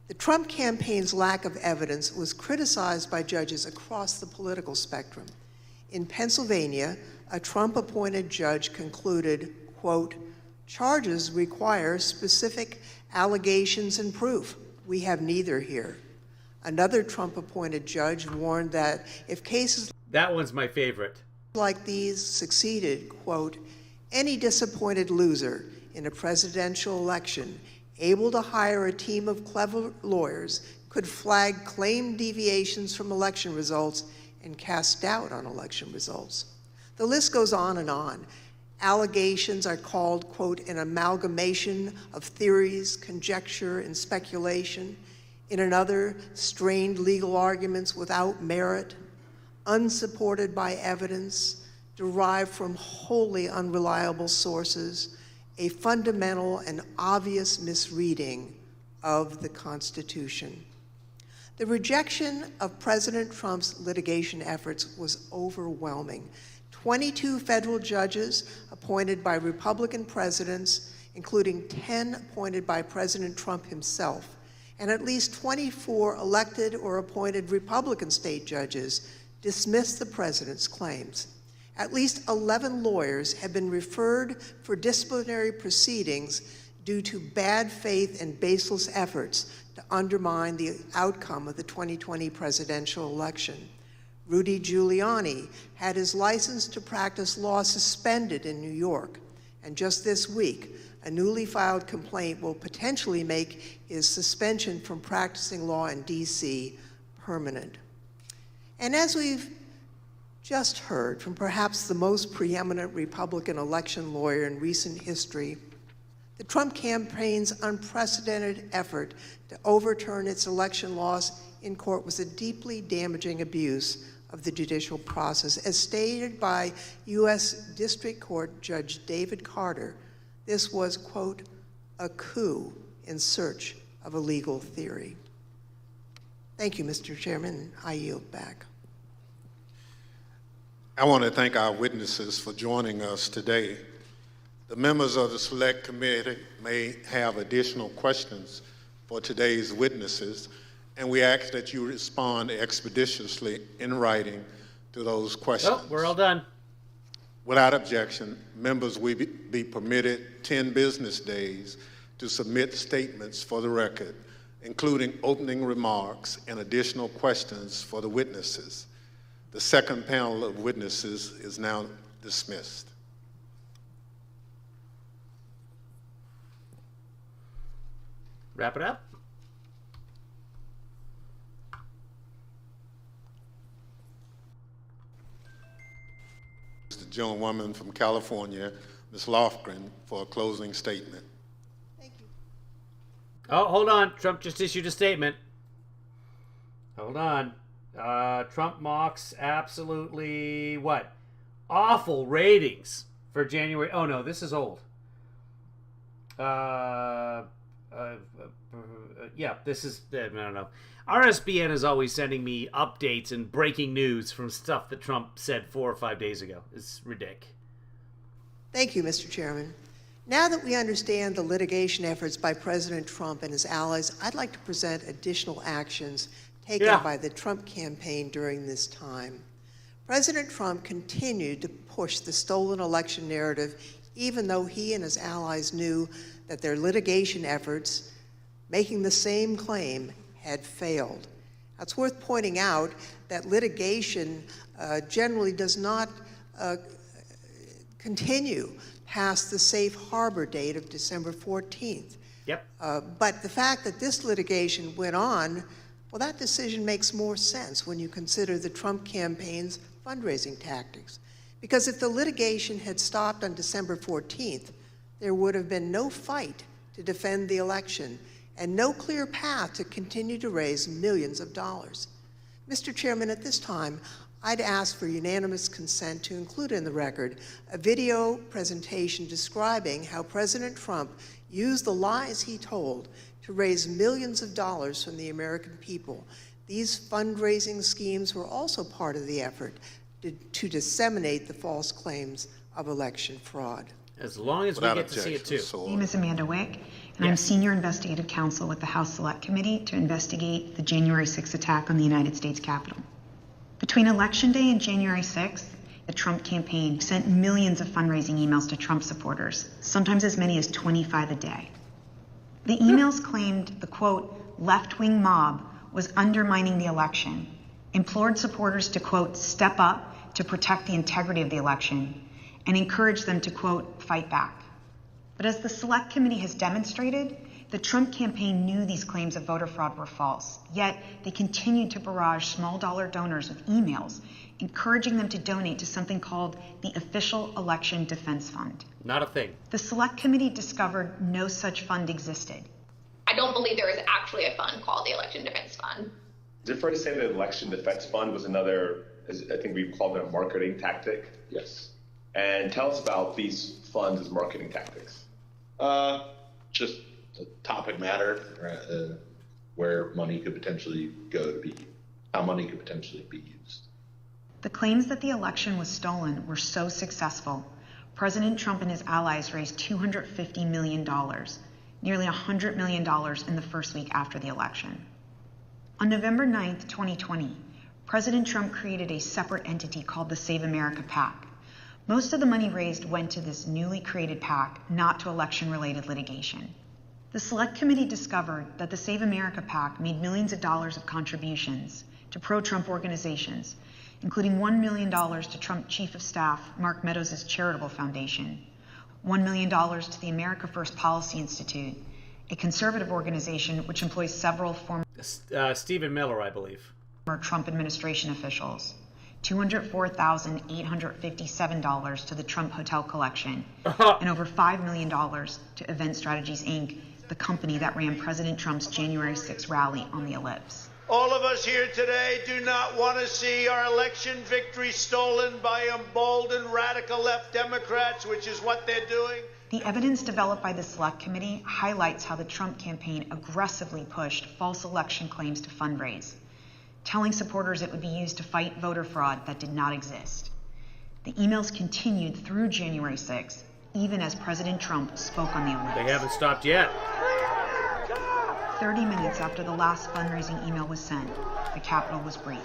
The Trump campaign's lack of evidence was criticized by judges across the political spectrum. In Pennsylvania, a Trump-appointed judge concluded, quote, "Charges require specific allegations and proof. We have neither here." Another Trump-appointed judge warned that if cases that one's my favorite like these succeeded, quote, "Any disappointed loser in a presidential election able to hire a team of clever lawyers could flag claimed deviations from election results and cast doubt on election results." The list goes on and on. Allegations are called, quote, "an amalgamation of theories, conjecture, and speculation." In another, strained legal arguments without merit, unsupported by evidence, derived from wholly unreliable sources, a fundamental and obvious misreading of the Constitution. The rejection of President Trump's litigation efforts was overwhelming. 22 federal judges appointed by Republican presidents, including 10 appointed by President Trump himself, and at least 24 elected or appointed Republican state judges dismissed the president's claims. At least 11 lawyers have been referred for disciplinary proceedings due to bad faith and baseless efforts to undermine the outcome of the 2020 presidential election. Rudy Giuliani had his license to practice law suspended in New York, and just this week, a newly filed complaint will potentially make his suspension from practicing law in D.C. permanent. And as we've just heard from perhaps the most preeminent Republican election lawyer in recent history, the Trump campaign's unprecedented effort to overturn its election laws in court was a deeply damaging abuse of the judicial process. As stated by U.S. District Court Judge David Carter, this was, quote, "a coup in search of a legal theory." Thank you, Mr. Chairman. I yield back. I want to thank our witnesses for joining us today. The members of the Select Committee may have additional questions for today's witnesses, and we ask that you respond expeditiously in writing to those questions. Oh, we're all done. Without objection, members will be permitted 10 business days to submit statements for the record, including opening remarks and additional questions for the witnesses. The second panel of witnesses is now dismissed. Wrap it up. The gentlewoman from California, Ms. Lofgren, for a closing statement. Oh, hold on. Trump just issued a statement. Hold on. Trump mocks absolutely what? Awful ratings for January. Oh, no, this is old. Yeah, this is, I don't know. RSBN is always sending me updates and breaking news from stuff that Trump said 4 or 5 days ago. It's ridiculous. Thank you, Mr. Chairman. Now that we understand the litigation efforts by President Trump and his allies, I'd like to present additional actions taken by the Trump campaign during this time. President Trump continued to push the stolen election narrative, even though he and his allies knew that their litigation efforts, making the same claim, had failed. Now, it's worth pointing out that litigation generally does not continue past the safe harbor date of December 14th. Yep. But the fact that this litigation went on, well, that decision makes more sense when you consider the Trump campaign's fundraising tactics. Because if the litigation had stopped on December 14th, there would have been no fight to defend the election and no clear path to continue to raise millions of dollars. Mr. Chairman, at this time, I'd ask for unanimous consent to include in the record a video presentation describing how President Trump used the lies he told to raise millions of dollars from the American people. These fundraising schemes were also part of the effort to disseminate the false claims of election fraud. As long as we get to see it too. My name is Amanda Wick, and I'm Senior Investigative Counsel with the House Select Committee to investigate the January 6th attack on the United States Capitol. Between Election Day and January 6th, the Trump campaign sent millions of fundraising emails to Trump supporters, sometimes as many as 25 a day. The emails claimed the, quote, left-wing mob was undermining the election, implored supporters to, quote, step up to protect the integrity of the election, and encouraged them to, quote, fight back. But as the Select Committee has demonstrated, the Trump campaign knew these claims of voter fraud were false, yet they continued to barrage small-dollar donors with emails, encouraging them to donate to something called the Official Election Defense Fund. Not a thing. The Select Committee discovered no such fund existed. I don't believe there is actually a fund called the Election Defense Fund. Is it fair to say that the Election Defense Fund was another, I think we called it a marketing tactic? Yes. And tell us about these funds as marketing tactics. Just a topic matter where money could potentially go to be, how money could potentially be used. The claims that the election was stolen were so successful, President Trump and his allies raised $250 million, nearly $100 million in the first week after the election. On November 9th, 2020, President Trump created a separate entity called the Save America PAC. Most of the money raised went to this newly created PAC, not to election-related litigation. The Select Committee discovered that the Save America PAC made millions of dollars of contributions to pro-Trump organizations, including $1 million to Trump Chief of Staff Mark Meadows' charitable foundation, $1 million to the America First Policy Institute, a conservative organization which employs several former Stephen Miller, I believe, Trump administration officials, $204,857 to the Trump Hotel Collection, and over $5 million to Event Strategies, Inc., the company that ran President Trump's January 6th rally on the Ellipse. All of us here today do not want to see our election victory stolen by emboldened radical left Democrats, which is what they're doing. The evidence developed by the Select Committee highlights how the Trump campaign aggressively pushed false election claims to fundraise, telling supporters it would be used to fight voter fraud that did not exist. The emails continued through January 6th, even as President Trump spoke on the Ellipse. They haven't stopped yet. 30 minutes after the last fundraising email was sent, the Capitol was breached.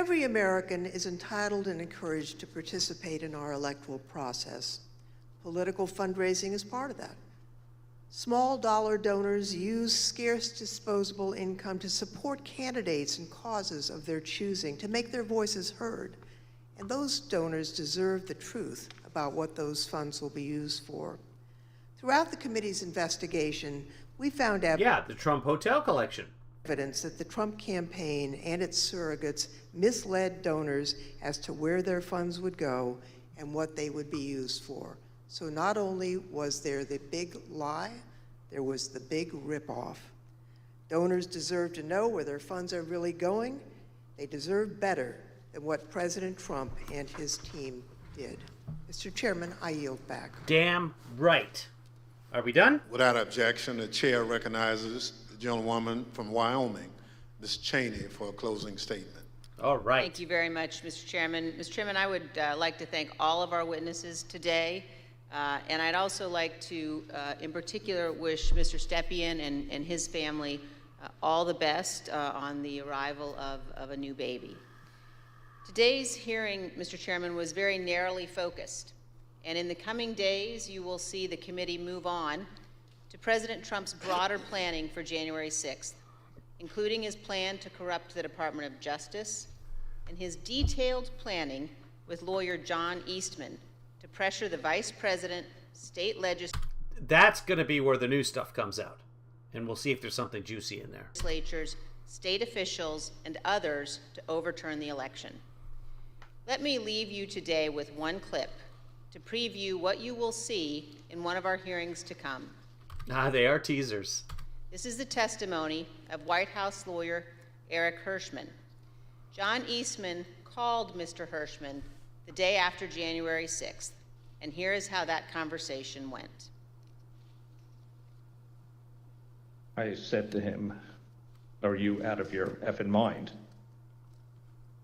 Every American is entitled and encouraged to participate in our electoral process. Political fundraising is part of that. Small dollar donors use scarce disposable income to support candidates and causes of their choosing, to make their voices heard. And those donors deserve the truth about what those funds will be used for. Throughout the committee's investigation, we found out the Trump hotel collection. Evidence that the Trump campaign and its surrogates misled donors as to where their funds would go and what they would be used for. So not only was there the big lie, there was the big ripoff. Donors deserve to know where their funds are really going. They deserve better than what President Trump and his team did. Mr. Chairman, I yield back. Damn right. Are we done? Without objection, the chair recognizes the gentlewoman from Wyoming, Ms. Cheney, for a closing statement. All right. Thank you very much, Mr. Chairman. Mr. Chairman, I would like to thank all of our witnesses today. And I'd also like to, in particular, wish Mr. Stepien and his family all the best on the arrival of a new baby. Today's hearing, Mr. Chairman, was very narrowly focused. And in the coming days, you will see the committee move on to President Trump's broader planning for January 6th, including his plan to corrupt the Department of Justice and his detailed planning with lawyer John Eastman to pressure the Vice President, state That's going to be where the new stuff comes out. And we'll see if there's something juicy in there. legislatures, state officials, and others to overturn the election. Let me leave you today with one clip to preview what you will see in one of our hearings to come. They are teasers. This is the testimony of White House lawyer Eric Hirschman. John Eastman called Mr. Hirschman the day after January 6th, and here is how that conversation went. I said to him, "Are you out of your effing mind?"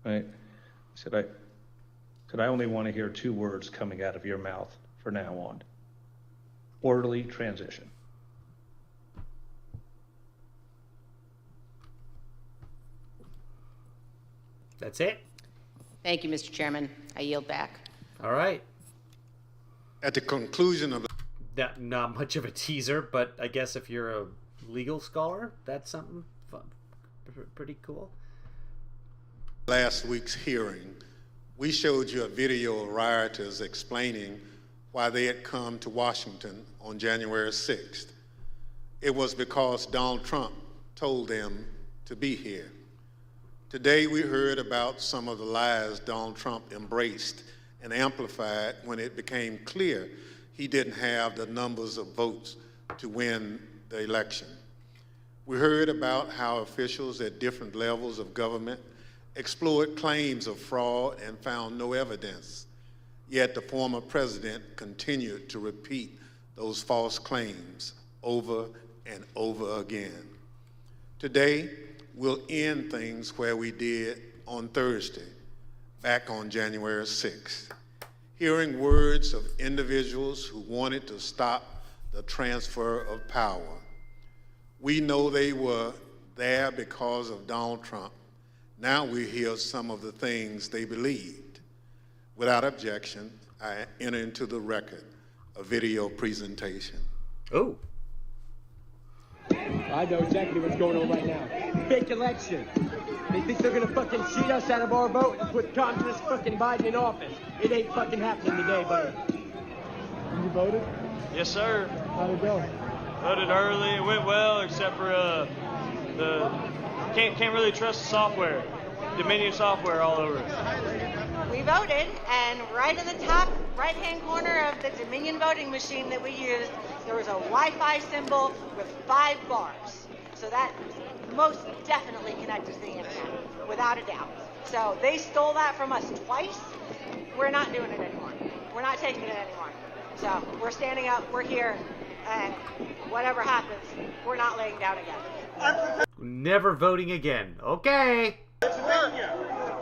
Right? I said, I only want to hear two words coming out of your mouth from now on. Orderly transition. That's it. Thank you, Mr. Chairman. I yield back. All right. At the conclusion of not much of a teaser, but I guess if you're a legal scholar, that's something fun, pretty cool. Last week's hearing, we showed you a video of rioters explaining why they had come to Washington on January 6th. It was because Donald Trump told them to be here. Today we heard about some of the lies Donald Trump embraced and amplified when it became clear he didn't have the numbers of votes to win the election. We heard about how officials at different levels of government explored claims of fraud and found no evidence, yet the former president continued to repeat those false claims over and over again. Today, we'll end things where we did on Thursday, back on January 6th, hearing words of individuals who wanted to stop the transfer of power. We know they were there because of Donald Trump. Now we hear some of the things they believed. Without objection, I enter into the record a video presentation. Oh. I know exactly what's going on right now. Fake election. They think they're gonna fucking cheat us out of our vote and put communist fucking Biden in office. It ain't fucking happening today, buddy. You voted? Yes, sir. How'd it go? Voted early. It went well, except for can't really trust the software. Dominion software all over. We voted, and right in the top right-hand corner of the Dominion voting machine that we used, there was a Wi-Fi symbol with 5 bars. So that most definitely connected to the internet, without a doubt. So they stole that from us twice. We're not doing it anymore. We're not taking it anymore. So we're standing up, we're here, and whatever happens, we're not laying down again. Never voting again. Okay. It didn't work.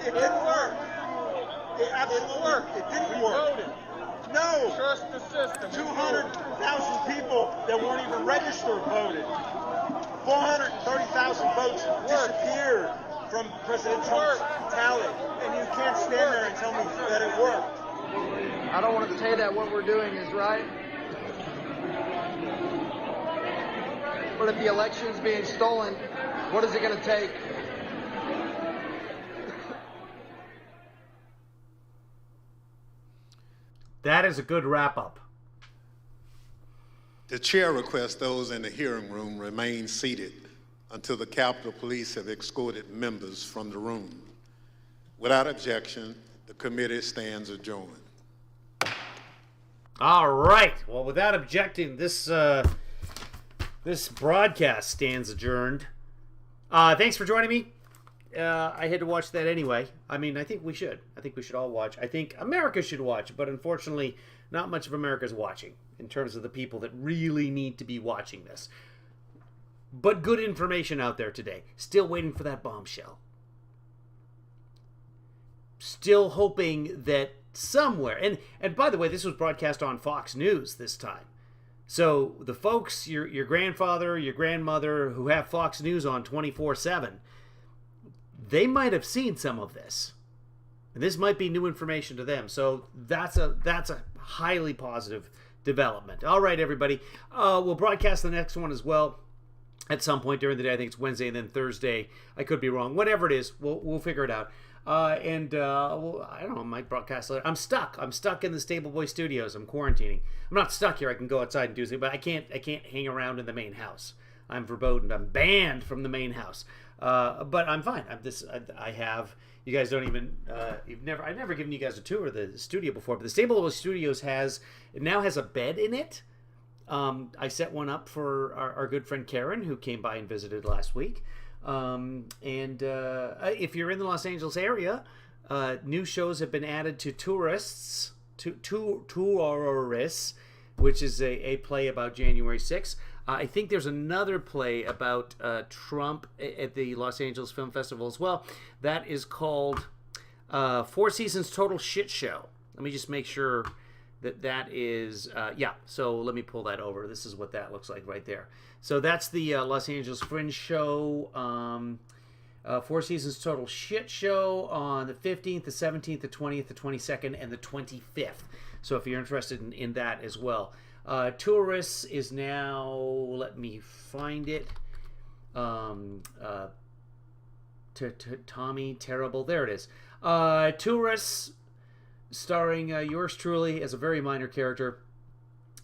It didn't work. It absolutely worked. It didn't work. No. Trust the system. 200,000 people that weren't even registered voted. 430,000 votes disappeared. from President Trump's tally, and you can't stand there and tell me that it worked. I don't want to say that what we're doing is right. But if the election's being stolen, what is it going to take? That is a good wrap-up. The chair requests those in the hearing room remain seated until the Capitol Police have escorted members from the room. Without objection, the committee stands adjourned. All right. Well, without objecting, this broadcast stands adjourned. Thanks for joining me. I had to watch that anyway. I mean, I think we should. I think we should all watch. I think America should watch, but unfortunately, not much of America is watching in terms of the people that really need to be watching this. But good information out there today. Still waiting for that bombshell. Still hoping that somewhere, and by the way, this was broadcast on Fox News this time. So the folks, your grandfather, your grandmother, who have Fox News on 24/7, they might have seen some of this. And this might be new information to them. So that's a highly positive development. All right, everybody. We'll broadcast the next one as well at some point during the day. I think it's Wednesday and then Thursday. I could be wrong. Whatever it is, we'll figure it out. I don't know, I might broadcast later. I'm stuck in the Stable Boy Studios. I'm quarantining. I'm not stuck here. I can go outside and do something, but I can't hang around in the main house. I'm verboten. I'm banned from the main house. But I'm fine. I have, you guys don't even, I've never given you guys a tour of the studio before, but the Stable Boy Studios now has a bed in it. I set one up for our good friend Karen, who came by and visited last week. If you're in the Los Angeles area, new shows have been added to Tourists, which is a play about January 6th. I think there's another play about Trump at the Los Angeles Film Festival as well. That is called Four Seasons Total Shit Show. Let me just make sure that is, so let me pull that over. This is what that looks like right there. So that's the Los Angeles Fringe Show, Four Seasons Total Shit Show on the 15th, the 17th, the 20th, the 22nd, and the 25th. So if you're interested in that as well. Tourists is now, let me find it, Tommy Terrible, there it is. Tourists, starring yours truly as a very minor character.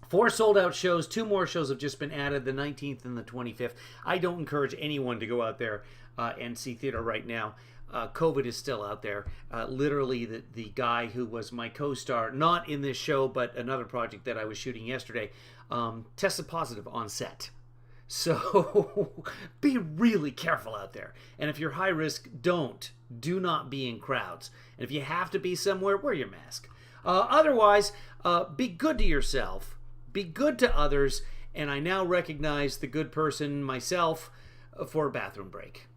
4 sold-out shows. 2 more shows have just been added, the 19th and the 25th. I don't encourage anyone to go out there and see theater right now. COVID is still out there. Literally, the guy who was my co-star, not in this show, but another project that I was shooting yesterday, tested positive on set. So be really careful out there. And if you're high risk, do not be in crowds. And if you have to be somewhere, wear your mask. Otherwise, be good to yourself, be good to others, and I now recognize the good person myself for a bathroom break.